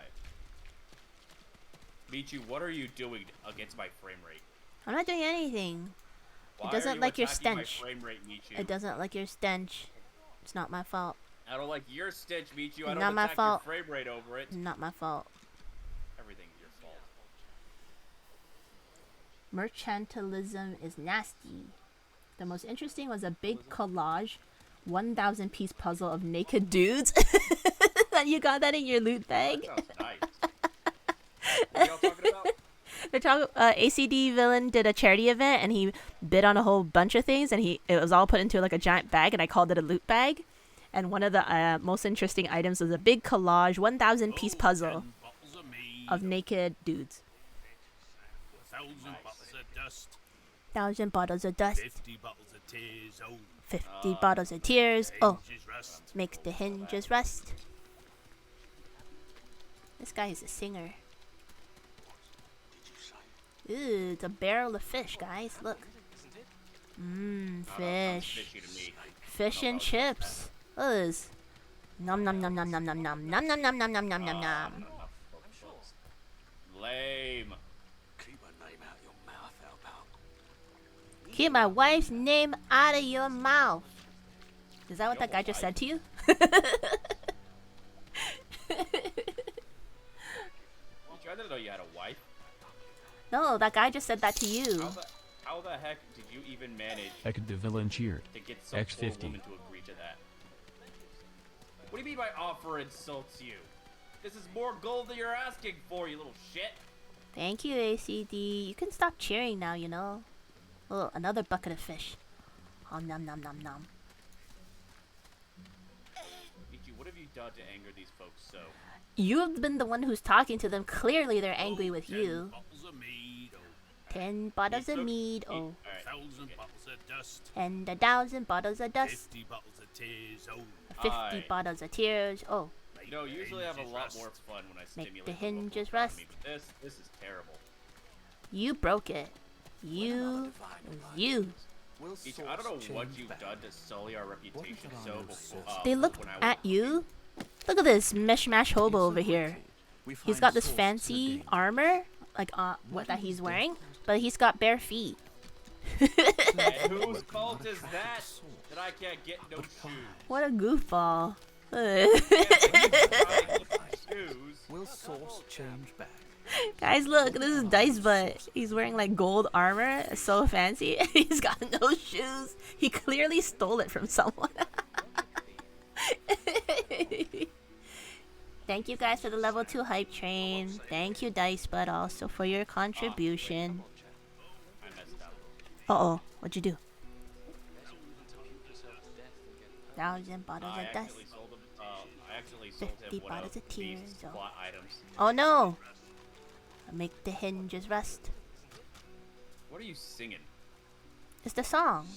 Michu, what are you doing against my frame rate? I'm not doing anything. Why it doesn't are you like your attacking stench. My frame rate, Michu? It doesn't like your stench. It's not my fault. I don't like your stench, Michu. I Not don't my attack fault. your frame rate over it. Not my fault. Everything's your fault. Mercantilism is nasty. The most interesting was a big collage, 1,000 piece puzzle of naked dudes. You got that in your loot bag? That sounds nice. What are y'all talking about? They're talking. ACD Villain did a charity event and he bid on a whole bunch of things and it was all put into like a giant bag and I called it a loot bag. And one of the most interesting items was a big collage, 1,000 piece puzzle of naked dudes. 1,000 bottles of dust. 1,000 bottles of dust. 50 bottles of tears. 50 bottles of tears. Oh, Hinges rust. makes the hinges rust. This guy is a singer. Ooh, it's a barrel of fish, guys. Look. Fish. Fish and chips. Look at this. Nom nom nom nom nom nom nom nom nom nom nom nom nom nom nom. Lame. Keep my wife's name out of your mouth. Is that what that guy just said to you? I didn't know you had a wife. No, that guy just said that to you. How the heck did you even manage Heck the villain cheered. to get some poor X50. woman to agree to that? What do you mean by offer insults you? This is more gold than you're asking for, you little shit. Thank you, ACD. You can stop cheering now, you know. Oh, another bucket of fish. Oh, nom nom nom nom. Michi, what have you done to anger these folks so? You've been the one who's talking to them. Clearly, they're angry with you. 10 bottles of mead, oh. 1,000 bottles of dust. And 1,000 bottles of dust. 50 bottles of tears. 50 bottles of tears, oh. You know, usually I have a lot more fun when I Make stimulate the local hinges economy, rust. but this is terrible. You broke it. You. Michi, I don't know what you've done to sully our reputation so before. They look at you. Look at this mishmash hobo over here. He's got this fancy armor, like what that he's wearing, but he's got bare feet. And whose fault is that I can't get no shoes? What a goofball. Will source change back? Guys, look, this is Dice Butt. He's wearing like gold armor, it's so fancy. He's got no shoes. He clearly stole it from someone. Thank you guys for the level 2 hype train. Thank you, Dice Butt, also for your contribution. Uh-oh, what'd you do? 1,000 bottles of dust. I actually sold 50 him one bottles of tears. Beast's plot items. Oh no! Make the hinges rust. What are you singing? It's the song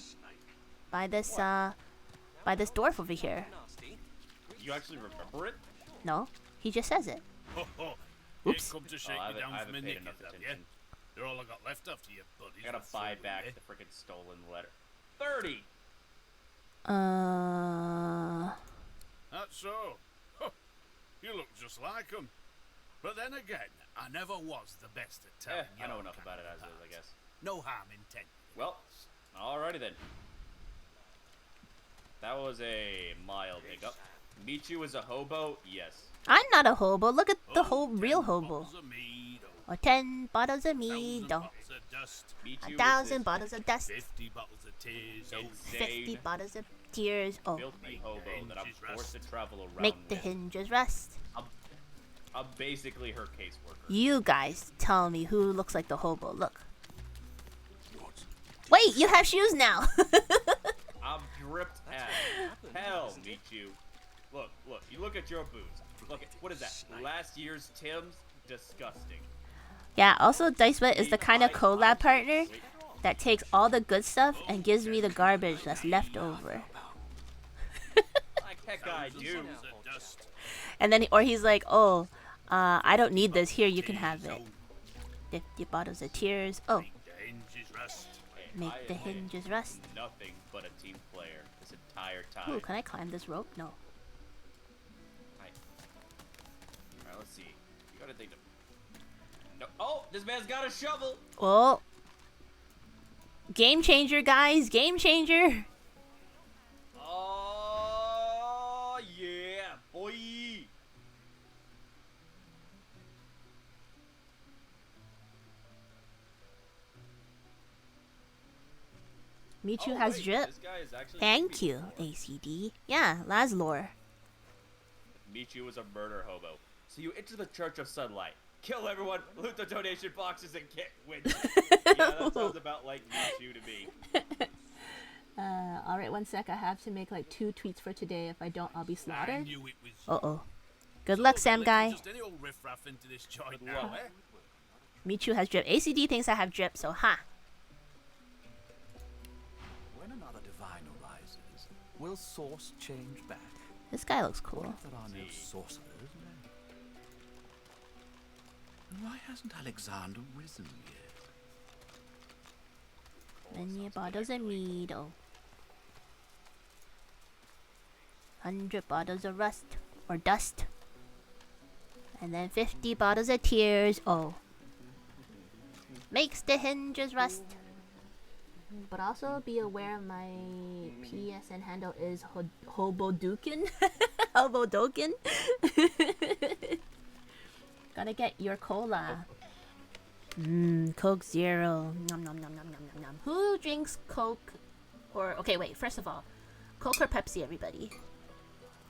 by this dwarf over here. You actually remember it? No, he just says it. Oops. Come to shake I you down haven't from a paid knickers, enough have you? attention. They're all I got left after you, buddies. I gotta buy back the freaking stolen letter. 30. That's so. Huh. You look just like them. But then again, I never was the best at telling I know enough about it as is, I guess. No harm intended. Well, alrighty then. That was a mild hiccup. Michu is a hobo? Yes. I'm not a hobo. Look at the whole real hobo. Or 10 bottles of mead. Oh. 1,000 bottles of dust. 50 bottles of tears. 50 bottles of tears. Oh. Filthy hobo that I'm forced to travel around Make the with. hinges rust. I'm basically her caseworker. You guys tell me who looks like the hobo. Look. Wait, you have shoes now. I'm gripped as hell, Michu. Look, you look at your boots. Look at, what is that? Last year's Tim's? Disgusting. Yeah, also Dicebet is the kind of collab partner that takes all the good stuff and gives me the garbage that's left over. Like heck I do. And then, or he's like, oh, I don't need this. Here, you can have it. 50 bottles of tears. Oh. Make the hinges rust. Nothing but a team player this entire time. Ooh, can I climb this rope? No. Alright, let's see. You gotta think of... No. Oh, this man's got a shovel! Oh. Game changer, guys. Game changer. Oh, yeah, boy. Michu has wait, drip. this guy is actually Thank you, ACD. Yeah, RAWR. Michu was a murder hobo. So you enter the Church of Sunlight, kill everyone, loot the donation boxes, and get wins. Yeah, that sounds about like Michu to me. Alright, one sec. I have to make like 2 tweets for today. If I don't, I'll be slaughtered. Uh-oh. Good luck, Sam guy. Michu has drip. ACD thinks I have drip, so ha. When another divine arises, will source change back? This guy looks cool. What if there are no sorcerers left? And why hasn't Alexander risen yet? Many bottles of mead. Oh. 100 bottles of rust. Or dust. And then 50 bottles of tears. Oh. Makes the hinges rust. But also be aware my PSN handle is Hobodukin. Hobodokin. Gotta get your cola. Coke Zero. Nom nom nom nom nom nom nom. Who drinks Coke? Or okay, wait. First of all, Coke or Pepsi, everybody?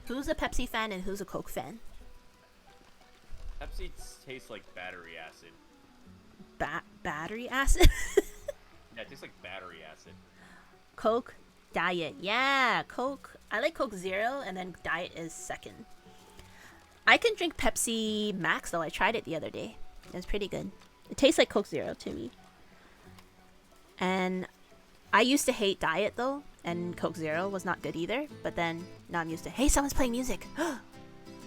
Who's a Pepsi fan and who's a Coke fan? Pepsi tastes like battery acid. Battery acid? Yeah, it tastes like battery acid. Coke, Diet. Yeah, Coke. I like Coke Zero, and then Diet is second. I can drink Pepsi Max, though. I tried it the other day. It was pretty good. It tastes like Coke Zero to me. And I used to hate Diet, though, and Coke Zero was not good either. But then, now I'm used to, hey, someone's playing music.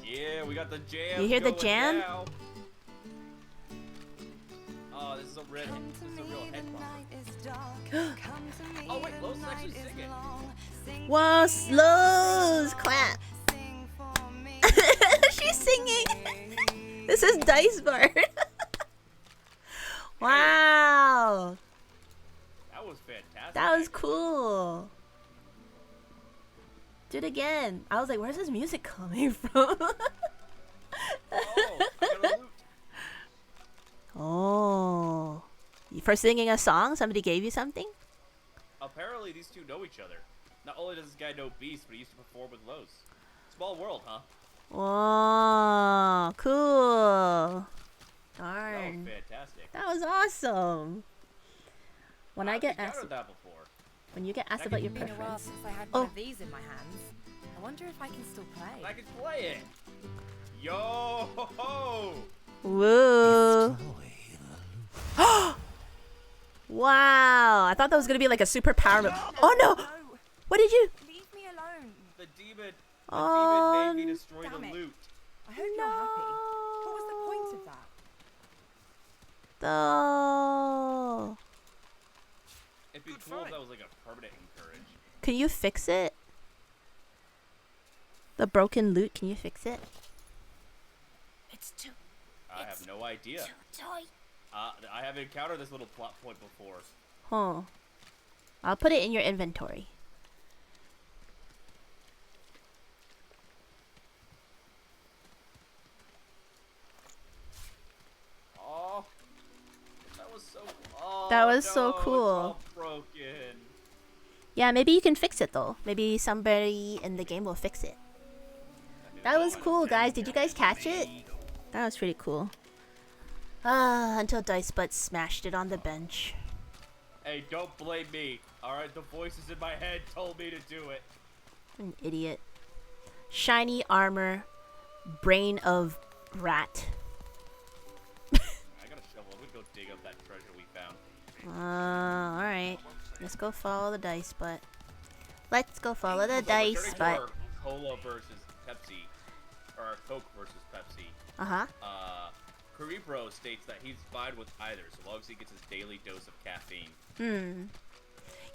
Yeah, we got the jam. You hear the jam? Now. Oh, this is a real head bump. Oh wait, Lowe's is actually singing. Whoa, slows! Clap! She's singing! This is Dice Bard. Wow! That was fantastic. That was cool. Do it again. I was like, where's this music coming from? Oh, I got a loot. Oh. For singing a song, somebody gave you something? Apparently, these two know each other. Not only does this guy know Beast, but he used to perform with Lowe's. Small world, huh? Whoa, cool. Darn. That was fantastic. That was awesome. When I get asked, that before. when you get asked about your It's been a while preference, since I had one of these in my hands. I wonder if I can still play. I can play it. Yo ho ho! woo. Wow, I thought that was gonna be like a superpower move. Oh no! What did you? Leave me alone. The demon Oh, made me destroy the damn it. loot. I hope you're happy. What was the point of that? no. It'd be cool if that was like a permanent encourage. Can you fix it? The broken loot, can you fix it? It's too. I have no idea. Toy. I haven't encountered this little plot point before. Huh. I'll put it in your inventory. Oh, that was so. Oh, That was no, so it's cool. all broken. Yeah, maybe you can fix it though. Maybe somebody in the game will fix it. That was cool, guys. Did you guys catch it? That was pretty cool. Until Dice Butt smashed it on the bench. Hey, don't blame me. Alright, the voices in my head told me to do it. An idiot. Shiny armor. Brain of rat. I got a shovel. I'm gonna go dig up that treasure we found. Alright. Let's go follow the Dice Butt. Let's go follow the Dice Butt. Cola versus Pepsi. or Coke versus Pepsi. Uh-huh. Caribro states that he's fine with either, so long as he gets his daily dose of caffeine.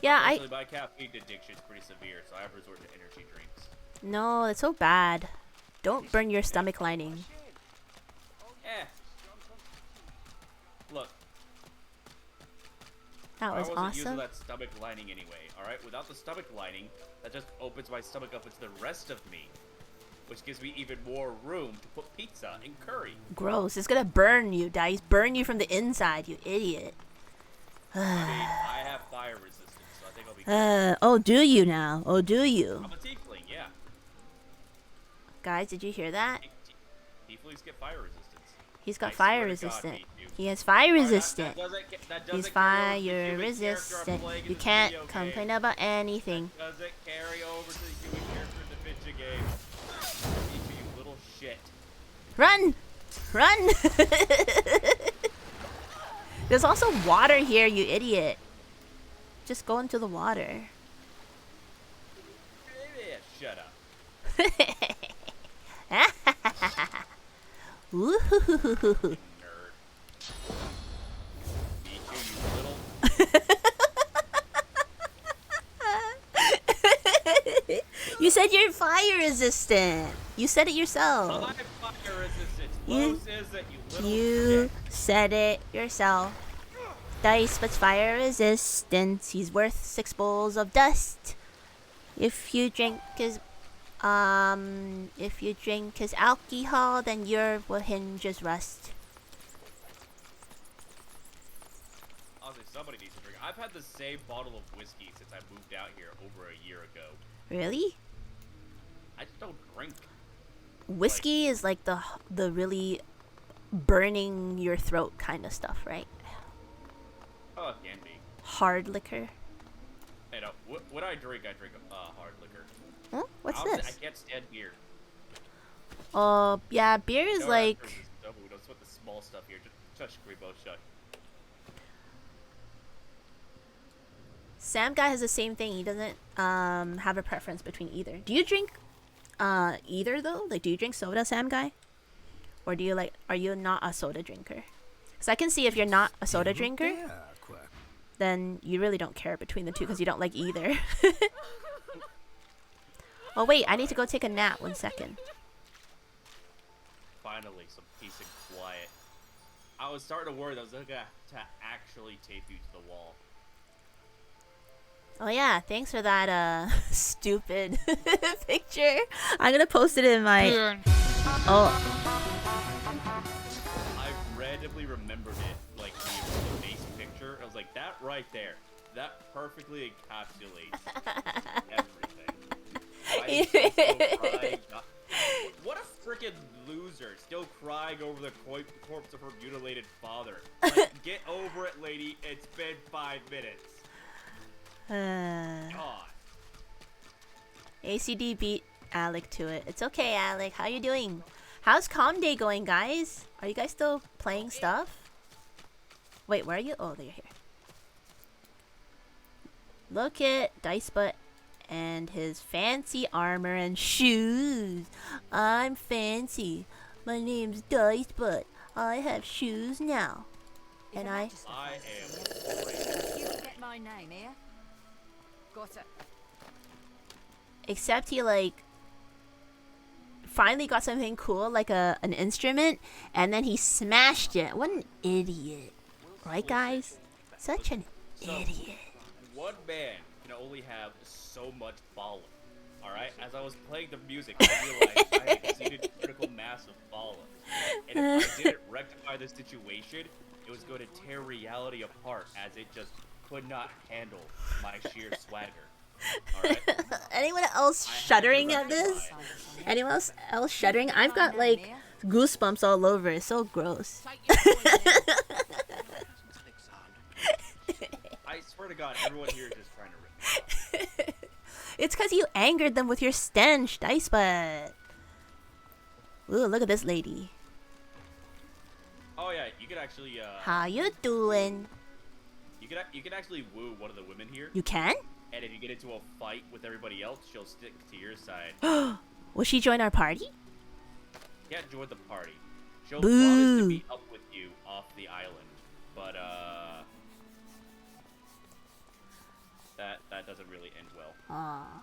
Yeah, Actually, my caffeine addiction is pretty severe, so I have resort to energy drinks. No, it's so bad. Don't burn your stomach lining. Look. That was I wasn't awesome. using that stomach lining anyway, alright? Without the stomach lining, that just opens my stomach up into the rest of me, which gives me even more room to put pizza and curry. Gross. It's gonna burn you, Dice. Burn you from the inside, you idiot. I mean, I have fire resistance, so I think I'll be good. Oh, do you now? Oh, do you? I'm a tiefling, yeah. Guys, did you hear that? Tieflings get fire resistance. He's got I fire swear to God, resistant. dude. He has fire resistant. That He's doesn't carry over to the fire human resistant. character I'm playing in You this can't video game. complain about anything. Does it carry over to the human character in the picture game? You little shit. Run! Run! There's also water here, you idiot. Just go into the water. Shut up. Woohoo! You said you're fire resistant. You said it yourself. I'm fire resistant. You said it yourself. Dice puts fire resistance. He's worth 6 bowls of dust. If you drink his alcohol, then your hinges rust. Honestly, somebody needs to drink. I've had the same bottle of whiskey since I moved out here over a year ago. Really? I just don't drink. Whiskey is like the really burning your throat kind of stuff, right? Oh, it can be. Hard liquor. Hey, no, what I drink hard liquor. Huh? What's Honestly, this? I can't stand beer. Yeah, beer is like... Don't sweat the small stuff here. Just Grebo, shut. Sam Guy has the same thing. He doesn't have a preference between either. Do you drink either though? Like, do you drink soda, Sam Guy? Or do you like? Are you not a soda drinker? Because I can see if you're not a soda drinker, then you really don't care between the two because you don't like either. Oh wait, I need to go take a nap. 1 second. Finally, some peace and quiet. I was starting to worry that I was going to actually tape you to the wall. Oh yeah, thanks for that stupid picture. I'm gonna post it in my... Oh. I randomly remembered it, like the base picture. I was like, that right there, that perfectly encapsulates everything. Why is she still crying? What a freaking loser, still crying over the corpse of her mutilated father. Like, get over it, lady. It's been 5 minutes. God. ACD beat Alec to it. It's okay, Alec. How you doing? How's Calm Day going, guys? Are you guys still playing stuff? Wait, where are you? Oh, they're here. Look at Dicebutt and his fancy armor and shoes. I'm fancy. My name's Dicebutt. I have shoes now. And I am. You get my name here. Got it. Except he like finally got something cool like an instrument and then he smashed it. What an idiot. Right, guys? Such an idiot. One man can only have so much follow. Alright? As I was playing the music, I realized I had exceeded critical mass of follow. And if I didn't rectify the situation, it was going to tear reality apart as it just could not handle my sheer swagger. Alright? Anyone else shuddering at this? Anyone else shuddering? I've got like goosebumps all over. It's so gross. I swear to God, everyone here is just trying to rip me off. It's because you angered them with your stench, Dicebutt. Ooh, look at this lady. Oh yeah, you could actually How you doing? You could actually woo one of the women here. You can? And if you get into a fight with everybody else, she'll stick to your side. Will she join our party? can't join the party. She'll Boo. promise to meet up with you off the island, but that doesn't really end well. Aw.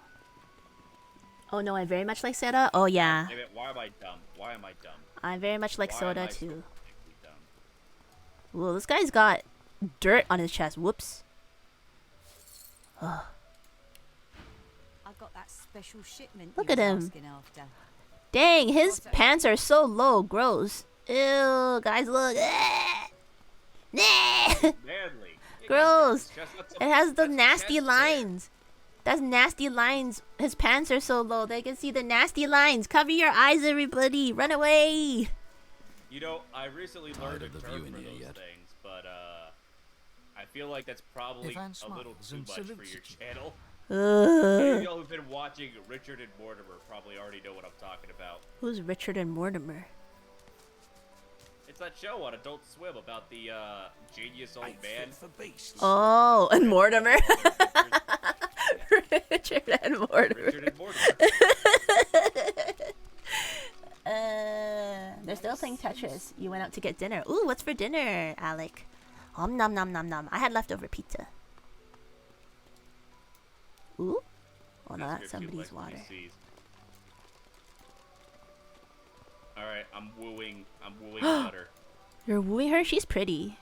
Oh no, I very much like soda. Oh yeah. Damn it, why am I dumb? Why am I dumb? I very much like Why soda am I so too. ridiculously dumb? Whoa, this guy's got dirt on his chest. Whoops. Ugh. I got that special shipment. Look you at was him. asking after. Dang, his pants are so low. Gross. Ew, guys, look. Manly. Gross. That's It has the that's nasty chest lines. That's nasty lines. His pants are so low. They can see the nasty lines. Cover your eyes, everybody. Run away. You know, I recently learned a term for those things, but I feel like that's probably Ivan a little smiles too and much for salutes your at you. channel. Any of Ugh. y'all who've been watching Richard and Mortimer probably already know what I'm talking about. Who's Richard and Mortimer? It's that show on Adult Swim about the genius old man. Oh, and Mortimer. Richard and Mortimer. Richard and Mortimer. They're still playing Tetris. You went out to get dinner. Ooh, what's for dinner, Alec? Nom nom nom nom nom. I had leftover pizza. Ooh. Oh no, that's somebody's water. Alright, I'm wooing Butter. You're wooing her? She's pretty.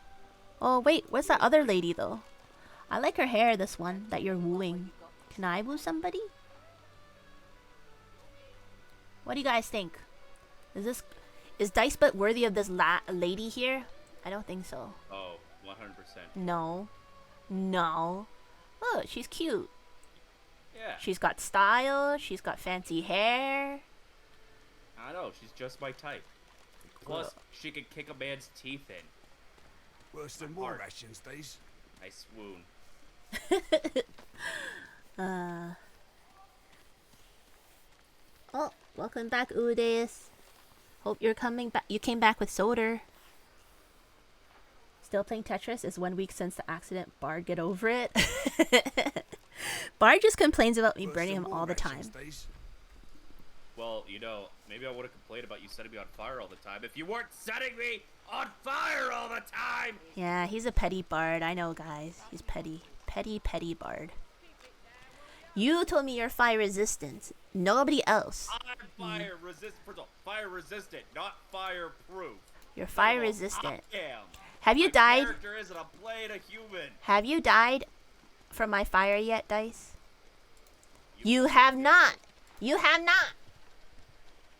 Oh wait, what's that other lady though? I like her hair, this one that you're wooing. Can I woo somebody? What do you guys think? Is Dicebut worthy of this lady here? I don't think so. Oh, 100%. No. No. Look, she's cute. Yeah. She's got style. She's got fancy hair. I know, she's just my type. Plus, she can kick a man's teeth in. Worse than war rations, these. I swoon. Oh, welcome back, Udeus. Hope you're coming back. You came back with Soder. Still playing Tetris? It's 1 week since the accident. Bard, get over it. Bard just complains about me burning him all the time. Well, you know, maybe I would have complained about you setting me on fire all the time if you weren't setting me on fire all the time! Yeah, he's a petty Bard. I know, guys. He's petty. Petty Bard. You told me you're fire resistant. Nobody else. I'm fire resistant, not fireproof. You're fire resistant. I am. Have you My died? character isn't a playing a human. Have you died from my fire yet, Dice? You have not. You have not.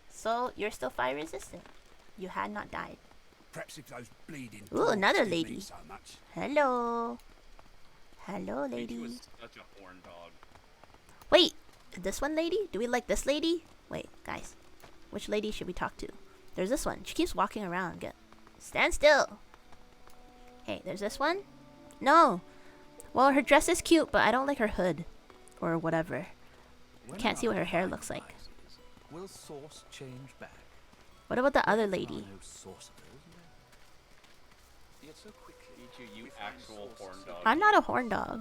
So you're still fire resistant. You had not died. Perhaps if those bleeding. Ooh, another dogs didn't lady. mean so much. Hello. Hello, He lady. was such a horn dog. Wait, this one lady? Do we like this lady? Wait, guys. Which lady should we talk to? There's this one. She keeps walking around. Stand still. Hey, there's this one. No. Well, her dress is cute, but I don't like her hood. Or whatever. Can't see what her hair looks like. Will source change back? What about the other lady? No source of it, Yet so quickly. You actual horn dog. I'm not a horn dog.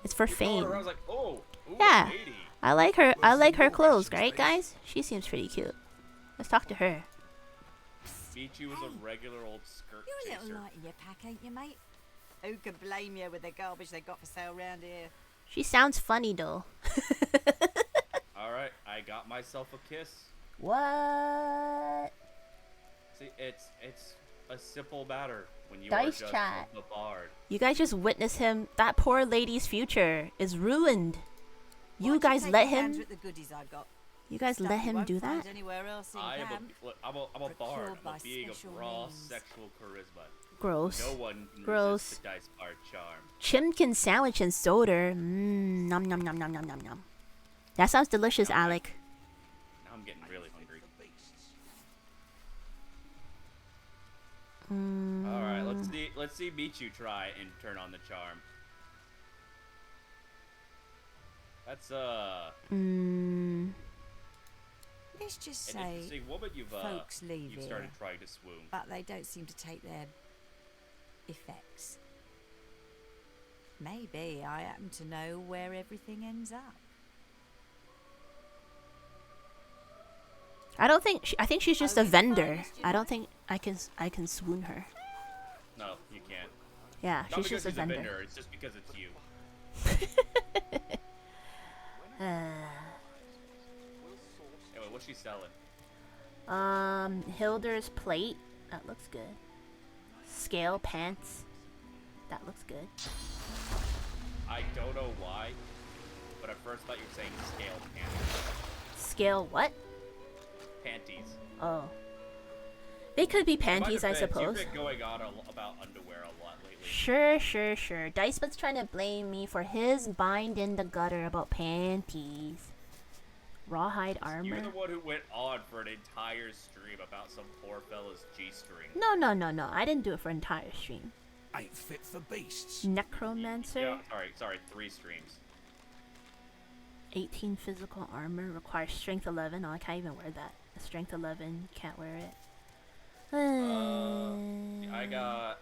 It's for fame. I was like, oh, ooh, Yeah. lady. I like her. I like her clothes, right, guys? She seems pretty cute. Let's talk to her. Michi was a regular old skirt You're a chaser. little light in your pack, ain't you, mate? Who can blame you with the garbage they got for sale round here? She sounds funny, though. Alright, I got myself a kiss. What? See, it's a simple matter when you Dice are just chat. a bard. You guys just witnessed him. That poor lady's future is ruined. You guys Take let your hands him. with the goodies I got. You guys Stuff let you him won't do find that? anywhere else in camp. I'm a bard. Procured by I'm a being of special raw means. sexual charisma. Gross. No one can Gross. resist the dice bard charm. Chimkin sandwich and soda. Nom nom nom nom nom nom nom. That sounds delicious, Alec. Now I'm getting really hungry. All right, let's see Michu try and turn on the charm. That's Let's just an say interesting woman you've folks leave you've started here, trying to swoon. but they don't seem to take their effects. Maybe I happen to know where everything ends up. I don't think I think she's just a vendor. I don't think I can swoon her. No, you can't. Yeah, Not she's just a because vendor. It's just because it's you. Anyway, what's she selling? Hilder's plate. That looks good. Scale pants. That looks good. I don't know why, but at first I thought you were saying scale panties. Scale what? Panties. Oh. They could be panties, I suppose. You've been going on about underwear a lot lately. Sure. Dicebut's trying to blame me for his bind in the gutter about panties. Rawhide armor. You're the one who went on for an entire stream about some poor fella's G-string. No. I didn't do it for an entire stream. Ain't fit for beasts. Necromancer. Yeah, sorry, 3 streams. 18 physical armor requires strength 11. Oh, I can't even wear that. A strength 11, can't wear it. I got...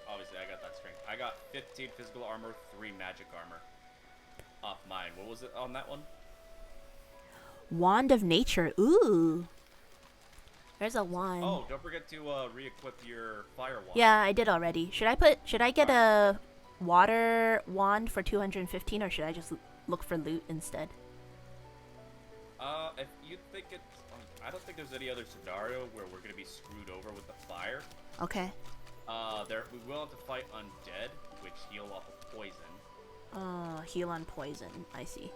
Obviously, I got that strength. I got 15 physical armor, 3 magic armor. Off mine. What was it on that one? Wand of Nature. Ooh. There's a wand. Oh, don't forget to re-equip your fire wand. Yeah, I did already. Should I get a water wand for 215, or should I just look for loot instead? If you think it's... I don't think there's any other scenario where we're going to be screwed over with the fire. Okay. We will have to fight undead, which heal off of poison. Heal on poison. I see.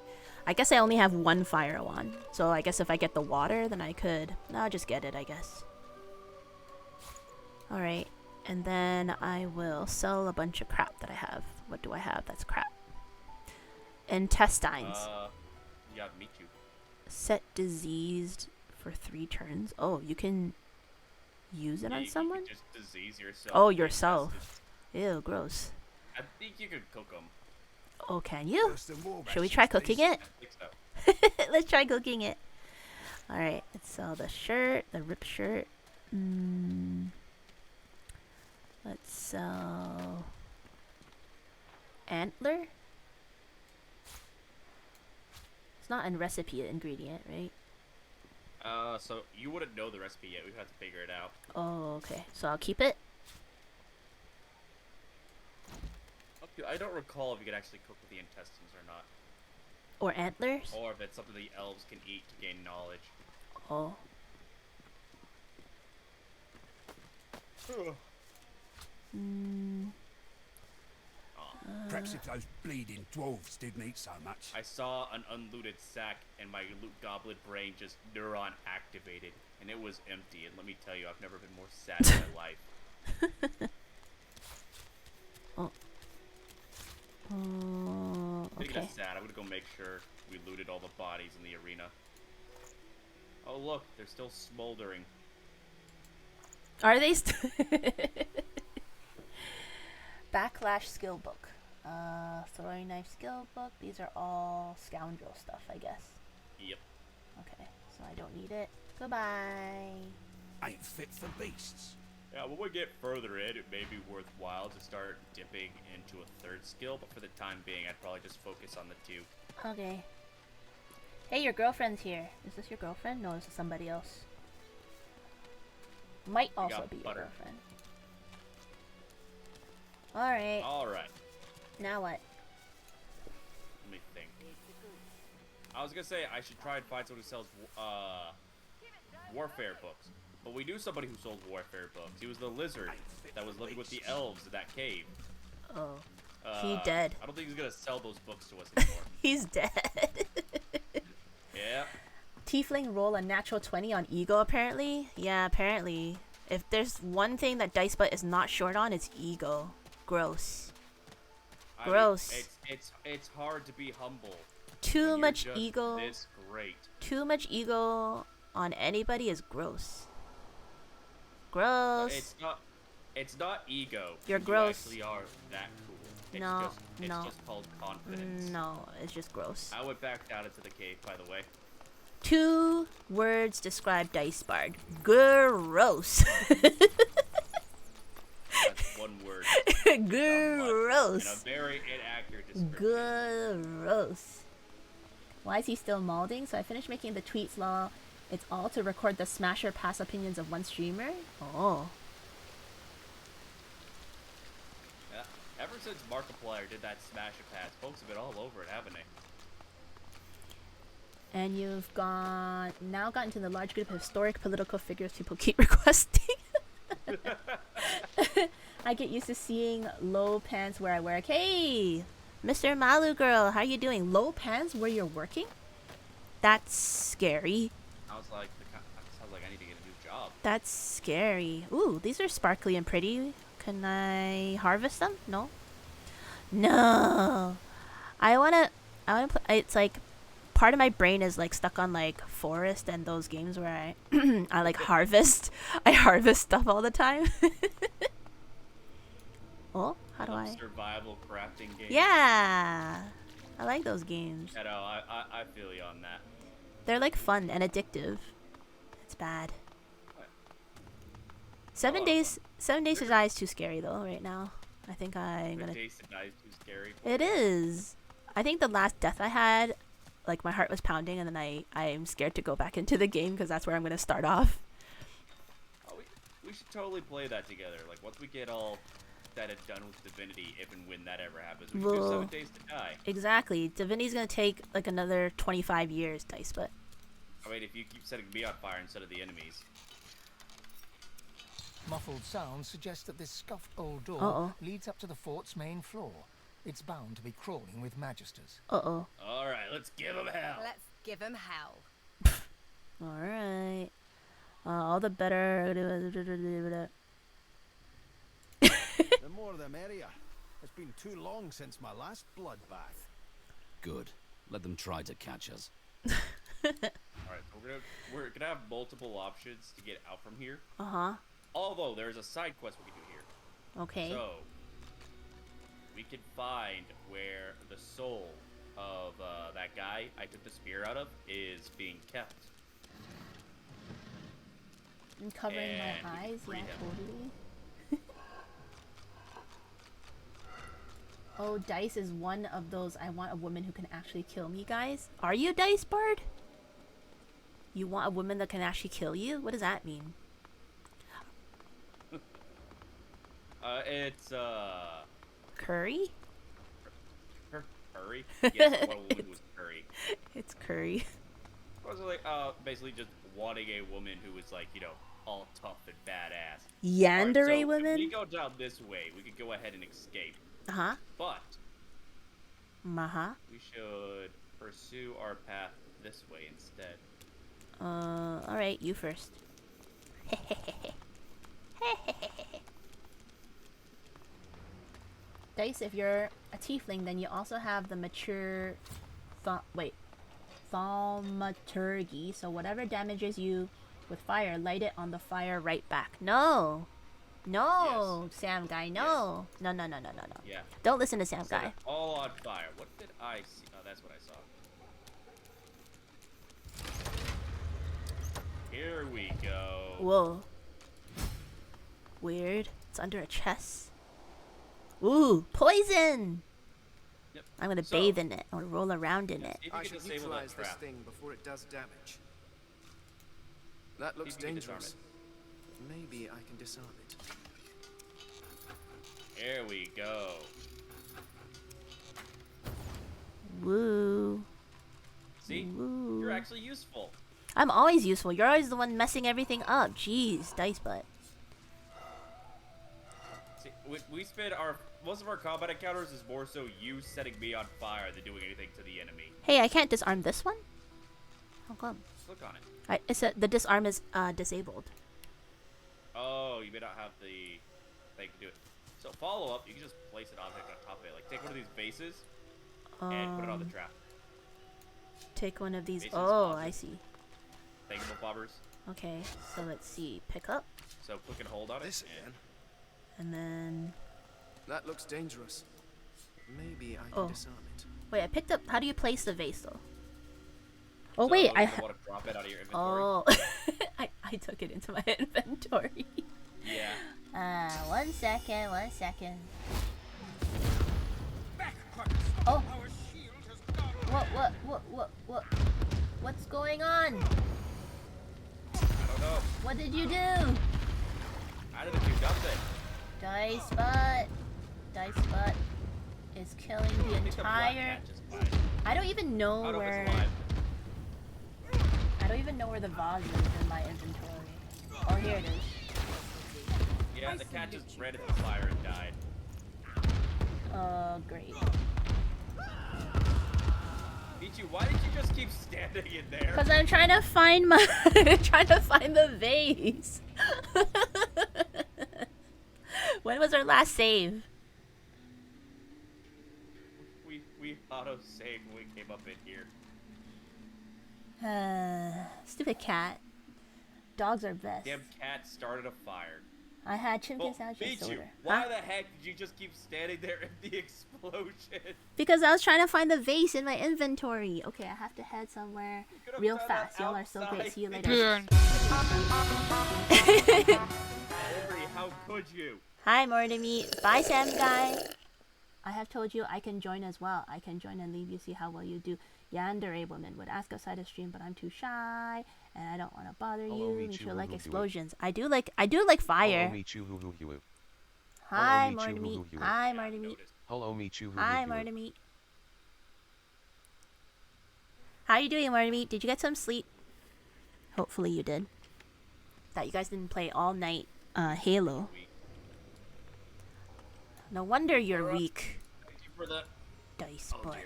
I guess I only have 1 fire wand. So I guess if I get the water, then I could... No, I'll just get it, I guess. Alright. And then I will sell a bunch of crap that I have. What do I have? That's crap. Intestines. Yeah, meet you. Set diseased for 3 turns. Oh, you can use it on someone? You can just disease yourself. Oh, yourself. Ew, gross. I think you could cook them. Oh, can you? Should we try cooking it? I think so. Let's try cooking it. Alright, let's sell the shirt, the rip shirt. Let's sell... Antler? It's not a recipe ingredient, right? So you wouldn't know the recipe yet. We'd have to figure it out. Oh, okay. So I'll keep it? I don't recall if you could actually cook with the intestines or not. Or antlers? Or if it's something the elves can eat to gain knowledge. Oh. Perhaps if those bleeding dwarves didn't eat so much. I saw an unlooted sack and my loot goblet brain just neuron activated. And it was empty. And let me tell you, I've never been more sad in my life. Oh. Speaking Okay. of sad, I'm gonna go make sure we looted all the bodies in the arena. Oh look, they're still smoldering. Are they Backlash skill book. Throwing knife skill book. These are all scoundrel stuff, I guess. Yep. Okay, so I don't need it. Goodbye. Ain't fit for beasts. Yeah, when we get further in, it may be worthwhile to start dipping into a 3rd skill, but for the time being, I'd probably just focus on the 2. Okay. Hey, your girlfriend's here. Is this your girlfriend? No, this is somebody else. Might also be your girlfriend. Alright. Alright. Now what? Let me think. I was gonna say, I should try and find someone who sells, warfare books. But we knew somebody who sold warfare books. He was the lizard that was living with the elves in that cave. Oh. He dead. I don't think he's gonna sell those books to us anymore. He's dead. Yeah. Tiefling roll a natural 20 on ego, apparently. Yeah, apparently. If there's one thing that Dicebutt is not short on, it's ego. Gross. Gross. I mean, it's hard to be humble. Too much ego. This great. Too much ego on anybody is gross. Gross. It's not ego. You're gross. You actually are that cool. It's just called confidence. No, it's just gross. I went back down into the cave, by the way. 2 words describe Dicebard. Gross. That's 1 word. Gross. And a very inaccurate description. Gross. Why is he still molding? So I finished making the tweets law. It's all to record the smasher past opinions of one streamer? Oh. Yeah. Ever since Markiplier did that smash a pass, folks have been all over it, haven't they? And you've now gotten to the large group of historic political figures people keep requesting. I get used to seeing low pants where I work. Hey, Mr. Malu girl, how you doing? Low pants where you're working? That's scary. Sounds like I need to get a new job. That's scary. Ooh, these are sparkly and pretty. Can I harvest them? No. No. I wanna it's like part of my brain is like stuck on like forest and those games where I I like harvest. I harvest stuff all the time. Oh, how do I? Survival crafting games. Yeah, I like those games. I know. I feel you on that. They're like fun and addictive. It's bad. Seven days to die is too scary though. Right now, I think I'm gonna. 7 days to die is too scary. It is. I think the last death I had, like my heart was pounding, and then I'm scared to go back into the game because that's where I'm gonna start off. Oh, we should totally play that together. Like once we get all that is done with Divinity, if and when that ever happens. We should do 7 days to die. Exactly. Divinity's gonna take like another 25 years, Dice, but... I mean, if you keep setting me on fire instead of the enemies. Muffled sounds suggest that this scuffed old door leads up to the fort's main floor. It's bound to be crawling with magisters. Alright, let's give them hell. Let's give them hell. Alright. All the better... The more the merrier. It's been too long since my last bloodbath. Good. Let them try to catch us. Alright, we're gonna have multiple options to get out from here. Although there's a side quest we can do here. Okay. So we can find where the soul of that guy I took the spear out of is being kept. I'm covering my eyes, yeah, totally. Oh, Dice is one of those I want a woman who can actually kill me guys. Are you, Dice Bird? You want a woman that can actually kill you? What does that mean? It's Curry? Curry? Yes, I want a woman who's curry. It's Curry. I was like, basically just wanting a woman who was like, you know, all tough and badass. Yandere Right, so women? if we go down this way, we could go ahead and escape. But we should pursue our path this way instead. Alright, you first. Dice, if you're a tiefling, then you also have the mature thaumaturgy, so whatever damages you with fire, light it on the fire right back. No! No, yes. Sam Guy, no. Yes. No. Yeah. Don't listen to Sam Guy. All on fire. What did I see? Oh, that's what I saw. Here we go. Whoa. Weird. It's under a chest. Ooh, poison! Yep. I'm gonna bathe in it. I'm gonna roll around in it. I should neutralize this thing before it does damage. That looks dangerous. Maybe I can disarm it. There we go. Woo. See? Woo. You're actually useful. I'm always useful. You're always the one messing everything up. Jeez, Dice Butt. See, we spend most of our combat encounters is more so you setting me on fire than doing anything to the enemy. Hey, I can't disarm this one? How come? Just look on it. The disarm is disabled. Oh, you may not have the thing to do it. So follow up, you can just place an object on top of it. Like take one of these vases and put it on the trap. Take one of these. Vases, oh, bobbers. I see. Bobbers. Okay, so let's see. Pick up. So click and hold on it. And then. That looks dangerous. Maybe I can disarm it. Wait, I picked up. How do you place the vase though? Oh so wait, I want to drop it out of your inventory. Oh, I took it into my inventory. Yeah. 1 second. 1 second. Back, Oh. Our shield has gone What's going on? I don't know. What did you do? I didn't do nothing. Dice Butt is killing the entire. I don't even know where. I don't even know where the vase is in my inventory. Oh, here it is. Yeah, the cat just ran into the fire and died. Oh, great. Michu, why did you just keep standing in there? Because I'm trying to find my. trying to find the vase. When was our last save? We auto-saved when we came up in here. Stupid cat. Dogs are best. Damn cat started a fire. I had chicken sandwich and soda. Why the heck did you just keep standing there in the explosion? Because I was trying to find the vase in my inventory. Okay, I have to head somewhere real fast. Y'all are so great. See you later. How could you? Hi, more to meet. Bye, Sam guy. I have told you I can join as well. I can join and leave you, see how well you do. Yandere woman would ask outside of stream, but I'm too shy and I don't want to bother you. You feel like explosions. I do like fire. Hi, more to meet. Hi, more to meet. Hello, Michu. Hi, more to meet. How you doing, more to meet? Did you get some sleep? Hopefully you did. That you guys didn't play all night Halo. No wonder you're weak. Thank you for the Dice butt.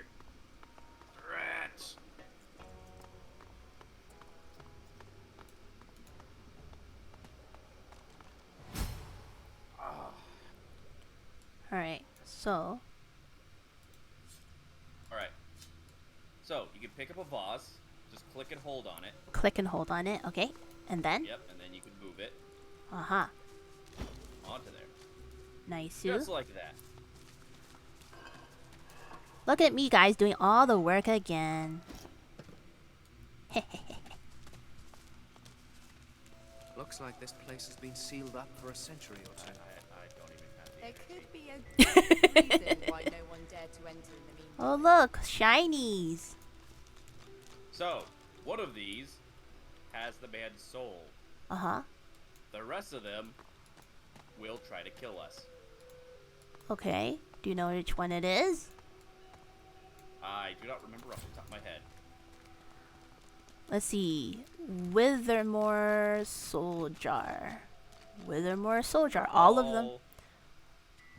Rats. Alright, so. Alright. So, you can pick up a vase. Just click and hold on it. Click and hold on it, okay. And then? Yep, and then you can move it. Uh-huh. Onto there. Nice. Just like that. Look at me, guys, doing all the work again. Looks like this place has been sealed up for a century or two. I don't even have the There could be a good reason why no one dared to enter in the meantime. Oh, look, shinies. So, one of these has the man's soul. Uh-huh. The rest of them will try to kill us. Okay. Do you know which one it is? I do not remember off the top of my head. Let's see. Withermore Soul Jar. Withermore Soul Jar. All of them.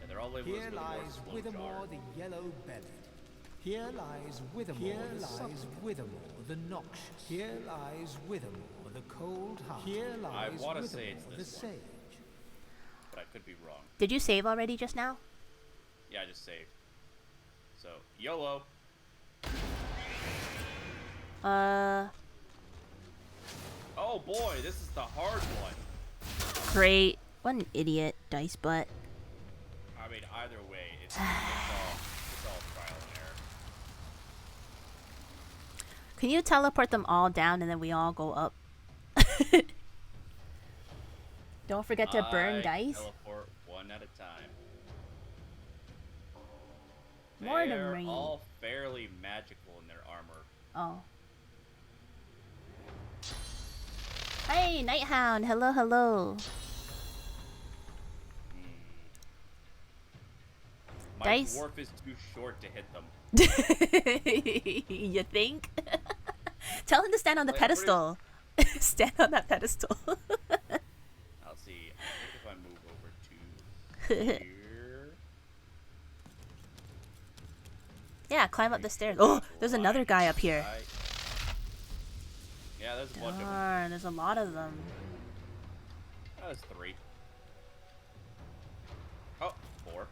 Yeah, they're all labeled Here as lies Withermore the yellow-bellied. Here lies Withermore the sullen. Withermore the noxious. Here lies Withermore the cold-hearted. Here lies I want to say it's the this one, sage. but I could be wrong. Did you save already just now? Yeah, I just saved. So, YOLO. Oh boy, this is the hard one. Great. What an idiot, Dice Butt. I mean, either way, it's all trial and error. Can you teleport them all down and then we all go up? Don't forget to burn dice. Teleport one at a time. They're all fairly magical in their armor. Oh. Hey, Nighthound. Hello, hello. My Dice. dwarf is too short to hit them. You think? Tell him to stand on the pedestal. Stand on that pedestal. I'll see. I think if I move over to here. Yeah, climb up the stairs. Oh, there's another guy up here. Yeah, there's a bunch of them. Darn, there's a lot of them. Oh, there's 3. Oh, 4.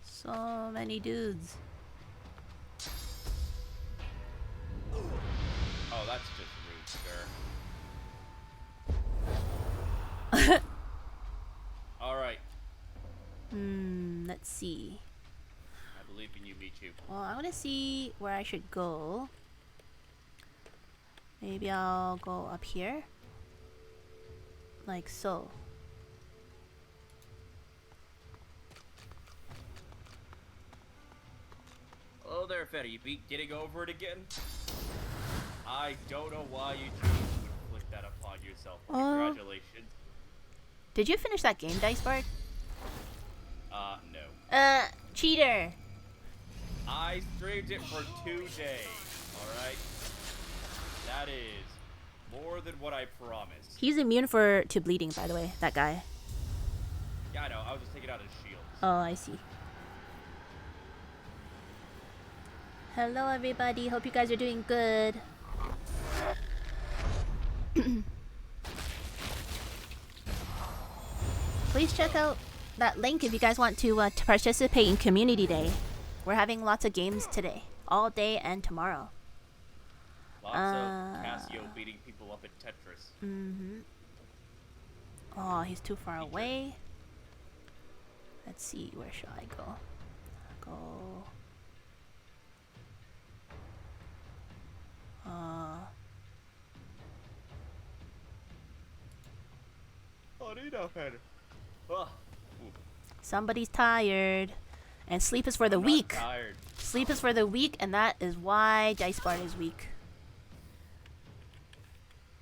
So many dudes. Oh, that's just rude, sir. Alright. Let's see. I believe in you, Michu. Well, I want to see where I should go. Maybe I'll go up here. Like so. Hello there, Feta. You beat getting over it again? I don't know why you chose to inflict that upon yourself. Congratulations. Did you finish that game, Dice Bard? No. Cheater. I streamed it for 2 days, alright? That is more than what I promised. He's immune to bleeding, by the way, that guy. Yeah, I know. I was just taking out his shield. Oh, I see. Hello, everybody. Hope you guys are doing good. Please check out that link if you guys want to participate in Community Day. We're having lots of games today, all day and tomorrow. Lots of Casio beating people up in Tetris. Oh, he's too far away. Let's see, where shall I go? Somebody's tired. And sleep is for the weak. Tired. Sleep is for the weak, and that is why Dice Bard is weak.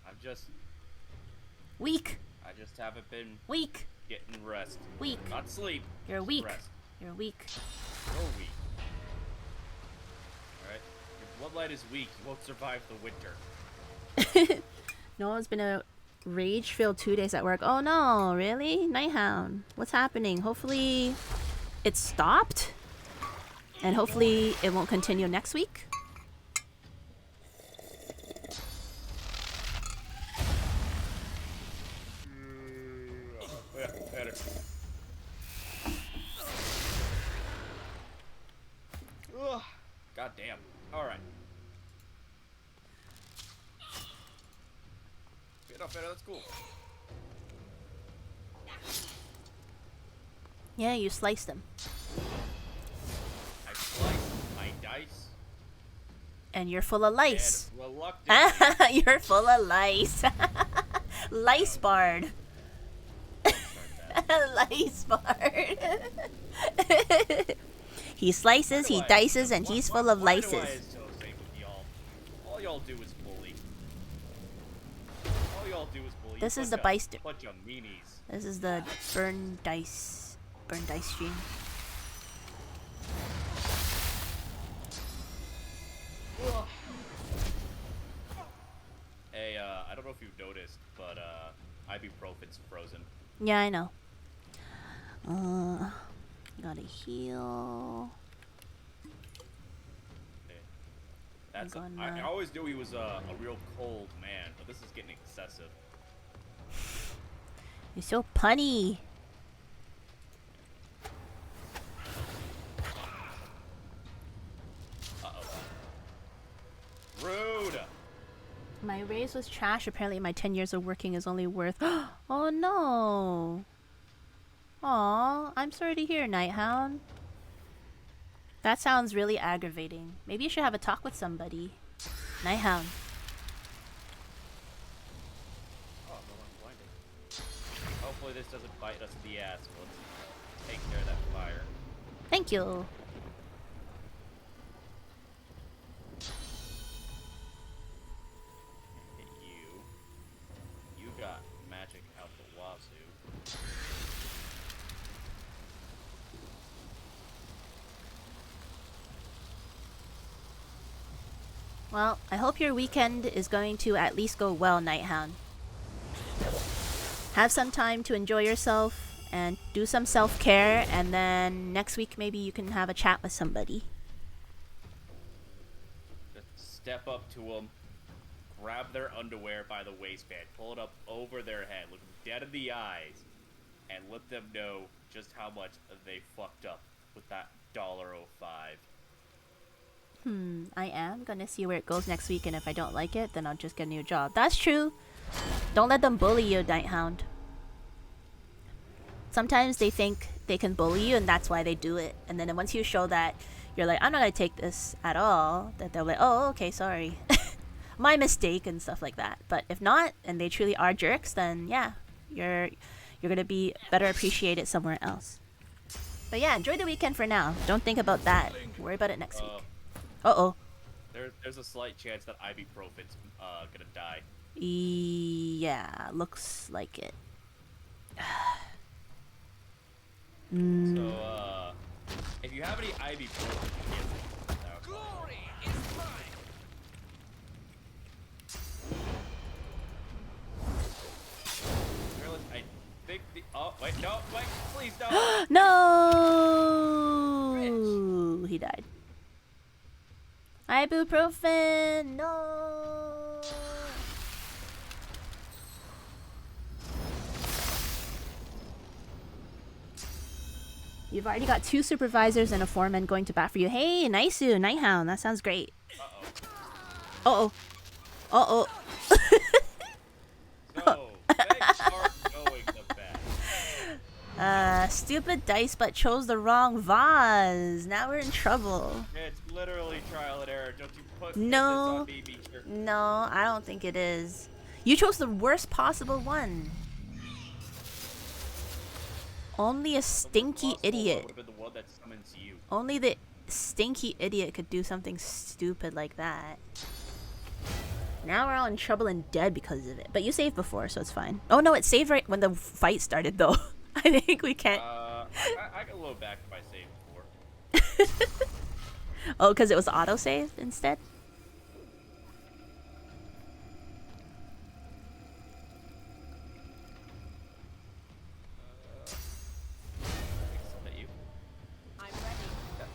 I'm just weak. I just haven't been weak. Getting rest. Weak. Not sleep. You're weak. Rest. You're weak. You're weak. Alright. Your bloodline is weak. You won't survive the winter. No, it's been a rage-filled 2 days at work. Oh no, really? Nighthound. What's happening? Hopefully it stopped. And hopefully it won't continue next week. God damn. Alright. Better, that's cool. Yeah, you sliced them. I sliced my dice. And you're full of lice. And reluctantly. You're full of lice. Lice Bard. Lice Bard. He slices, he dices, and he's full of lices. Why do I associate with y'all? All y'all do is bully. All y'all do is bully. This is the bunch of meanies. This is the burn dice stream. Hey, I don't know if you've noticed, but ibuprofen's frozen. Yeah, I know. Gotta heal. That's I always knew he was a real cold man, but this is getting excessive. You're so punny. Rude. My raise was trash. Apparently my 10 years of working is only worth... Oh no. Aw, I'm sorry to hear, Nighthound. That sounds really aggravating. Maybe you should have a talk with somebody. Nighthound. Oh, no one's blinding. Hopefully this doesn't bite us in the ass. Let's take care of that fire. Thank you. Hit you. You got magic out the wazoo. Well, I hope your weekend is going to at least go well, Nighthound. Have some time to enjoy yourself and do some self-care, and then next week maybe you can have a chat with somebody. Just step up to them, grab their underwear by the waistband, pull it up over their head, look them dead in the eyes, and let them know just how much they fucked up with that $1.05. I am gonna see where it goes next week, and if I don't like it, then I'll just get a new job. That's true. Don't let them bully you, Nighthound. Sometimes they think they can bully you, and that's why they do it. And then once you show that you're like, I'm not gonna take this at all, that they're like, oh, okay, sorry. My mistake and stuff like that. But if not, and they truly are jerks, then yeah, you're gonna be better appreciated somewhere else. But yeah, enjoy the weekend for now. Don't think about that. Worry about it next week. Uh-oh. There's a slight chance that ibuprofen's gonna die. Yeah, looks like it. So, if you have any ibuprofen, Glory is mine. I think the. Oh, wait, no, wait, please don't. No! He died. Ibuprofen! No! You've already got 2 supervisors and a foreman going to bat for you. Hey, Naisu, Nighthound, that sounds great. Uh-oh. Uh-oh. So, things aren't going the best. Stupid dice but chose the wrong vase. Now we're in trouble. It's literally trial and error. Don't you put No. this on me, Beecher. No, I don't think it is. You chose the worst possible one. Only a stinky idiot. Would've been the one that summons you. Only the stinky idiot could do something stupid like that. Now we're all in trouble and dead because of it. But you saved before, so it's fine. Oh no, it saved right when the fight started, though. I think we can't. I can load back if I saved before. Oh, because it was auto-save instead?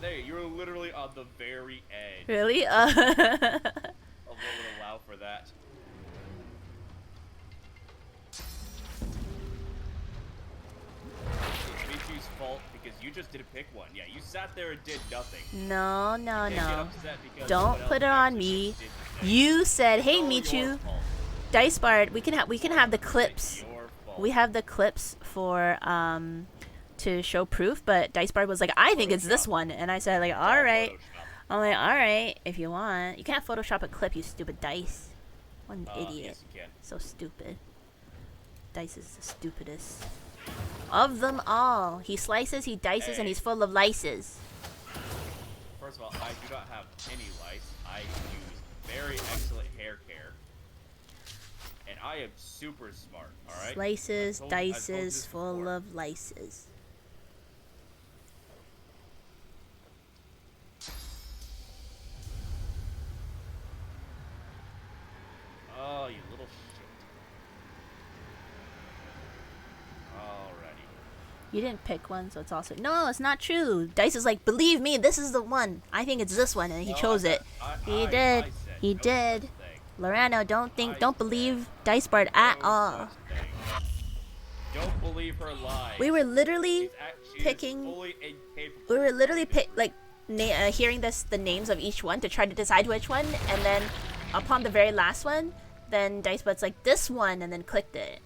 There, you were literally on the very edge. Really? Of what would allow for that. It's Michu's fault because you just didn't pick one. Yeah, you sat there and did nothing. No, no, You can't get no. upset because Don't someone put it else on actually me. just did the thing. You said, "Hey, It's all your Michu, fault. Dice Bard, we can have the clips. Your fault. We have the clips for to show proof." But Dice Bard was like, "I think it's this one," and I said, "Like, all right." I'm like, "All right, if you want. You can't Photoshop a clip, you stupid Dice. What an idiot. Yes, you can. So stupid. Dice is the stupidest of them all. He slices, he dices, and he's full of lices." First of all, I do not have any lice. I use very excellent hair care. And I am super smart, alright? Slices, I've told you dices, this full before. of lices. Oh, you little shit. Alrighty. You didn't pick one, so it's also no, it's not true. Dice is like, "Believe me, this is the one. I think it's this one," and he chose it. He did. He did. Lorano, don't believe Dice Bard at all. Don't believe her lies. We were literally She is picking. fully incapable. We were literally hearing the names of each one to try to decide which one, and then upon the very last one, then Dice Bud's like, "This one," and then clicked it.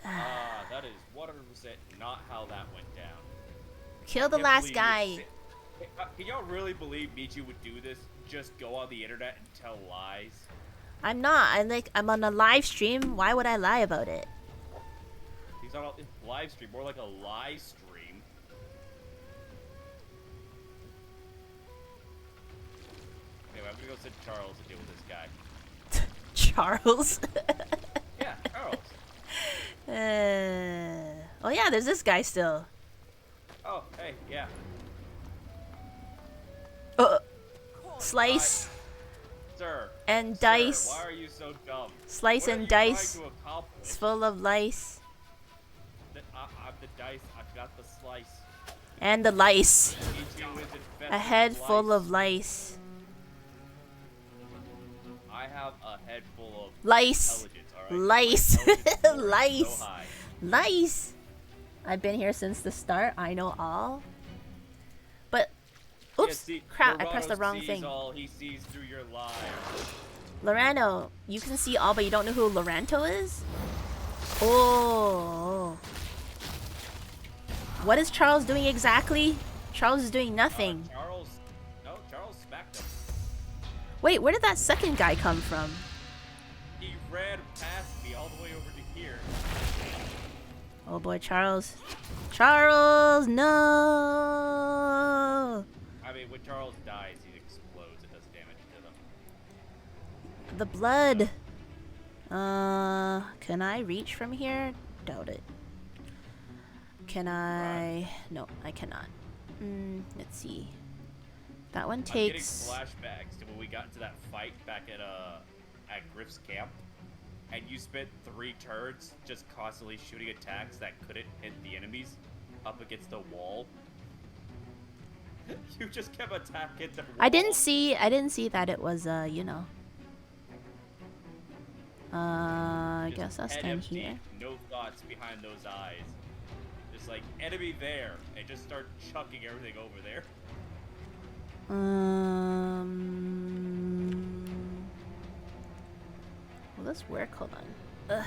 That is 100% not how that went down. Kill the Can't last believe guy. you can y'all really believe Michu would do this? Just go on the internet and tell lies? I'm not. I'm on a live stream. Why would I lie about it? He's not a live stream, more like a lie stream. Anyway, I'm gonna go send Charles to deal with this guy. Charles. Yeah, Charles. Oh yeah, there's this guy still. Oh, hey, yeah. Slice Sir. and Sir, dice. why are you so dumb? Slice What are and you trying dice. to accomplish? It's full of lice. I'm the dice. I've got the slice. And the lice. Michu is infested A head with full lice. of lice. I have a head full of Lice. intelligence, all right? Lice. My intelligence score is Lice. so high. Lice. I've been here since the start. I know all. But, oops, Yeah, see, crap, I pressed the Dorado wrong sees thing. All, he sees through your lies. Lorano, you can see all, but you don't know who Loranto is? Oh. What is Charles doing exactly? Charles is doing nothing. Charles smacked him. Wait, where did that second guy come from? He ran past me all the way over to here. Oh boy, Charles. Charles, no! I mean, when Charles dies, he explodes. the blood. Can I reach from here? Doubt it. Can I? No, I cannot. Let's see. That one takes. I'm getting flashbacks to when we got into that fight back at Griff's camp, and you spent 3 turns just constantly shooting attacks that couldn't hit the enemies up against the wall. You just kept attacking the wall. I didn't see that it was you know. I guess I'll stand here. No thoughts behind those eyes. Just like enemy there, and just start chucking everything over there. Will this work? Hold on. Ugh.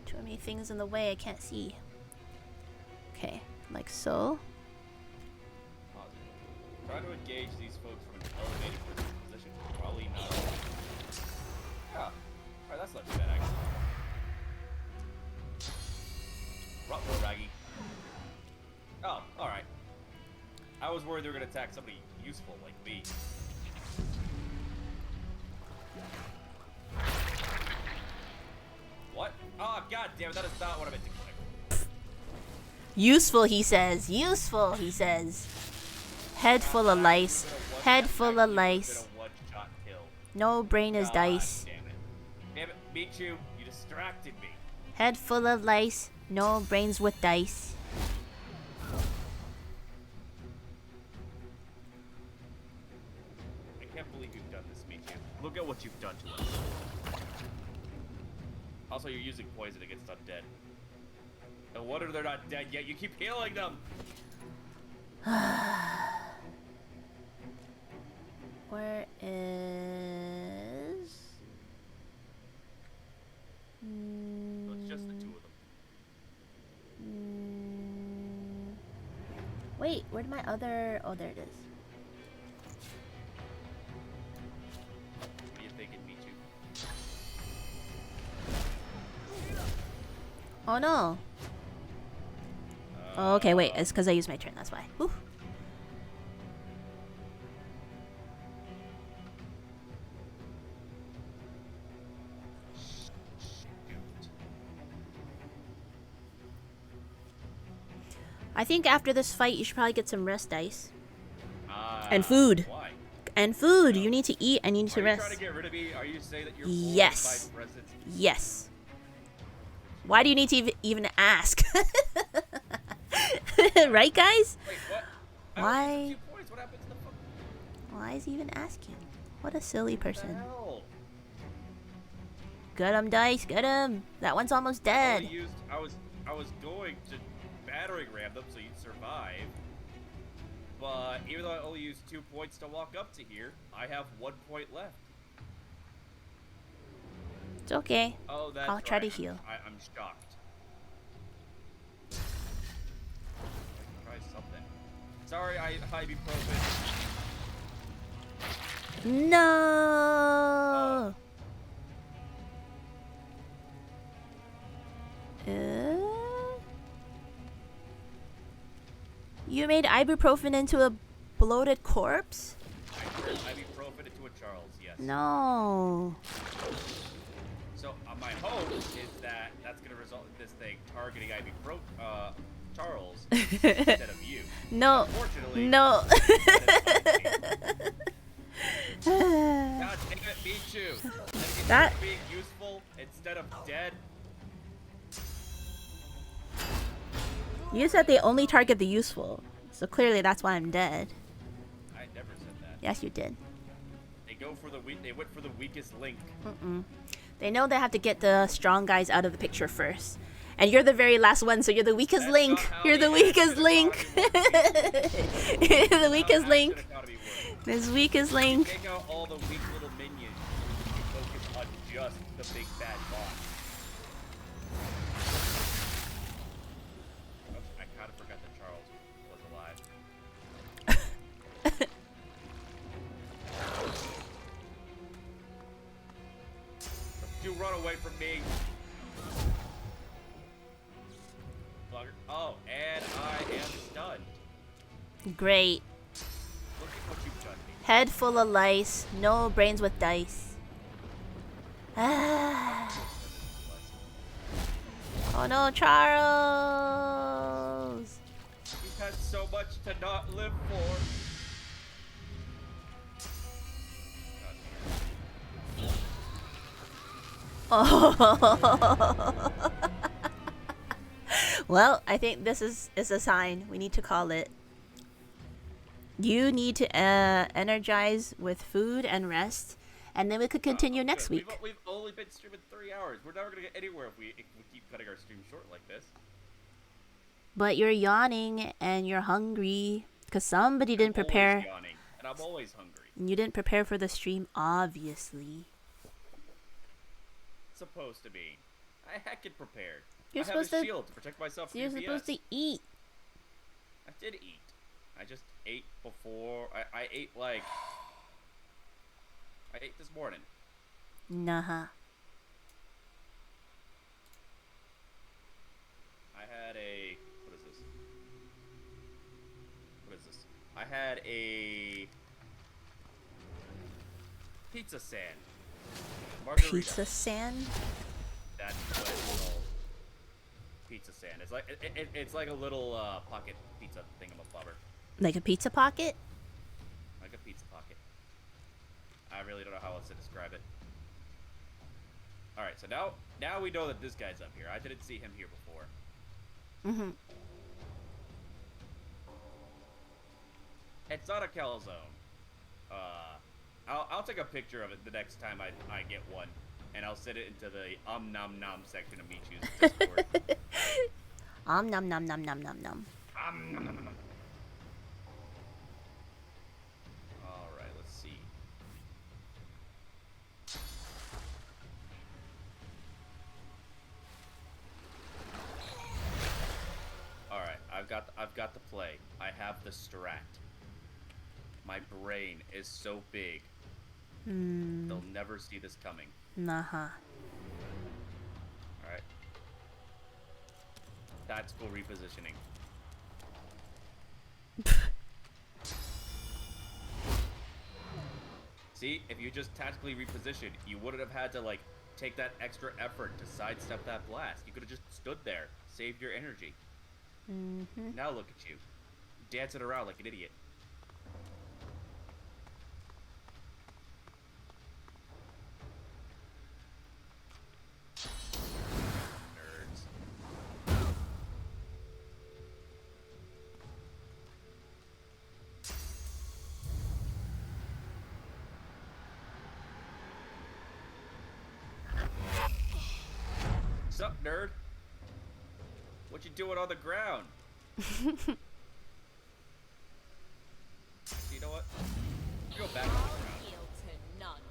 Too many things in the way. I can't see. Okay, like so. Try to engage these folks from an elevated position. Probably not. Yeah. Alright, that's not too bad, actually. Ruh-roh, Raggy. Oh, alright. I was worried they were going to attack somebody useful like me. What? Oh, god damn it, that is not what I meant to click. Useful, he says. Useful, he says. Head full of lice. Head full of lice. No brain is dice. Damn it, Michu, you distracted me. Head full of lice. No brains with dice. I can't believe you've done this, Michu. Look at what you've done to us. Also, you're using poison against undead. No wonder they're not dead yet. You keep healing them. Where is? It's just the 2 of them. Wait, where'd my other? Oh, there it is. What are you thinking, Michu? Oh no. Oh, okay, wait. It's because I used my turn. That's why. Whew. I think after this fight, you should probably get some rest dice. And food. Why? And food. You need to eat and you need to rest. Are you trying to get rid of me? Are you saying that you're Yes. Yes. Why do you need to even ask? Right, guys? Wait, what? Why? 2 points. What happened to the fuck? Why is he even asking? What a silly person. What the hell? Get him, dice. Get him. That one's almost dead. I was going to battering ram them so you'd survive. But even though I only used 2 points to walk up to here, I have 1 point left. It's okay. Oh, that's I'll try to right. heal. I'm shocked. Try something. Sorry, I ibuprofen. No. You made ibuprofen into a bloated corpse? I turned ibuprofen into a Charles, yes. No. So my hope is that that's going to result in this thing targeting Charles instead of you. No. Unfortunately, no. God damn it, Michu. That being useful instead of dead. You said they only target the useful, so clearly that's why I'm dead. I never said that. Yes, you did. They went for the weakest link. They know they have to get the strong guys out of the picture first. And you're the very last one, so you're the weakest link. You're the weakest link. You're the weakest link. This weakest link. Take out all the weak little minions. You focus on just the big bad boss. Oops, I kind of forgot that Charles was alive. You run away from me. Oh, and I am stunned. Great. Look at what you've done to me. Head full of lice, no brains with dice. Ah. Oh no, Charles! You've had so much to not live for. Oh. Well, I think this is a sign. We need to call it. You need to energize with food and rest, and then we could continue next week. We've only been streaming 3 hours. We're never gonna get anywhere if we keep cutting our stream short like this. But you're yawning and you're hungry because somebody didn't prepare. I'm yawning, and I'm always hungry. You didn't prepare for the stream, obviously. Supposed to be. I heckin' prepared. You're I have supposed a to. shield to protect myself from You're UVS. supposed to eat. I did eat. I just ate before. I ate like. I ate this morning. Nah. I had a. What is this? What is this? I had a. Pizza sand. Margarita. Pizza sand? That's what it's called. Pizza sand. It's like it's like a little pocket pizza thingamabobber. Like a pizza pocket? Like a pizza pocket. I really don't know how else to describe it. All right, so now we know that this guy's up here. I didn't see him here before. Mm-hmm. It's not a calzone. I'll take a picture of it the next time I get one, and I'll send it into the nom nom section of Michu's Discord. Nom nom nom nom nom nom. Nom nom nom nom. All right, let's see. All right, I've got the play. I have the strat. My brain is so big. They'll never see this coming. Nah. Alright. Tactical repositioning. See, if you just tactically repositioned, you wouldn't have had to, like, take that extra effort to sidestep that blast. You could have just stood there, saved your energy. Mm-hmm. Now look at you. Dancing around like an idiot. Sup, nerd? What you doing on the ground? You know what? Go back on the ground.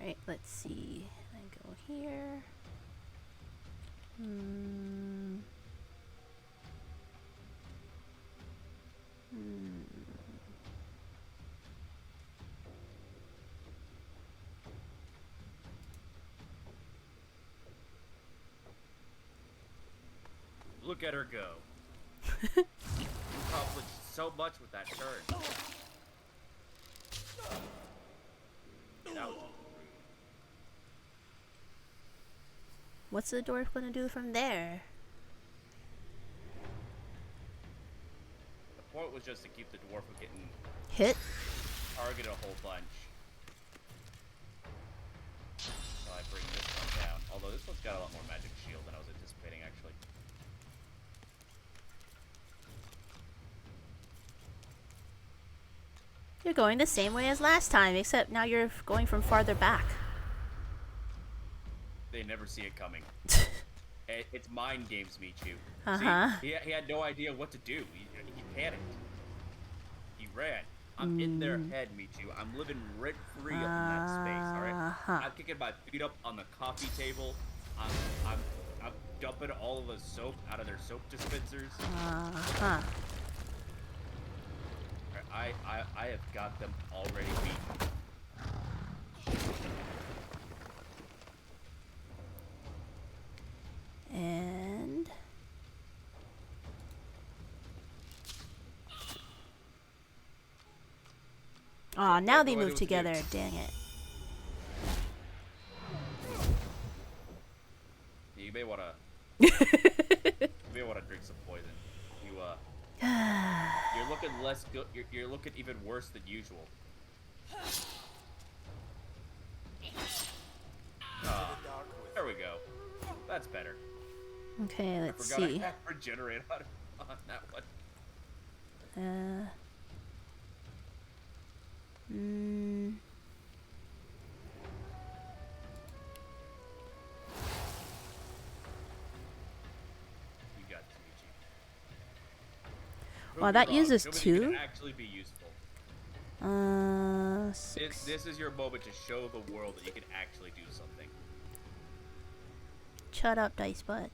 Alright, let's see. I go here. Look at her go. You accomplished so much with that turn. That was rude. What's the dwarf gonna do from there? The point was just to keep the dwarf from getting hit, targeted a whole bunch. So I bring this one down. Although this one's got a lot more magic shield than I was anticipating, actually. You're going the same way as last time, except now you're going from farther back. They never see it coming. It's mind games, Michu. Uh-huh. See, he had no idea what to do. He panicked. He ran. I'm in their head, Michu. I'm living rent-free up in that space, alright? I'm kicking my feet up on the coffee table. I'm dumping all of the soap out of their soap dispensers. I have got them already beaten. And now they move together. Dang it! you may wanna you may wanna drink some poison. You're looking less good. You're looking even worse than usual. There we go. That's better. Okay, let's I see. forgot I have regenerate on that one. You got Well, that uses Show me that 2. you can actually be useful. 6. This is your moment to show the world that you can actually do something. Shut up, Dice Butt.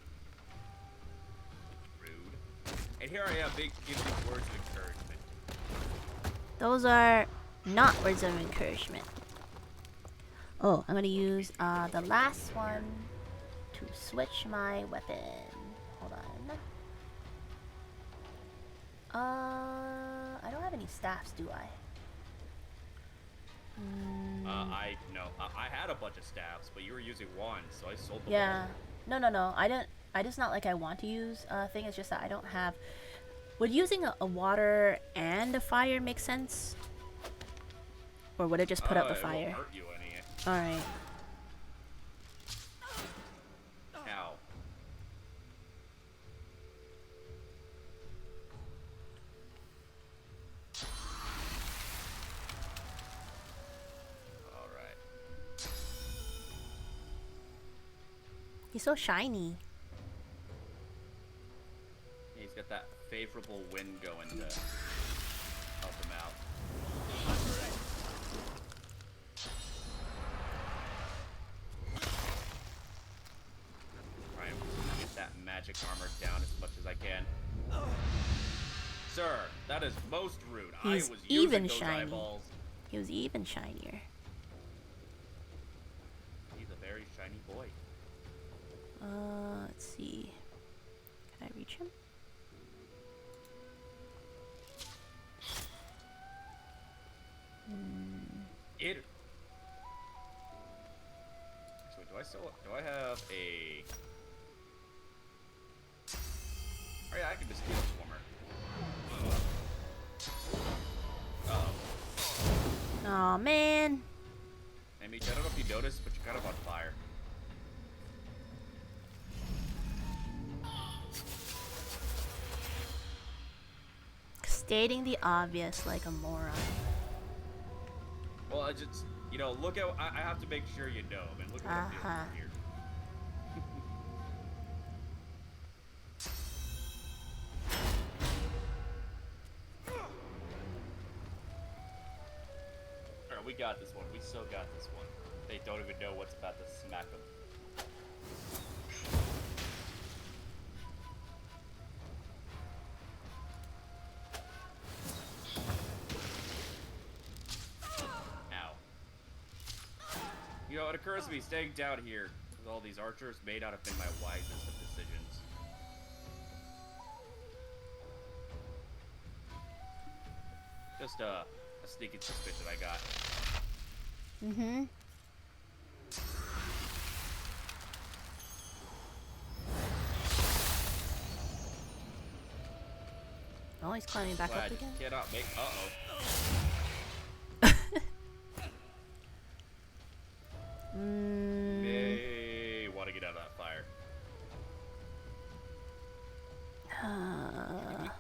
Rude. And here I am, giving you words of encouragement. Those are not words of encouragement. Oh, I'm gonna use the last one to switch my weapon. Hold on. I don't have any staffs, do I? I had a bunch of staffs, but you were using one, so I sold them. Yeah. No. I didn't. I just not like I want to use thing. It's just that I don't have. Would using a water and a fire make sense? Or would it just put out the fire? It won't hurt you any. Alright. Ow. Alright. He's so shiny. He's got that favorable wind going to help him out. Try and get that magic armor down as much as I can. Sir, that is most rude. He's I was even using those shiny. eyeballs. He was even shinier. He's a very shiny boy. Let's see. Can I reach him? It. Actually, do I have a? Oh yeah, I can just heal Swarmer. Oh man. I mean, I don't know if you noticed, but you're kind of on fire. Stating the obvious like a moron. Well, I just, look at. I have to make sure you know. I mean, look at what I'm doing here. Alright, we got this one. We still got this one. They don't even know what's about to smack them. It occurs to me staying down here with all these archers may not have been my wisest of decisions. Just a sneaking suspicion I got. Oh, he's climbing back up again. Cannot make. They want to get out of that fire.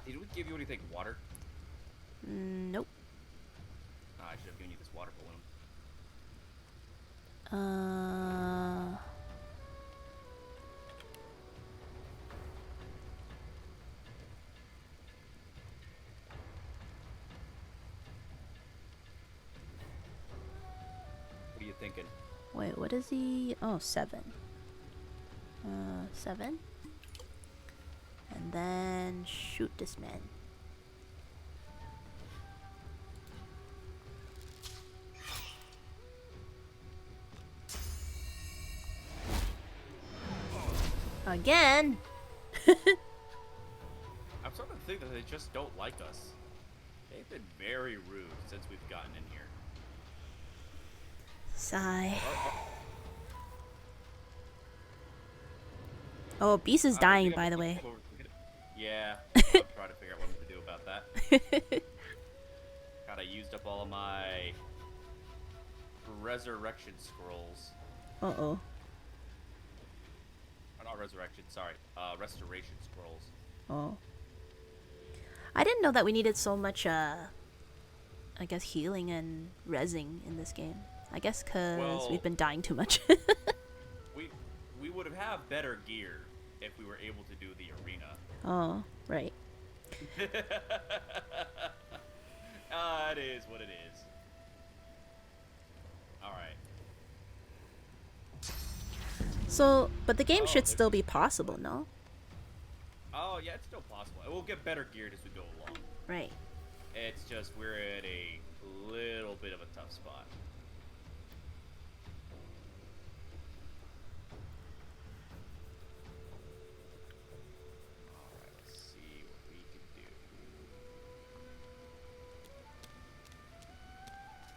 Did we give you anything? Water? Nope. I should have given you this water balloon. What are you thinking? Wait, what is he? Oh, 7. 7. And then shoot this man. Again? I'm starting to think that they just don't like us. They've been very rude since we've gotten in here. Sigh. Oh, Beast is dying, by the way. Yeah, I'm trying to figure out what to do about that. God, I used up all of my resurrection scrolls. Uh-oh. Not resurrection, sorry. Restoration scrolls. Oh. I didn't know that we needed so much, I guess, healing and rezzing in this game. I guess because we've been dying too much. we would have better gear if we were able to do the arena. Oh, right. It is what it is. Alright. So, but the game should still be possible, no? Oh, yeah, it's still possible. We'll get better geared as we go along. Right. It's just we're at a little bit of a tough spot. Alright, let's see what we can do.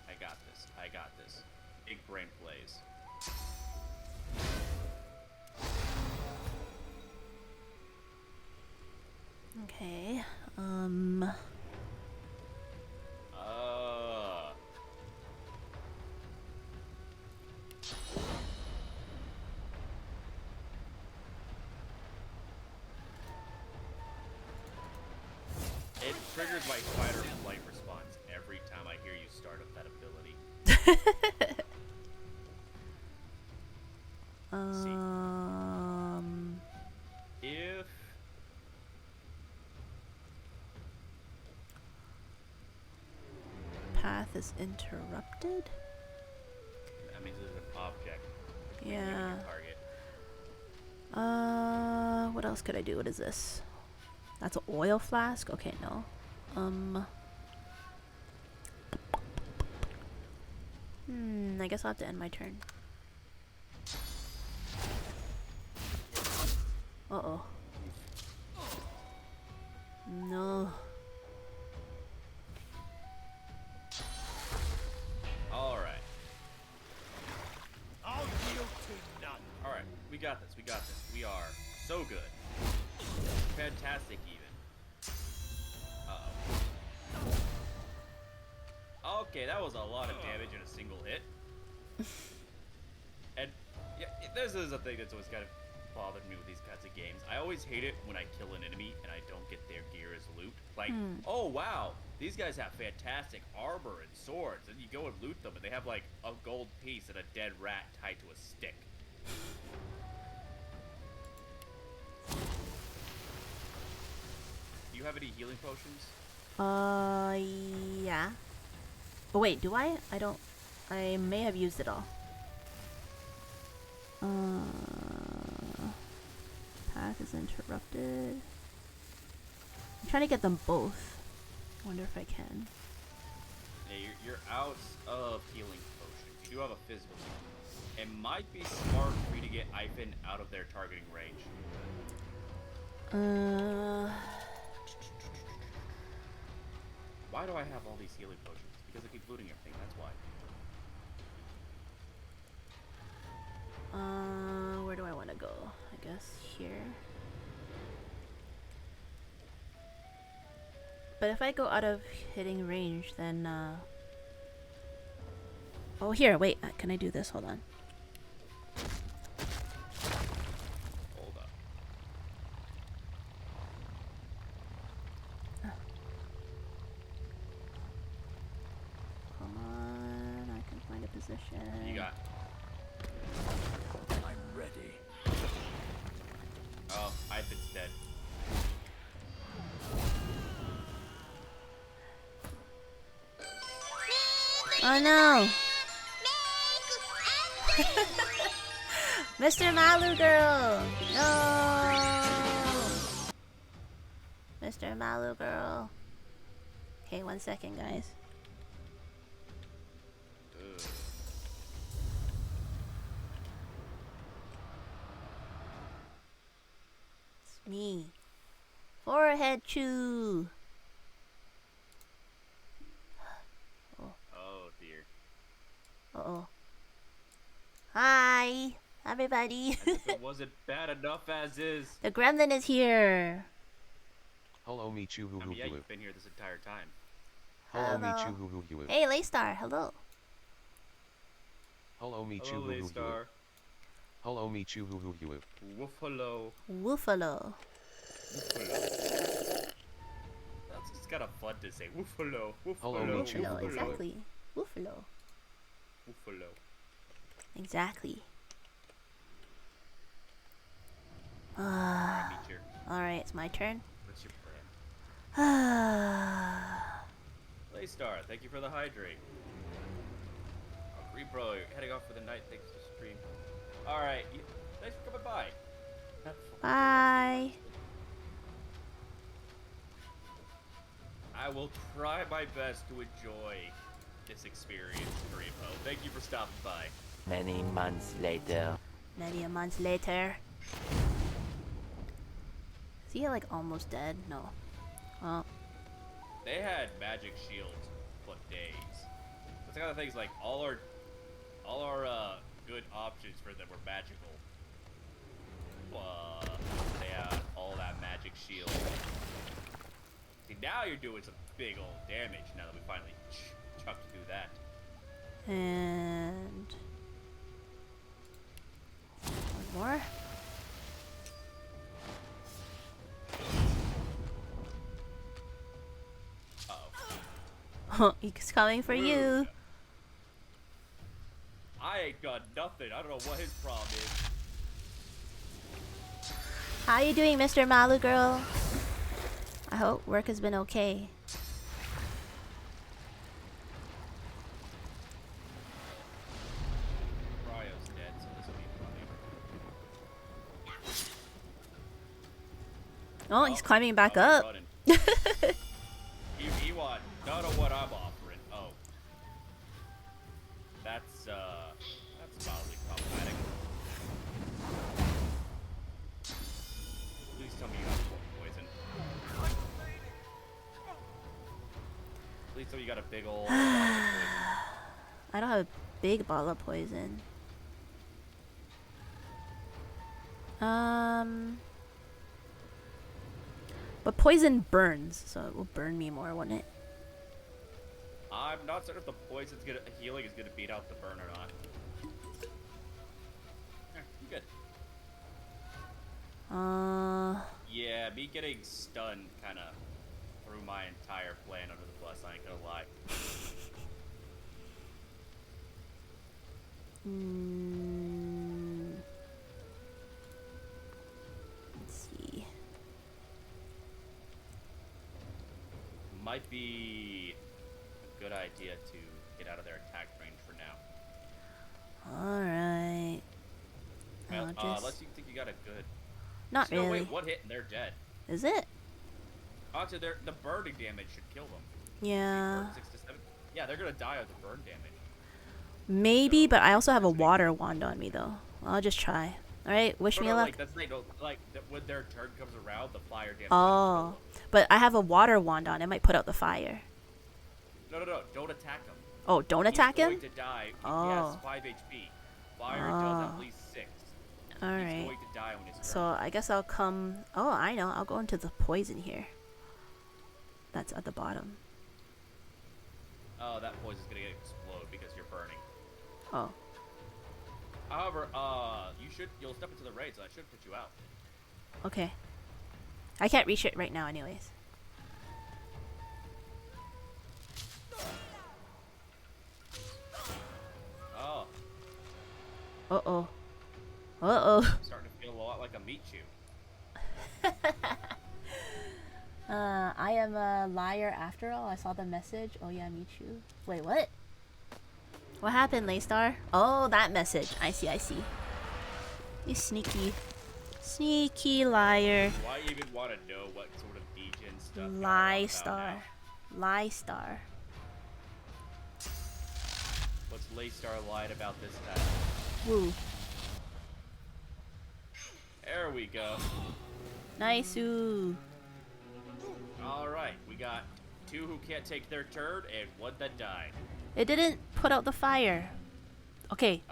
I got this. I got this. Big brain plays. Okay. It triggers my fight or flight response every time I hear you start up that ability. If path is interrupted? that means there's an object. Yeah. Target. What else could I do? What is this? That's an oil flask? Okay, no. I guess I'll have to end my turn. Uh-oh. No. Alright. I'll yield to none. Alright, we got this, we got this. We are so good. Fantastic, even. Uh-oh. Okay, that was a lot of damage in a single hit. And, yeah, this is a thing that's always kind of bothered me with these kinds of games. I always hate it when I kill an enemy and I don't get their gear as loot. Like, oh wow, these guys have fantastic armor and swords, and you go and loot them and they have like a gold piece and a dead rat tied to a stick. Do you have any healing potions? Yeah. Oh wait, do I? I don't. I may have used it all. Path is interrupted. I'm trying to get them both. I wonder if I can. Yeah, you're out of healing potions. You do have a physical one. It might be smart for you to get Ivan out of their targeting range. Why do I have all these healing potions? Because I keep looting everything, that's why. Where do I want to go? I guess here. But if I go out of hitting range, then, oh, here, wait, can I do this? Hold on. Hold up. Come on, I can find a position. You got. I'm ready. Oh, Ivan's dead. Oh no! Mr. Malu girl! No! Mr. Malu girl. Okay, 1 second, guys. It's me. Forehead chew! Oh dear. Uh-oh. Hi! Everybody. As if it wasn't bad enough as is. The gremlin is here. Hello, Michu. I mean, yeah, you've been here this entire time. Hello, Hello. Michu. Hey, Laystar. Hello. Hello, Michu. Hello, Laystar. Hello, Michu. Woofalo. Woofalo. That's just kind of fun to say. Woofalo. Hello, Woofalo. Michu. Woofalo, exactly. Woofalo. Woofalo. Exactly. Alright, Meteor. Alright, it's my turn. What's your plan? Ah. Laystar, thank you for the hydrate. Repro, you're heading off for the night thanks to stream. Alright, thanks for coming by. Bye. I will try my best to enjoy this experience, Repo. Thank you for stopping by. Many months later. Many a month later. Is he like almost dead? No. Oh. They had magic shields for days. That's the kind of things like all our good options for them were magical. They had all that magic shield. See, now you're doing some big old damage now that we finally chucked to do that. And one more. Oh, he's coming for you. I ain't got nothing. I don't know what his problem is. How you doing, Mr. Malu girl? I hope work has been okay. Ryo's dead, so this will be funny. Oh, he's climbing back up. You want none of what I'm offering. Oh. That's probably problematic. Please tell me you got poison. Please tell me you got a big old bottle of poison. I don't have a big bottle of poison. But poison burns, so it will burn me more, won't it? I'm not certain if the poison's healing is gonna beat out the burn or not. You good. Yeah, me getting stunned kind of threw my entire plan under the bus, I ain't gonna lie. Let's see. Might be a good idea to get out of their attack range for now. Alright. Unless you think you got a good... Not Still, really. wait, one hit and they're dead. Is it? Actually, the burning damage should kill them. Yeah. 6 to 7. Yeah, they're gonna die of the burn damage. Maybe, but I also have a water wand on me, though. I'll just try. Alright, wish me luck. Like, that's when their turn comes around, the fire damage. Oh. But I have a water wand on. It might put out the fire. No. Don't attack him. Oh, don't attack him? He's going to die. Oh. He has 5 HP. Fire does at least 6. Alright. He's going to die when his turn. So I guess I'll come... Oh, I know. I'll go into the poison here. That's at the bottom. Oh, that poison's gonna explode because you're burning. Oh. However, you'll step into the raid, so that should put you out. Okay. I can't reach it right now anyways. Oh. Uh-oh. Uh-oh. I'm starting to feel a lot like a meat chew. I am a liar after all. I saw the message. Oh yeah, me too. Wait, what? What happened, Laystar? Oh, that message. I see. You sneaky liar. Why even want to know what sort of degen stuff? Laystar. What's Laystar lied about this time? Woo. There we go. Nice-oo. Alright, we got 2 who can't take their turn and 1 that died. It didn't put out the fire. Okay.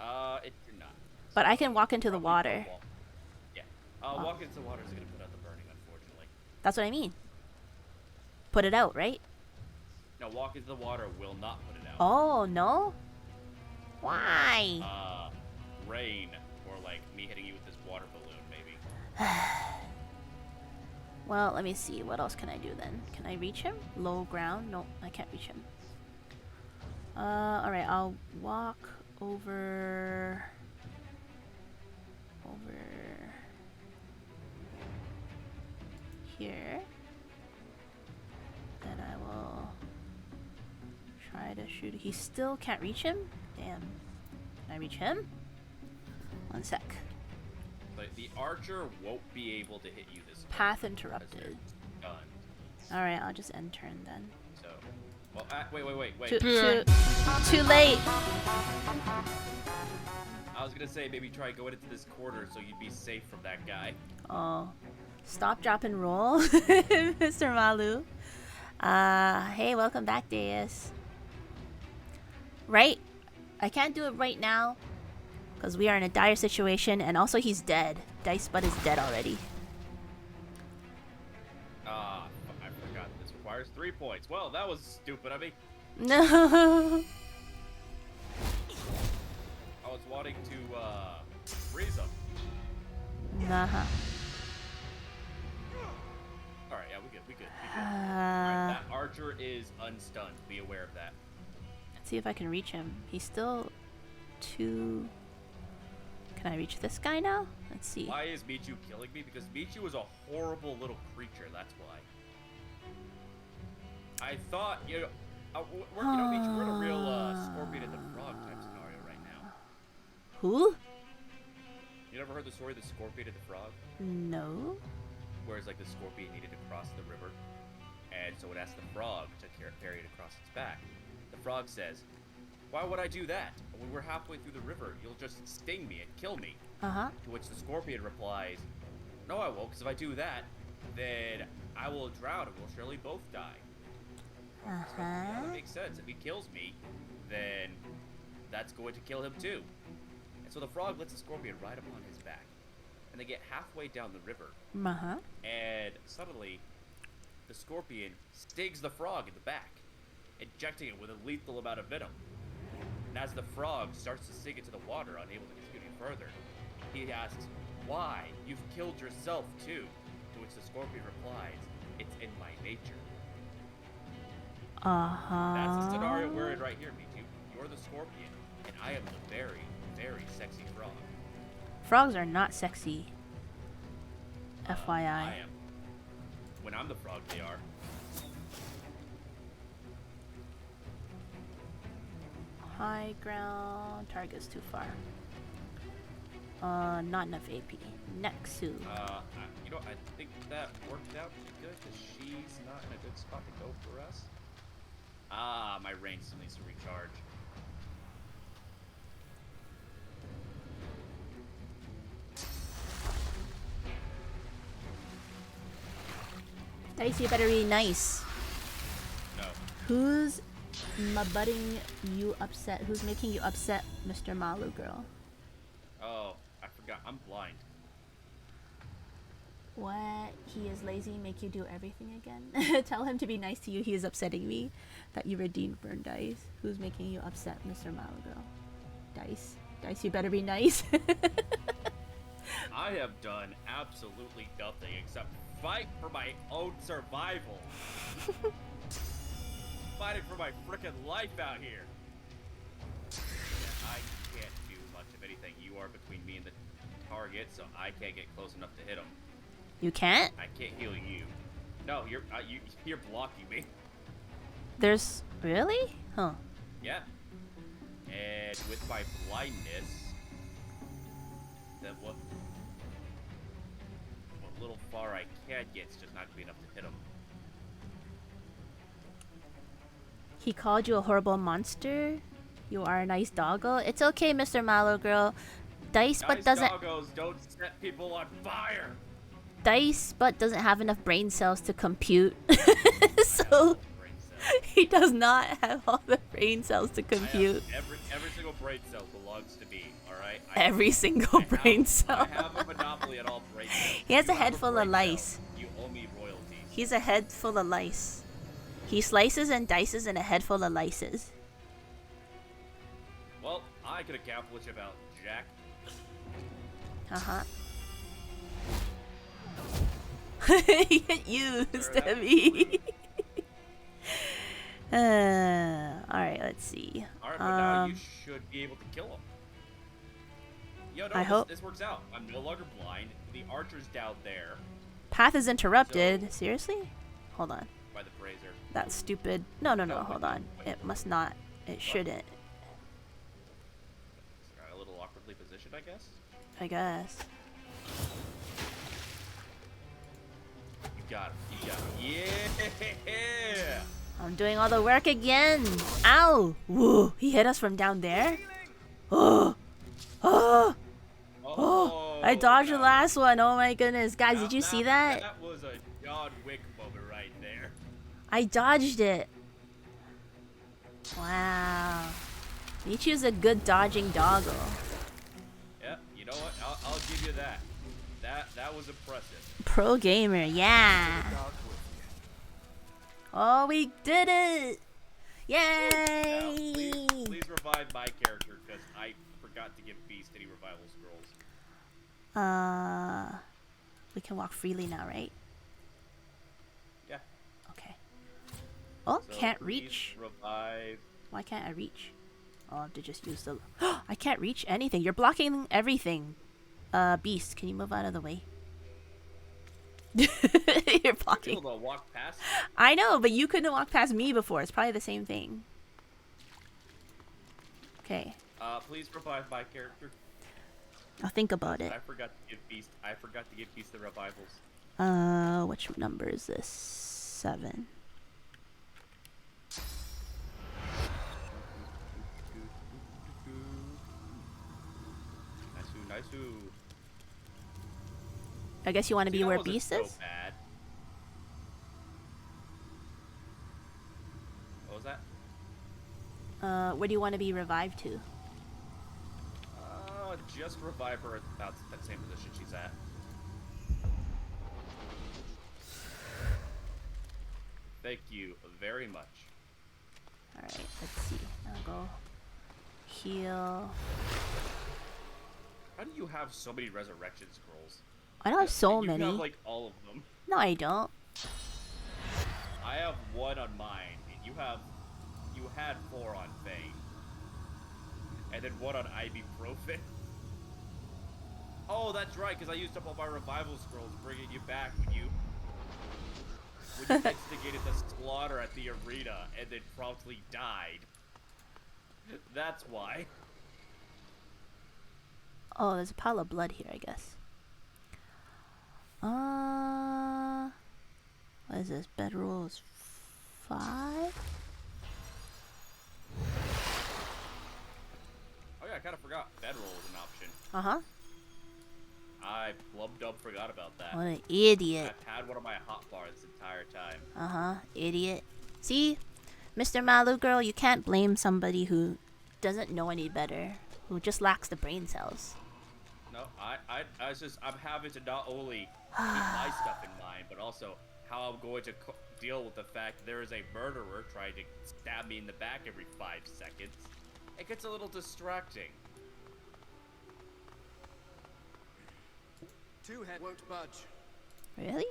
It did not. But I can walk into the water. Yeah. Walking into the water is gonna put out the burning, unfortunately. That's what I mean. Put it out, right? No, walk into the water will not put it out. Oh, no? Why? Rain, or like me hitting you with this water balloon, maybe. Well, let me see. What else can I do then? Can I reach him? Low ground? No, I can't reach him. Alright, I'll walk over here. Then I will try to shoot. He still can't reach him? Damn. Can I reach him? One sec. But the archer won't be able to hit you this turn. Path interrupted. Done. Alright, I'll just end turn then. So, well, wait. Too late. I was gonna say maybe try going into this corner so you'd be safe from that guy. Oh. Stop, drop, and roll, Mr. Malu. Hey, welcome back, Deus. Right? I can't do it right now because we are in a dire situation, and also he's dead. Dice Butt is dead already. I forgot this requires 3 points. Well, that was stupid of me. No. I was wanting to freeze him. Nah. Alright, yeah, we good. Alright, that archer is unstunned. Be aware of that. Let's see if I can reach him. He's still too... Can I reach this guy now? Let's see. Why is Michu killing me? Because Michu is a horrible little creature, that's why. I thought, Michu, we're in a real Scorpion and the Frog type scenario right now. Who? You never heard the story of the Scorpion and the Frog? No. Whereas, like, the Scorpion needed to cross the river, and so it asked the Frog to carry it across its back. The Frog says, "Why would I do that? When we're halfway through the river, you'll just sting me and kill me." Uh-huh. To which the Scorpion replies, "No, I won't, because if I do that, then I will drown and we'll surely both die." So, yeah, that makes sense. If he kills me, then that's going to kill him too. And so the Frog lets the Scorpion ride upon his back. And they get halfway down the river. Uh-huh. And suddenly, the Scorpion stings the Frog in the back, injecting it with a lethal amount of venom. And as the Frog starts to sink into the water, unable to continue further, he asks, "Why? You've killed yourself too." To which the Scorpion replies, "It's in my nature." Uh-huh. That's the scenario we're in right here, Michu. You're the Scorpion, and I am the very, very sexy Frog. Frogs are not sexy. FYI. I am. When I'm the Frog, they are. High ground. Target's too far. Not enough AP. Nexu. I think that worked out pretty good because she's not in a good spot to go for us. My range still needs to recharge. Dice, you better be nice. No. Who's butting you upset? Who's making you upset, Mr. Malu girl? Oh, I forgot. I'm blind. What? He is lazy, make you do everything again? Tell him to be nice to you. He is upsetting me. That you redeemed burn Dice. Who's making you upset, Mr. Malu girl? Dice. Dice, you better be nice. I have done absolutely nothing except fight for my own survival. Fighting for my frickin' life out here. Yeah, I can't do much of anything. You are between me and the target, so I can't get close enough to hit him. You can't? I can't heal you. No, you're blocking me. There's... Really? Huh. Yeah. And with my blindness, that what little far I can get is just not gonna be enough to hit him. He called you a horrible monster? You are a nice doggo? It's okay, Mr. Mallow girl. Dice but doesn't... doggos don't set people on fire! Dice but doesn't have enough brain cells to compute. So... He does not have all the brain cells to compute. Every single brain cell belongs to me, alright? right? Every single brain cell. I have a monopoly at all brain cells. He has You a head have full of brain lice. cell, you owe me royalties. He's a head full of lice. He slices and dices in a head full of lices. Well, I could accomplish about Jack. Uh-huh. He hit you, Stevie. Alright, let's see. Alright, but now you should be able to kill him. Yo, no, I hope. This works out. I'm no longer blind. The archer's down there. Path is interrupted. Seriously? Hold on. By the brazier. That's stupid. No, hold on. It must not. It shouldn't. A little awkwardly positioned, I guess? I guess. You got it. Yeah! I'm doing all the work again. Ow! Whoa! He hit us from down there? Oh! Oh! Oh! I dodged the last one. Oh my goodness. Guys, did you see that? That was a John Wick moment right there. I dodged it. Wow. Michu's a good dodging doggo. Yeah, you know what? I'll give you that. That was impressive. Pro gamer, yeah. Oh, we did it! Yay! Now, please revive my character because I forgot to give Beast any revival scrolls. We can walk freely now, right? Yeah. Okay. Oh, So can't please reach. Revive. Why can't I reach? Oh, I have to just use the. I can't reach anything. You're blocking everything. Beast, can you move out of the way? You're blocking. Able to walk past. I know, but you couldn't walk past me before. It's probably the same thing. Okay. Please revive my character. I'll think about it. I forgot to give Beast. The revivals. Which number is this? 7. Nice. I guess you want to be where Beast so is? Bad. What was that? Where do you want to be revived to? Just revive her at about that same position she's at. Thank you very much. Alright, let's see. I'll go heal. How do you have so many resurrection scrolls? I don't have so you many. You have like all of them. No, I don't. I have 1 on mine, and you had 4 on Faye. And then 1 on ibuprofen. Oh, that's right, because I used up all my revival scrolls bringing you back when you instigated the slaughter at the arena and then promptly died. That's why. Oh, there's a pile of blood here, I guess. What is this? Bedrolls 5? Oh yeah, I kind of forgot. Bedroll is an option. Uh-huh. I blub-dub forgot about that. What an idiot. I've had one of my hot bars this entire time. Uh-huh. Idiot. See? Mr. Malu girl, you can't blame somebody who doesn't know any better. Who just lacks the brain cells. No, I'm having to not only keep my stuff in mind, but also how I'm going to deal with the fact there is a murderer trying to stab me in the back every 5 seconds. It gets a little distracting. Too heavy. Won't budge. Really?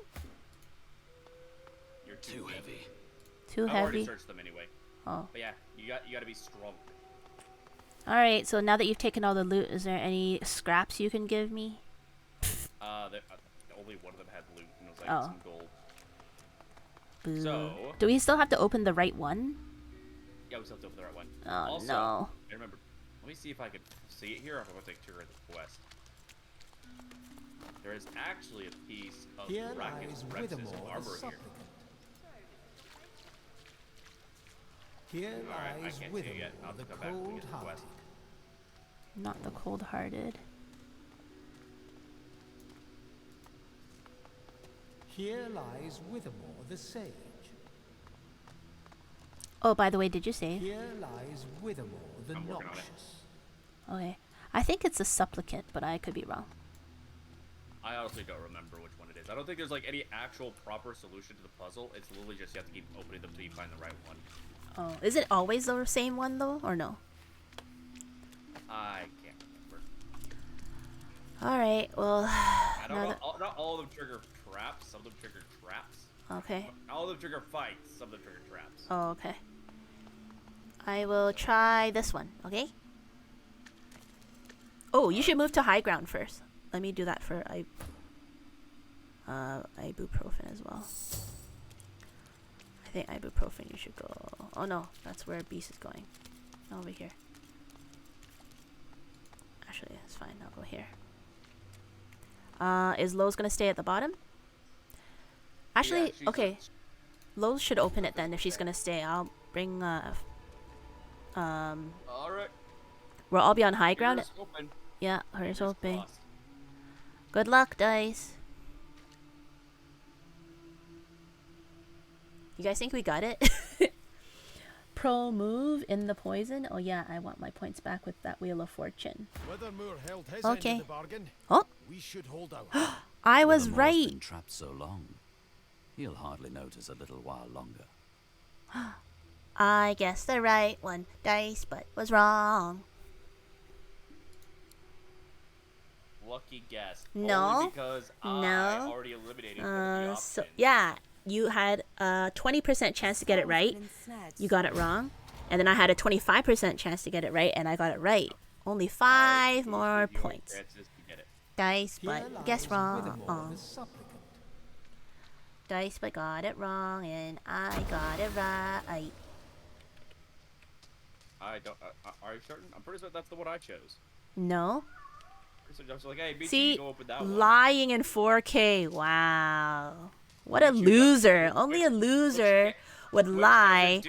You're too heavy. Too I've heavy? already searched them anyway. Oh. But yeah, you got to be strong. Alright, so now that you've taken all the loot, is there any scraps you can give me? Only one of them had loot, and it was like Oh. some gold. Boo. So... Do we still have to open the right one? Yeah, we still have to open the right one. Oh, also, no. I remember, let me see if I can see it here, or if I'm going to take a tour of the quest. There is actually a piece of Here Bracken's lies Rex's Withermore, armor the here. supplicant. Here Alright, I lies can't see it yet. Withermore, I'll the have to come back when we get to the cold-hearted. quest. Not the cold-hearted. Here lies Withermore, the sage. Oh, by the way, did you save? Here lies Withermore, the I'm working on it. noxious. Okay. I think it's a supplicant, but I could be wrong. I honestly don't remember which one it is. I don't think there's like any actual proper solution to the puzzle. It's literally just you have to keep opening them until you find the right one. Oh, is it always the same one though, or no? I can't remember. All right. Well, Not all of them trigger traps. Some of them trigger traps. Okay. All of them trigger fights. Some of them trigger traps. Oh, okay. I will try this one. Okay. Oh, you should move to high ground first. Let me do that for ibuprofen as well. I think ibuprofen you should go. Oh no, that's where Beast is going. Over here. Actually, it's fine. I'll go here. Is Lowe's gonna stay at the bottom? Actually, Yeah, okay. Lowe's should open it then if she's gonna stay. I'll bring Alright. We'll all be on high ground. Here's open. Yeah, hers open. Crossed. Good luck, dice. You guys think we got it? Pro move in the poison. Oh yeah, I want my points back with that Wheel of Fortune. Wethermoor held his Okay. end of the bargain. Oh, We should hold out. I was Withermore's right. been trapped so long, he'll hardly notice a little while longer. I guessed the right one, dice, but was wrong. Lucky guess. No. Only because I No. already eliminated one of the options. So yeah, you had a 20% chance to get it right. You got it wrong, and then I had a 25% chance to get it right, and I got it right. Only 5 more points. Chances to get it. Dice, but guess wrong. Withermoor the supplicant. Dice, but got it wrong, and I got it right. I don't. Are you certain? I'm pretty sure that's the one I chose. No. So I was like, hey, BT, See, you go open that one. lying in 4K. Wow. What a loser. Only a loser would lie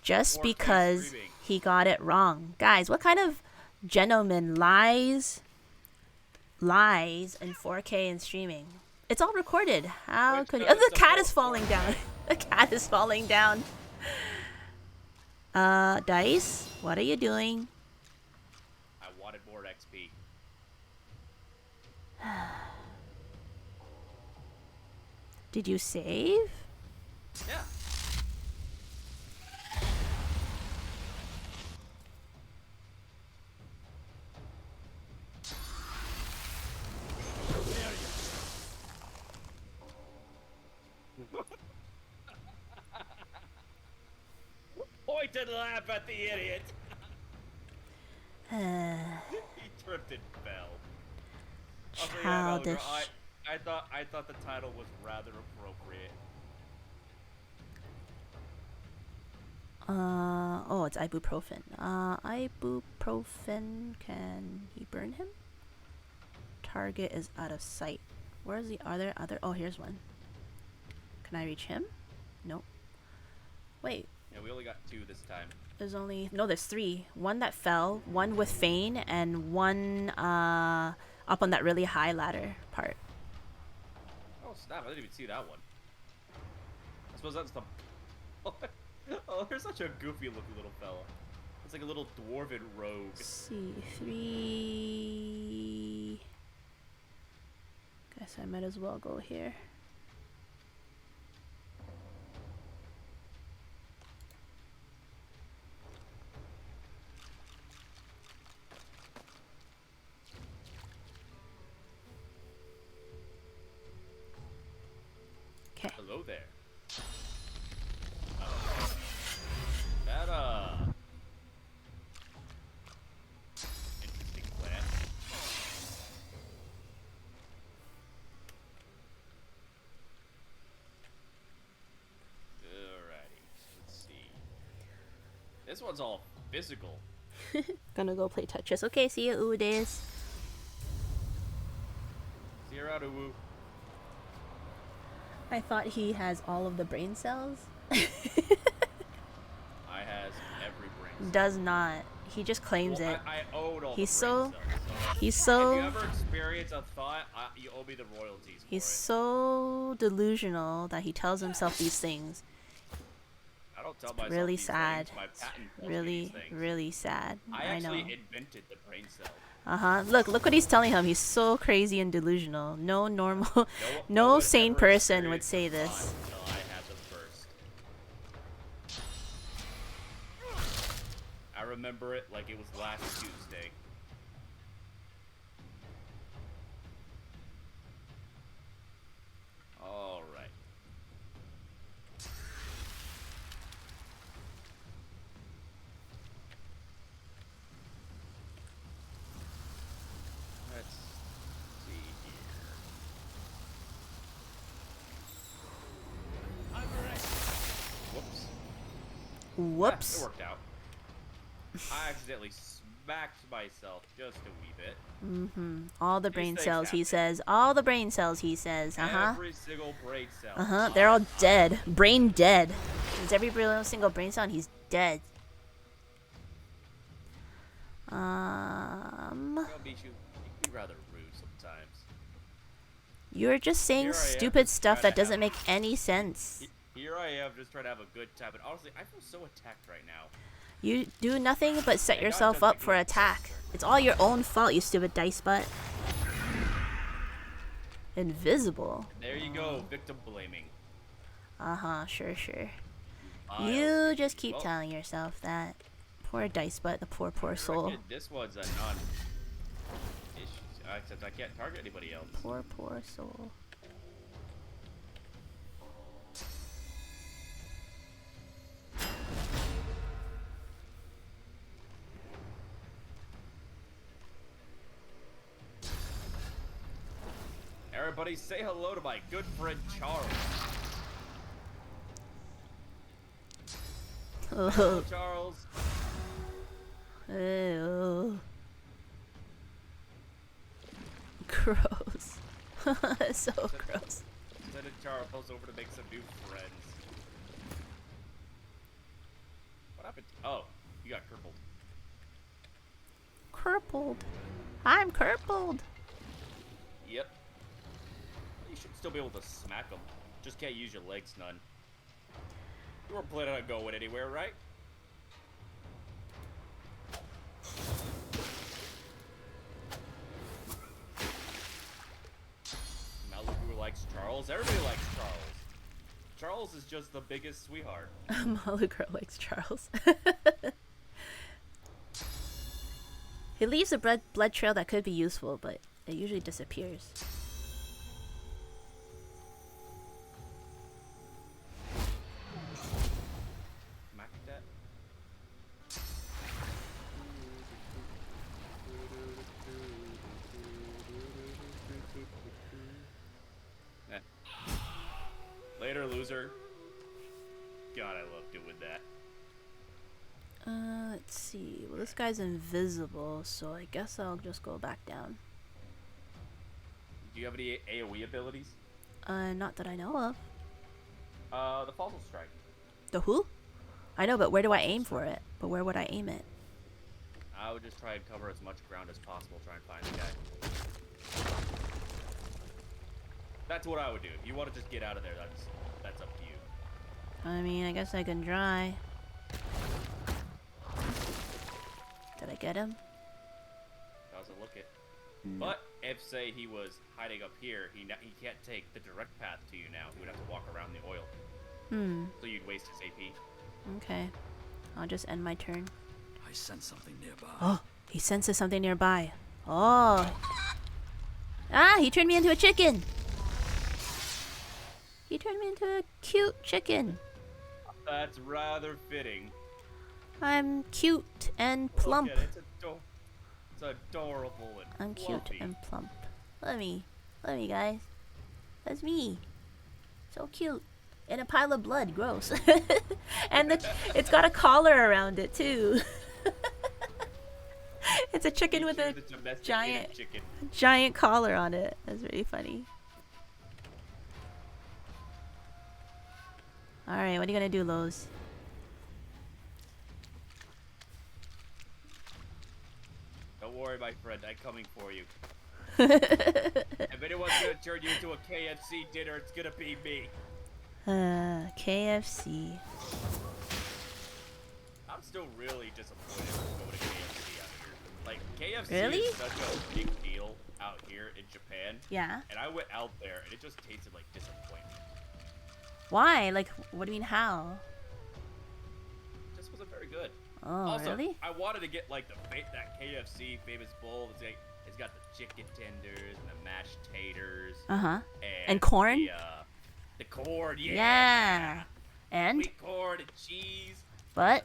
just because he got it wrong. Guys, what kind of gentleman lies in 4K and streaming? It's all recorded. How could you? Oh, the cat is falling down. The cat is falling down. Dice, what are you doing? I wanted more XP. Did you save? Yeah. Point and laugh at the idiot. He tripped and fell. Also, yeah, Childish. Malagro, I thought the title was rather appropriate. Oh, it's ibuprofen. Ibuprofen, can he burn him? Target is out of sight. Where's the other? Oh, here's one. Can I reach him? Nope. Wait, Yeah, we only got 2 this time. there's 3. One that fell, one with Fane, and one up on that really high ladder part. Oh snap! I didn't even see that one. I suppose that's the. Oh, they're such a goofy looking little fella. It's like a little dwarven rogue. Let's see, 3. Guess I might as well go here. Okay. Hello there. That interesting plan. Alrighty, let's see. This one's all physical. Gonna go play Tetris. Okay, see you, Udes. See you around, Uwu. I thought he has all of the brain cells. I has every brain cell. Does not. He just claims Well, it. I own all He's the brain so. cells, He's If so. you ever experience a thought, you owe me the royalties for He's it. so delusional that he tells himself these things. I don't tell It's myself really these sad. things. My patent tells me Really, these things. really sad. I I know. actually invented the brain cell. Look what he's telling him. He's so crazy and delusional. No normal, no sane person would say this. Until I had them first. I remember it like it was last Tuesday. All right. Let's see here. Whoops. Whoops. It worked out. I accidentally smacked myself just a wee bit. All the brain cells, he says. All the brain cells, he says. Every single brain cell. They're all dead. Brain dead. It's every single brain cell, and he's dead. You know, Michu, you can be rather rude sometimes. You're just saying stupid stuff that doesn't make any sense. Here I am just trying to have a good time, but honestly, I feel so attacked right now. You do nothing but set yourself up for attack. It's all your own fault, you stupid dice butt. Invisible. There you go, victim blaming. Sure. You just keep telling yourself that. Poor dice butt, the poor soul. This one's a non-issue, except I can't target anybody else. Poor soul. Everybody say hello to my good friend Charles. Hello, Charles. Ew. Gross. So gross. Send Charles over to make some new friends. What happened? Oh, you got crippled. Crippled. I'm crippled. Yep. You should still be able to smack them. Just can't use your legs none. You weren't planning on going anywhere, right? Malibu likes Charles. Everybody likes Charles. Charles is just the biggest sweetheart. Malugra likes Charles. He leaves a blood trail that could be useful, but it usually disappears. Later, loser. God, I love doing that. Let's see. Well, this guy's invisible, so I guess I'll just go back down. Do you have any AoE abilities? Not that I know of. The Fossil Strike. The who? I know, but where do I aim for it? But where would I aim it? I would just try and cover as much ground as possible, try and find the guy. That's what I would do. If you want to just get out of there, that's up to you. I mean, I guess I can try. Did I get him? Doesn't look it. No. But if, say, he was hiding up here, he can't take the direct path to you now. He would have to walk around the oil. So you'd waste his AP. Okay. I'll just end my turn. I sense something nearby. Oh, he senses something nearby. Oh. Ah, he turned me into a chicken. He turned me into a cute chicken. That's rather fitting. I'm cute and plump. Look at it. It's adorable and I'm fluffy. cute and plump. Let me guys. That's me. So cute. And a pile of blood, gross. And it's got a collar around it too. It's a chicken with a giant collar on it. That's really funny. Alright, what are you gonna do, Lowe's? Don't worry, my friend. I'm coming for you. If anyone's gonna turn you into a KFC dinner, it's gonna be me. KFC. I'm still really disappointed with going to KFC out here. Like, KFC Really? is such a big deal out here in Japan. Yeah. And I went out there, and it just tasted like disappointment. Why? Like, what do you mean, how? It just wasn't very good. Oh, also, really? I wanted to get, like, that KFC famous bowl. It's got the chicken tenders and the mashed taters. Uh-huh. And corn? The corn, yeah. Yeah. And? Sweet corn and cheese. But?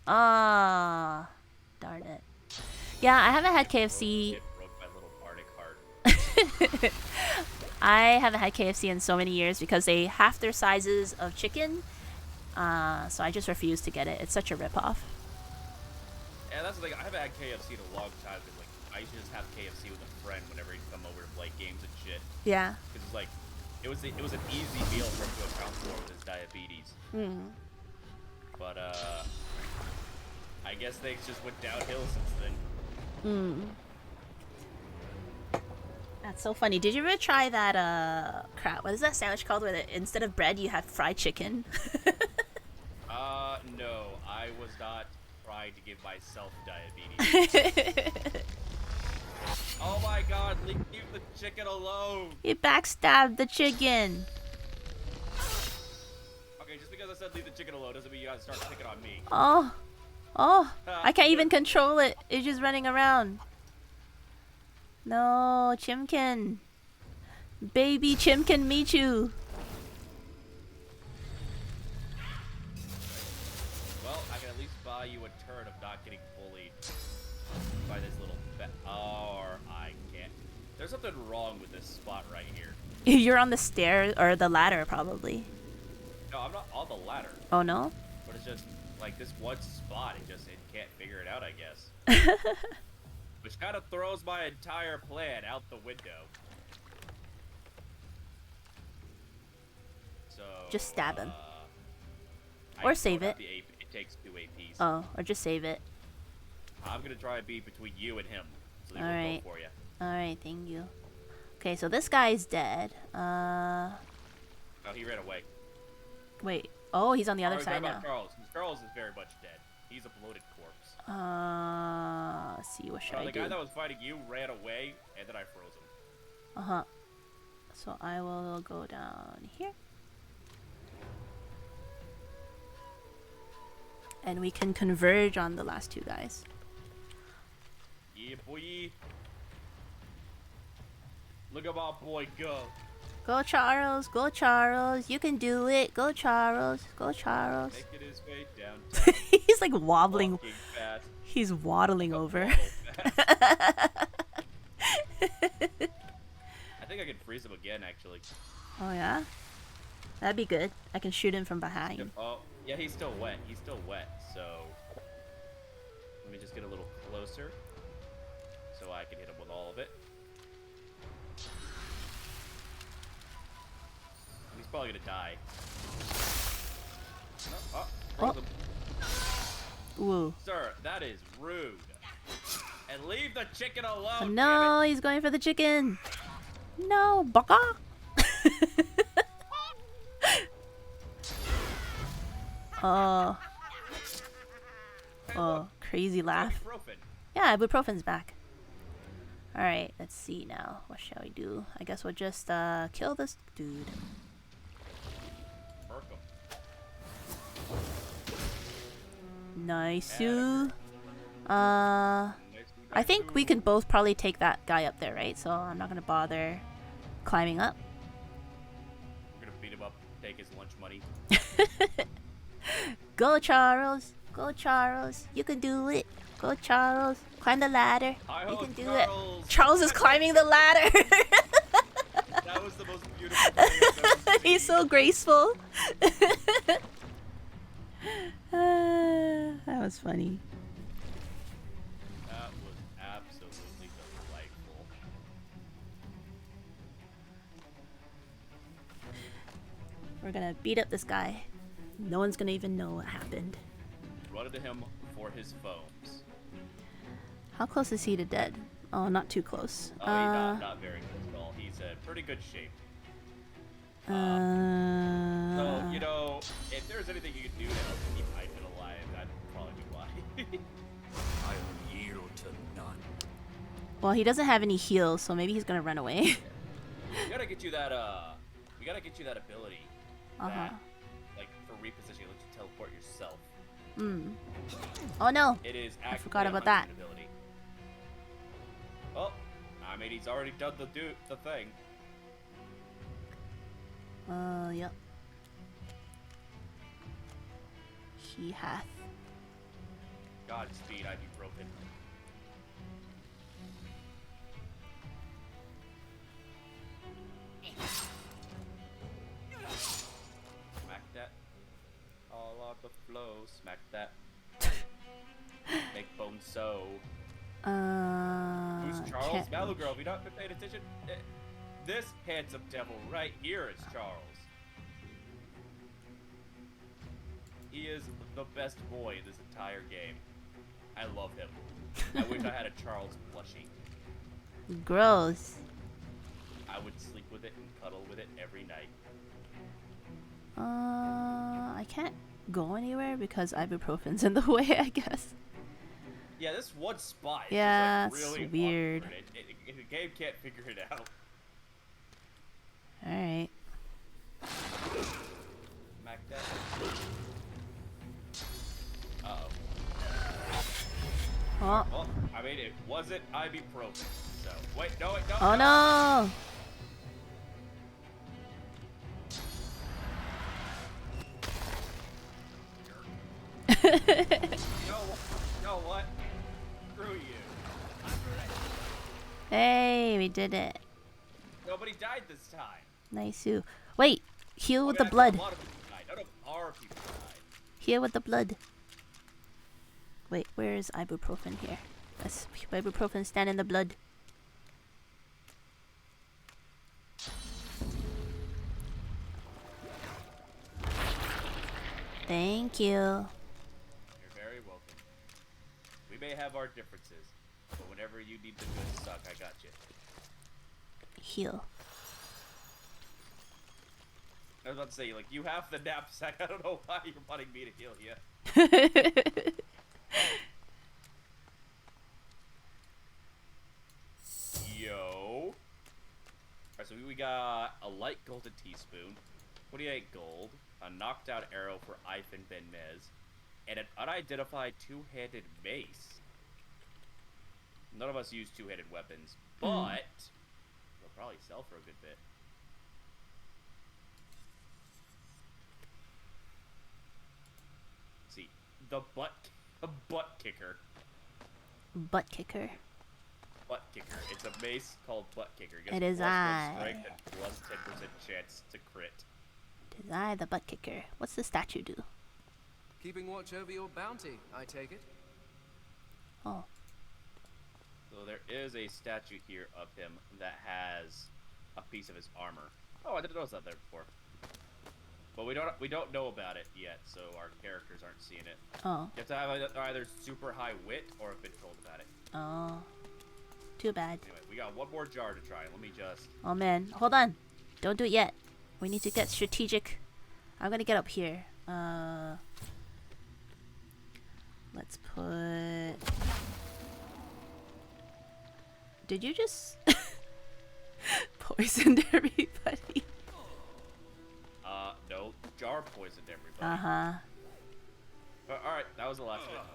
Ah, darn it. Yeah, I haven't had KFC. It broke my little Bardic heart. I haven't had KFC in so many years because they half their sizes of chicken. So I just refuse to get it. It's such a ripoff. Yeah, that's the thing. I haven't had KFC in a long time. Cause, like, I used to just have KFC with a friend whenever he'd come over to play games and shit. Yeah. Because it's like, it was an easy meal for him to account for with his diabetes. Hmm. But I guess things just went downhill since then. Hmm. That's so funny. Did you ever try that crap? What is that sandwich called? Where instead of bread you have fried chicken? No, I was not trying to give myself diabetes. Oh my God! Leave the chicken alone. You backstabbed the chicken. Okay, just because I said leave the chicken alone doesn't mean you gotta start picking on me. Oh. I can't even control it. It's just running around. No, Chimkin. Baby Chimkin Michu. Well, I can at least buy you a turn of not getting bullied by this little or I can't. There's something wrong with this spot right here. You're on the stair or the ladder, probably. No, I'm not on the ladder. Oh, no? But it's just, like, this one spot, it can't figure it out, I guess. Which kind of throws my entire plan out the window. So... Just stab him. Or save it. It takes 2 APs. Oh, or just save it. I'm gonna try and be between you and him. So they will Alright. go for you. Alright, thank you. Okay, so this guy's dead. Oh, he ran away. Wait. Oh, he's on the other Sorry, side what now. about Charles? Charles is very much dead. He's a bloated corpse. Let's see, what should I The do? guy that was fighting you ran away, and then I froze him. Uh-huh. So I will go down here. And we can converge on the last 2 guys. Yeah, boy. Look at my boy go. Go Charles, go Charles. You can do it. Go Charles, go Charles. Making his way downtown. He's like wobbling. Walking fast. He's waddling over. I think I can freeze him again, actually. Oh yeah? That'd be good. I can shoot him from behind. Oh, yeah, he's still wet. He's still wet, so... Let me just get a little closer so I can hit him with all of it. He's probably gonna die. Froze him. Ooh. Sir, that is rude. And leave the chicken Oh, alone. no, he's going for the chicken. No, baka. Oh. Oh, crazy laugh. Yeah, ibuprofen's back. Alright, let's see now. What shall we do? I guess we'll just kill this dude. Nice. I think we can both probably take that guy up there, right? So I'm not gonna bother climbing up. We're gonna beat him up, take his lunch money. Go Charles! Go Charles! You can do it! Go Charles! Climb the ladder! You can do it! Charles is climbing the ladder! That was the most beautiful thing I've ever seen. He's so graceful! That was funny. That was absolutely delightful. We're gonna beat up this guy. No one's gonna even know what happened. Run into him for his foams. How close is he to dead? Oh, not too close. Oh, he's not very close at all. He's in pretty good shape. So, you know, if there's anything you can do to help keep Ivan alive, that'd probably be why. I am Yiro to none. Well, he doesn't have any heals, so maybe he's gonna run away. We gotta get you that we gotta get you that ability. That, like for repositioning, lets you teleport yourself. Oh no! It is I actually forgot a about that. hunting ability. Well, I mean he's already done the thing. Yep. He hath. Godspeed, I'd be broken. Smack that. All on the flow. Smack that. Make bone so. Who's Charles? Mallow Girl, if you not been paying attention, this handsome devil right here is Charles. He is the best boy in this entire game. I love him. I wish I had a Charles plushie. Gross. I would sleep with it and cuddle with it every night. I can't go anywhere because ibuprofen's in the way, I guess. Yeah, this one spot is Yeah, just, like, really it's weird. awkward. The game can't figure it out. Alright. Smack that. Uh-oh. Oh. Well, I mean, it wasn't ibuprofen, so... Wait, no, wait, no, Oh no! You know what? Screw you. Hey, we did it. Nobody died this time. Nice. Wait, heal with the Actually, blood. A lot of people died. None of our people died. Heal with the blood. Wait, where is ibuprofen here? Let's ibuprofen stand in the blood. Thank you. You're very welcome. We may have our differences, but whenever you need the good suck, I got you. Heal. I was about to say, like, you have the knapsack. I don't know why you're wanting me to heal you. Yo. Alright, so we got a light golden teaspoon, 28 gold, a knocked out arrow for Ivan Benmez, and an unidentified two-handed mace. None of us use two-handed weapons, but they'll probably sell for a good bit. See, the butt kicker. Butt kicker. Butt kicker. It's a mace called butt kicker. It is I. Strength and plus 10% chance to crit. It is I, the butt kicker. What's the statue do? Keeping watch over your bounty, I take it. Oh. So there is a statue here of him that has a piece of his armor. Oh, I didn't notice that there before. But we don't know about it yet, so our characters aren't seeing it. Oh. You have to have either super high wit or have been told about it. Oh. Too bad. Anyway, we got one more jar to try. Let me just... Oh man, hold on. Don't do it yet. We need to get strategic. I'm gonna get up here. Let's put... Did you just poisoned everybody? No. Jar poisoned everybody. Uh-huh. Alright, that was the last one.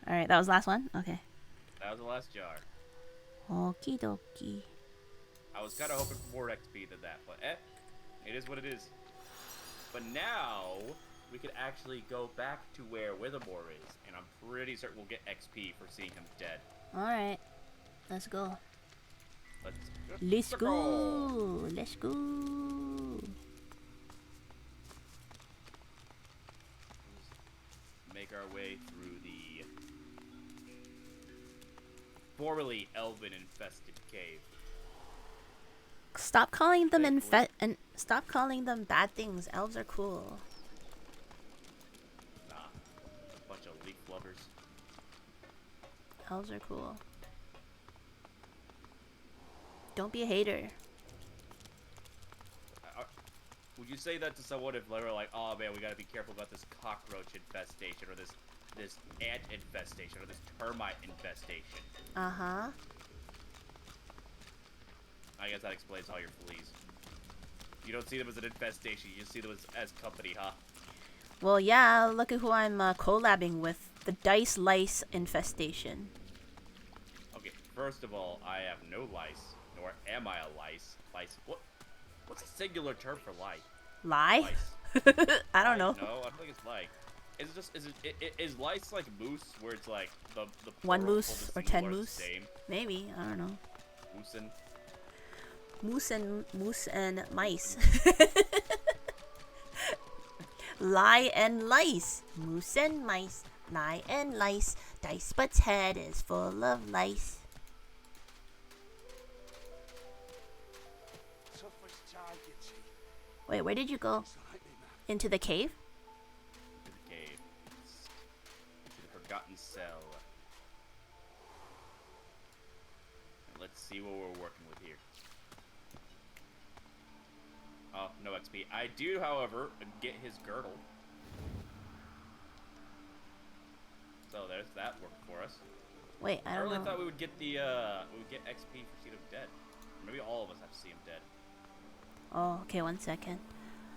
Alright, that was the last one? Okay. That was the last jar. Okie dokie. I was kind of hoping for more XP than that, but it is what it is. But now, we could actually go back to where Withermore is, and I'm pretty certain we'll get XP for seeing him dead. Alright. Let's go. Let's go. Let's go. Make our way through the formerly elven-infested cave. Stop calling them stop calling them bad things. Elves are cool. Nah, a bunch of leaf lovers. Elves are cool. Don't be a hater. Would you say that to someone if they were like, oh man, we gotta be careful about this cockroach infestation or this this ant infestation or this termite infestation. Uh-huh. I guess that explains all your fleas. You don't see them as an infestation, you see them as company, huh? Well, yeah, look at who I'm collabing with. The dice lice infestation. Okay, first of all, I have no lice, nor am I a lice. Lice, what's a singular term for lice? Lie? Lice. I don't know. No, I don't think it's like. Is lice like moose, where it's like the One plural moose for the or 10 singular is moose? the same? Maybe, I don't know. Moosin. Moose and mice. Lie and lice. Moose and mice. Lie and lice. Dicebut's head is full of lice. Wait, where did you go? Into the cave? To the cave. To the forgotten cell. Let's see what we're working with here. Oh, no XP. I do, however, get his girdle. So there's that work for us. Wait, I don't really know. thought we would get the we would get XP for seeing him dead. Maybe all of us have to see him dead. Oh, okay, 1 second.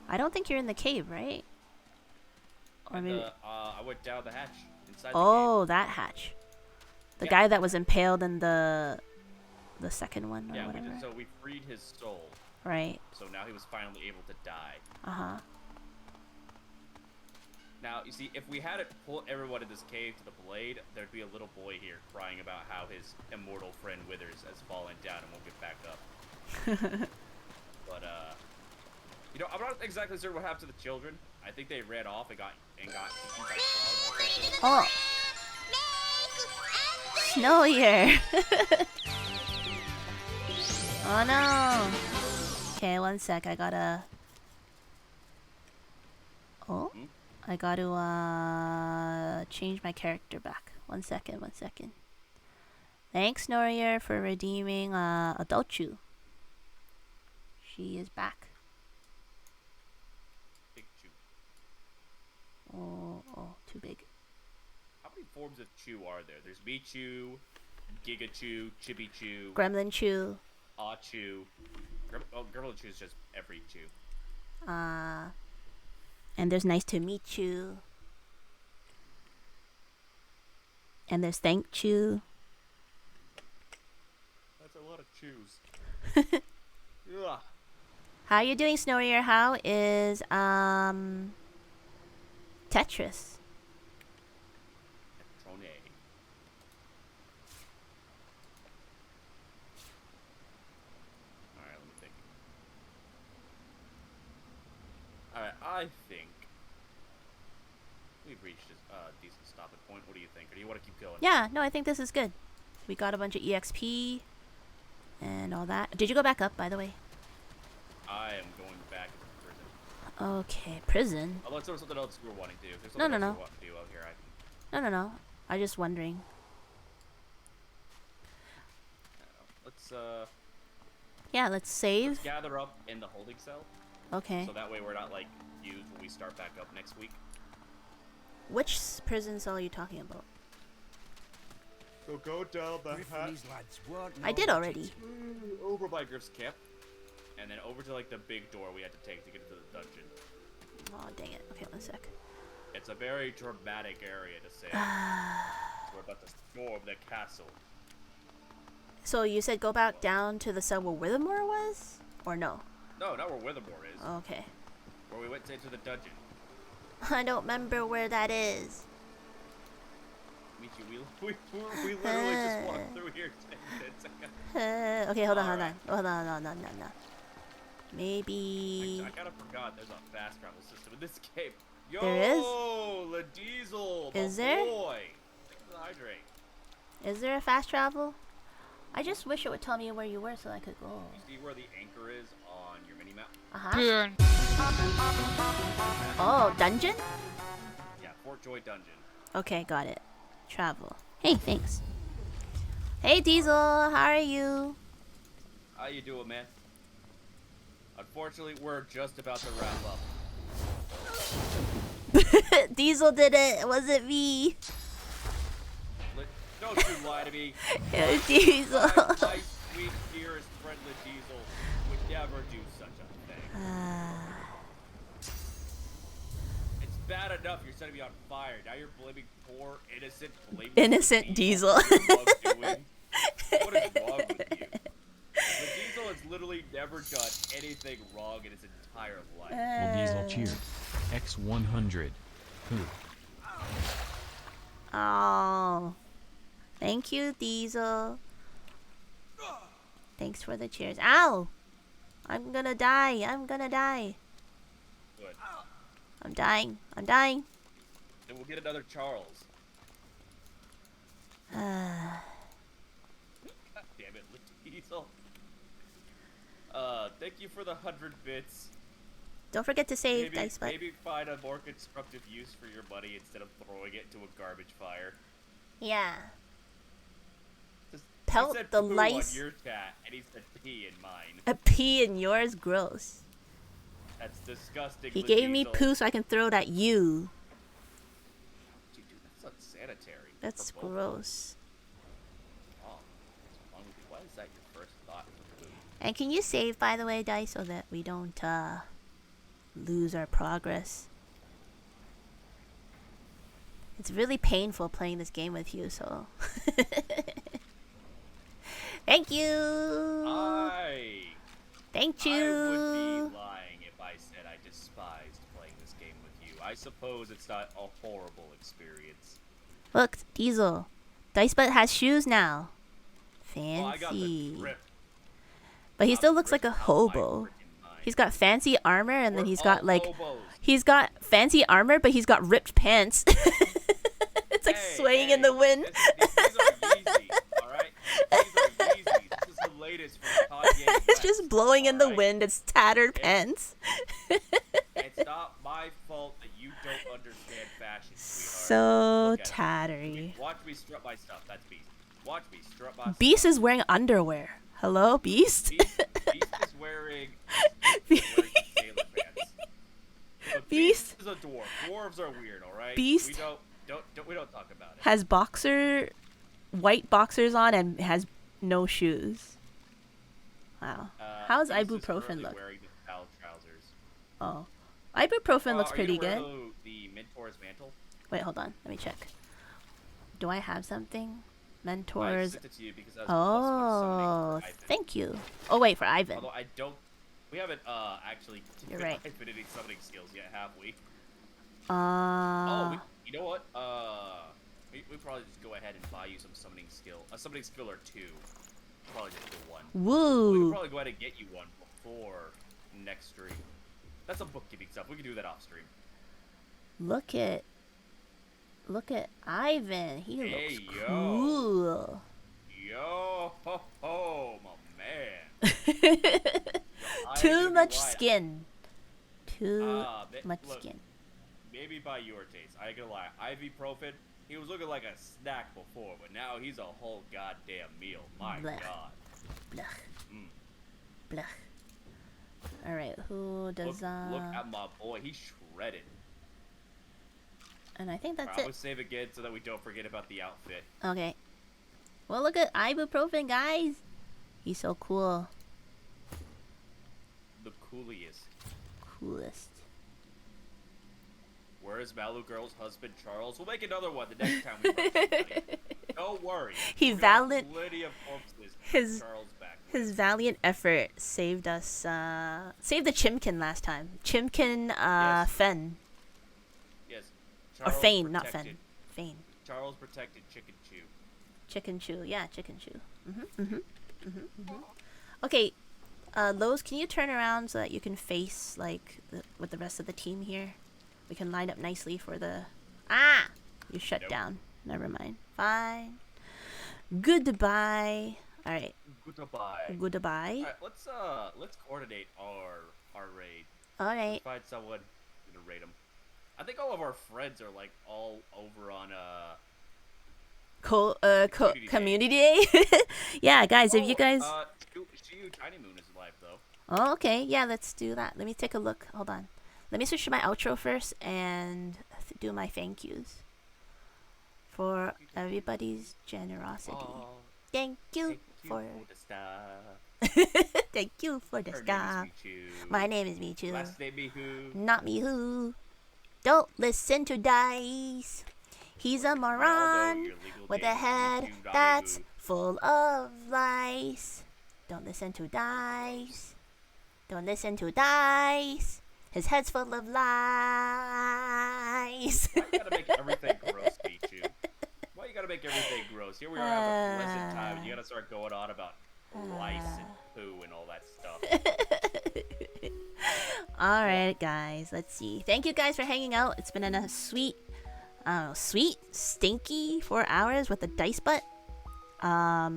I don't think you're in the cave, right? Or maybe. I went down the hatch inside Oh, the cave. that hatch. The Yeah. guy that was impaled in the second one or Yeah, whatever. so we freed his soul. Right. So now he was finally able to die. Uh-huh. Now, you see, if we had it pull everyone in this cave to the blade, there'd be a little boy here crying about how his immortal friend Withers has fallen down and won't get back up. But, you know, I'm not exactly sure what happened to the children. I think they ran off and got eaten by frogs. Oh. Snowier. Oh no. Okay, 1 sec. I gotta. Oh. I gotta change my character back. 1 second. 1 second. Thanks, Norier, for redeeming Adultchu. She is back. Big chew. Oh, too big. How many forms of chew are there? There's Michu, Gigachew, Chibi Chew, Gremlin Chew. Aw Chew. Gremlin Chew is just every chew. And there's nice to meet you. And there's thank you. That's a lot of chews. Ugh. How you doing, Snowier? How is Tetris? Trone. Alright, let me think. Alright, I think we've reached a decent stopping point. What do you think? Or do you want to keep going? Yeah, no, I think this is good. We got a bunch of EXP and all that. Did you go back up, by the way? I am going back to prison. Okay, prison. Unless there was something else we were wanting to do. If there's No, something no, else no. we want to do out here, I can... No. I'm just wondering. Let's, Yeah, let's save. let's gather up in the holding cell. Okay. So that way we're not, like, used when we start back up next week. Which prison cell are you talking about? So go down the hatch. I did already. Over by Griff's camp. And then over to, like, the big door we had to take to get into the dungeon. Oh, dang it. Okay, 1 sec. It's a very dramatic area to say. We're about to storm the castle. So you said go back down to the cell where Withermore was? Or no? No, not where Withermore is. Okay. Where we went into the dungeon. I don't remember where that is. Michi, we literally just walked through here 10 minutes ago. Okay, hold on. Maybe. I kind of forgot there's a fast travel system in this game. Yo, There is? Le Diesel, Is my there? boy. Thank you for the hydrate. Is there a fast travel? I just wish it would tell me where you were so I could go. You see where the anchor is on your mini map? Oh, dungeon? Yeah, Fort Joy Dungeon. Okay, got it. Travel. Hey, thanks. Hey, Diesel, how are you? How you doing, man? Unfortunately, we're just about to wrap up. Diesel did it. It wasn't me. Don't you lie to me. It was Diesel. My sweet, dearest friendly Diesel would never do such a thing. It's bad enough you're setting me on fire. Now you're blaming poor, innocent Diesel. What is wrong with you? The Diesel has literally never done anything wrong in his entire life. Well, Diesel cheered. X100. Who? Oh. Thank you, Diesel. Thanks for the cheers. Ow! I'm gonna die. I'm gonna die. Good. I'm dying. I'm dying. And we'll get another Charles. God damn it, Diesel. Thank you for the 100 bits. Don't forget to save, Dice Butt. Maybe find a more constructive use for your money instead of throwing it into a garbage fire. Yeah. Just, Pelt the lice. On your chat, and he said pee in mine. A pee in yours? Gross. That's disgusting. He gave me poo so I can throw it at you. Dude, that's unsanitary. That's gross. Oh, what's wrong with you? Why is that your first thought for food? And can you save, by the way, Dice, so that we don't lose our progress? It's really painful playing this game with you, so... Thank you! Thank you! I would be lying if I said I despised playing this game with you. I suppose it's not a horrible experience. Look, Diesel. Dicebutt has shoes now. Fancy. Well, I got the grip. But he still looks like a hobo. He's got fancy armor, and then he's got like... hobos. He's got fancy armor, but he's got ripped pants. It's like swaying in the wind. These are Yeezys, alright? These are Yeezys. This is the latest from Kanye West. It's just blowing in the wind. It's tattered pants. It's not my fault that you don't understand fashion, sweetheart. So Look at it. tattery. Watch me strut my stuff. That's Beast. Watch me strut my Beast stuff. is wearing underwear. Hello, Beast? Beast is wearing sailor pants. But Beast is a dwarf. Dwarves are weird, alright? Beast We don't talk about it. has white boxers on and has no shoes. Wow. How's ibuprofen look? Wearing the towel trousers. Oh. Ibuprofen looks pretty good. The Mentor's mantle? Wait, hold on. Let me check. Do I have something? Mentors. sent it to you because I was Oh, plus thank you. Oh, wait, for Ivan. Although I don't... We haven't actually You're right. been any summoning skills yet, have we? Oh, you know what? We probably just go ahead and buy you some summoning skill. A summoning skill or two. Probably just the one. Woo! We can probably go ahead and get you one before next stream. That's some bookkeeping stuff. We can do that off stream. Look at Ivan. He looks yo. cool. Yo ho ho, my man. Too much skin. Too much look, skin. Maybe by your taste. I ain't gonna lie. Ibuprofen, he was looking like a snack before, but now he's a whole goddamn meal. My Blech. god. Blech. Blech. Alright, who does Look at my boy. He's shredded. And I think that's I'm gonna it. save again so that we don't forget about the outfit. Okay. Well, look at ibuprofen, guys. He's so cool. The coolest. Coolest. Where is Malu Girl's husband, Charles? We'll make another one the next time we run somebody. Don't worry. He We're gonna have valiant. plenty of corpses to put Charles back with. His valiant effort saved us. Saved the Chimkin last time. Chimkin, Fen. Yes. Or Charles Fane, not Fen. protected- Fane. Charles protected Chicken Chew. Chicken Chew. Yeah, Chicken Chew. Okay, Lowe's, can you turn around so that you can face, like, with the rest of the team here? We can line up nicely for the... Ah! You shut down. Never mind. Fine. Goodbye. Alright. Goodbye. Goodbye. Alright, let's coordinate our raid. Alright. Find someone to raid them. I think all of our friends are like all over on Community Day? Yeah, guys, if you guys... Shiyu Tiny Moon is live though. Oh, okay. Yeah, let's do that. Let me take a look. Hold on. Let me switch to my outro first and do my thank yous for everybody's generosity. Thank you for the stuff. thank you for the Her stuff. name is Michu. My name is Michu. Last name Mihu. Not Mihu. Don't listen to Dice. He's a moron with a head that's full of lies. Don't listen to Dice. Don't listen to Dice. His head's full of lies. Why you gotta make everything gross, Michu? Why you gotta make everything gross? Here we are having a pleasant time, and you gotta start going on about lice and poo and all that stuff. Alright, guys, let's see. Thank you guys for hanging out. It's been a sweet, stinky 4 hours with the dice butt.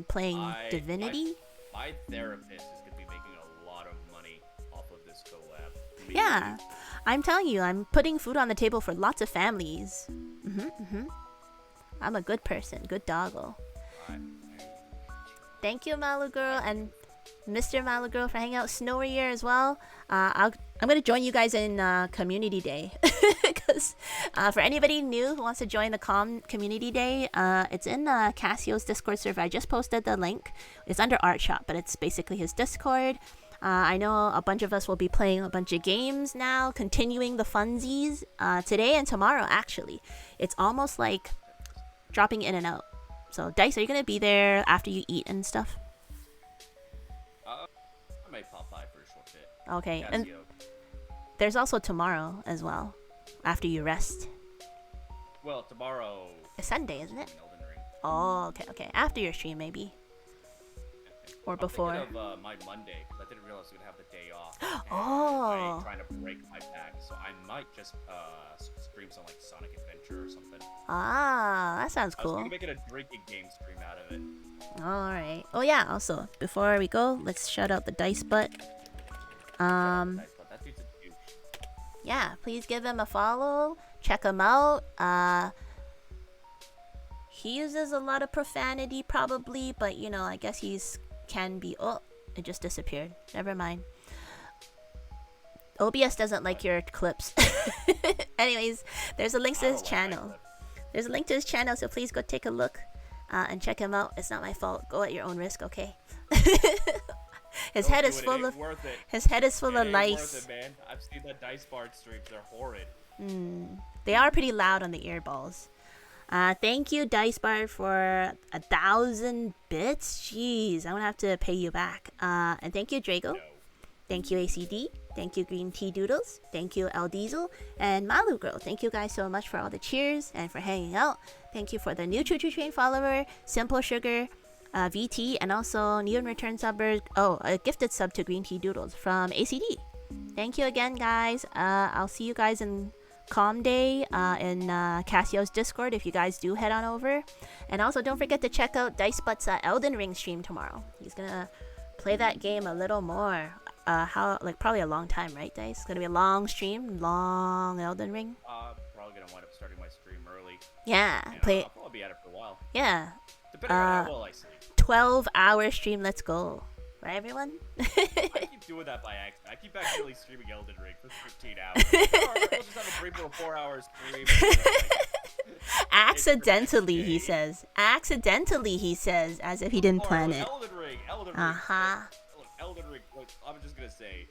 Playing Divinity. My therapist is gonna be making a lot of money off of this collab. Yeah, I'm telling you, I'm putting food on the table for lots of families. I'm a good person, good doggo. Thank you, Malu Girl, and Mr. Malu Girl for hanging out. Snowy Year as well. I'm gonna join you guys in Community Day, because for anybody new who wants to join the Community Day, it's in Cassio's Discord server. I just posted the link. It's under Art Shop, but it's basically his Discord. I know a bunch of us will be playing a bunch of games now, continuing the funsies today and tomorrow. Actually, it's almost like dropping in and out. So, Dice, are you gonna be there after you eat and stuff? I might pop by for a short bit. Okay, Cassio. and there's also tomorrow as well, after you rest. Well, tomorrow. It's Sunday, isn't it? Elden Ring. Oh, okay. After your stream, maybe. Or before. I'm thinking of my Monday, because I didn't realize I was gonna have the day off. Oh. I'm trying to break my back, so I might just stream some like Sonic Adventure or something. Ah, that sounds I was cool. gonna make it a drinking game stream out of it. Alright. Oh yeah, also, before we go, let's shout out the Dice Butt. That dude's a douche. Yeah, please give him a follow. Check him out. He uses a lot of profanity probably, but you know, I guess can be. Oh, it just disappeared. Never mind. OBS doesn't like your clips. Anyways, there's a link to his channel. There's a link to his channel, so please go take a look and check him out. It's not my fault. Go at your own risk, okay? His head is full of lice. Worth it, man. I've seen the Dice Bard streams. They're horrid. They are pretty loud on the earballs. Thank you, Dice Bard, for 1,000 bits. Jeez, I'm gonna have to pay you back. And thank you, Drago. No. Thank you, ACD. Thank you, Green Tea Doodles. Thank you, El Diesel. And Malu Girl. Thank you guys so much for all the cheers and for hanging out. Thank you for the new Choo Choo Train follower, Simple Sugar, VT, and also new and return subber. Oh, a gifted sub to Green Tea Doodles from ACD. Thank you again, guys. I'll see you guys in Calm Day in Cassio's Discord if you guys do head on over. And also, don't forget to check out Dice Butt's Elden Ring stream tomorrow. He's gonna play that game a little more. Probably a long time, right, Dice? It's gonna be a long stream, long Elden Ring. Probably gonna wind up starting my stream early. Yeah, I'll probably be at it for a while. Yeah. Depending on how well I sleep. 12-hour stream. Let's go. Right, everyone? I keep doing that by accident. I keep accidentally streaming Elden Ring for 15 hours. Alright, we'll just have a brief little 4-hour stream. Accidentally, he says. Accidentally, he says, as if he didn't plan it. Elden Ring. Uh-huh. Look, Elden Ring. Look, I'm just gonna say,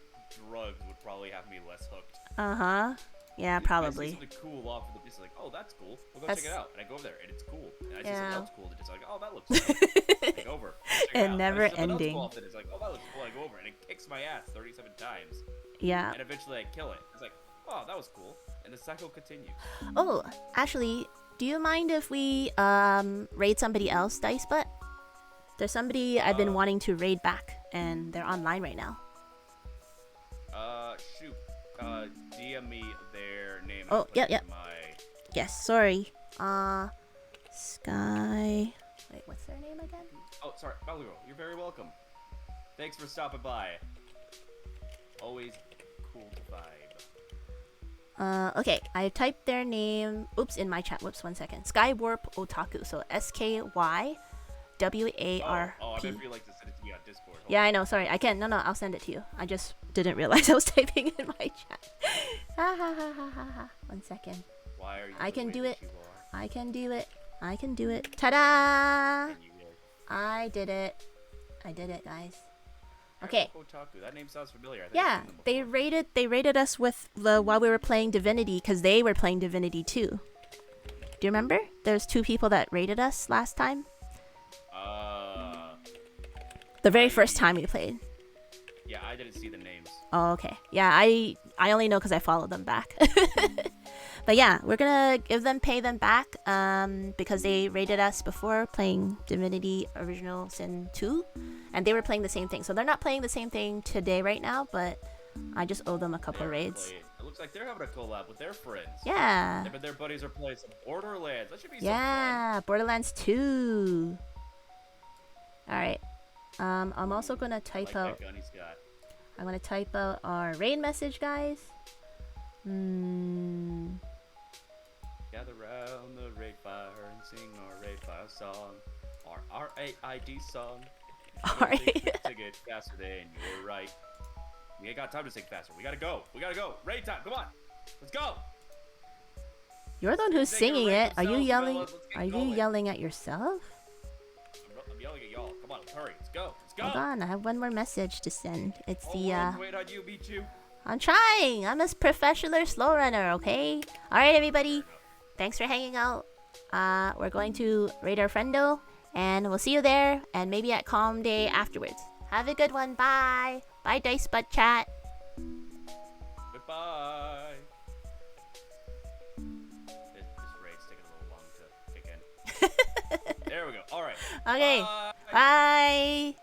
drugs would probably have me less hooked. Uh-huh. Yeah, probably. I see something cool off of the piece, like, oh, that's cool. We'll go check it out. And I go over there, and it's cool. And I see something else cool, and it's like, oh, that looks cool. I go over. Check it out. Never And I see something else ending. cool off, and it's like, oh, that looks cool. I go over, and it kicks my ass 37 times. Yeah. And eventually I kill it. It's like, oh, that was cool. And the cycle continues. Oh, actually, do you mind if we raid somebody else, Dice Butt? There's somebody I've been wanting to raid back, and they're online right now. Shoot. DM me their name. Oh, yep. Yes, sorry. Sky. Wait, what's their name again? Oh, sorry. Malu, you're very welcome. Thanks for stopping by. Always cool to vibe. Okay, I typed their name. Oops, in my chat. Whoops, 1 second. Skywarp Otaku. So SKYWARP. Oh, I bet you'd like to send it to me on Discord. Yeah, I know. Sorry, I can't. No, I'll send it to you. I just didn't realize I was typing in my chat. Ha ha ha ha ha ha. 1 second. Why are you I the can way do that it. you are? I can do it. I can do it. Ta-da! I did it. I did it, guys. Okay. Kotaku. That name sounds familiar. I think Yeah, I've seen them before. they rated us with the while we were playing Divinity because they were playing Divinity too. Do you remember? There's 2 people that rated us last time. The very first time we played. Yeah, I didn't see the names. Oh, okay. Yeah, I only know because I followed them back. But yeah, we're gonna pay them back because they rated us before playing Divinity Original Sin 2, and they were playing the same thing. So they're not playing the same thing today right now, but I just owe them a couple raids. It looks like they're having a collab with their friends. Yeah. Them and their buddies are playing some Borderlands. That should be Yeah, Borderlands 2. All right. I'm also gonna type some fun. out. That gun he's got. I'm gonna type out our raid message, guys. Gather round the raid fire and sing our raid fire song. Our R-A-I-D song. To get faster than you're right. We ain't got time to sing faster. We gotta go. We gotta go. Raid time. Come on. Let's go. You're the one who's singing it. Are you yelling? Fellas. Let's get Are you going. yelling at yourself? I'm yelling at y'all. Come on, let's hurry. Let's go. Let's go. Hold on, I have one more message to send. It's the Wait on you, beat you. I'm trying. I'm a professional slow runner, okay? All right, everybody. Thanks for hanging out. We're going to raid our friendo, and we'll see you there, and maybe at Calm Day afterwards. Have a good one. Bye. Bye, Dice Butt Chat. Goodbye. This raid's taking a little long to kick in. There we go. All right. Okay. Bye. Bye.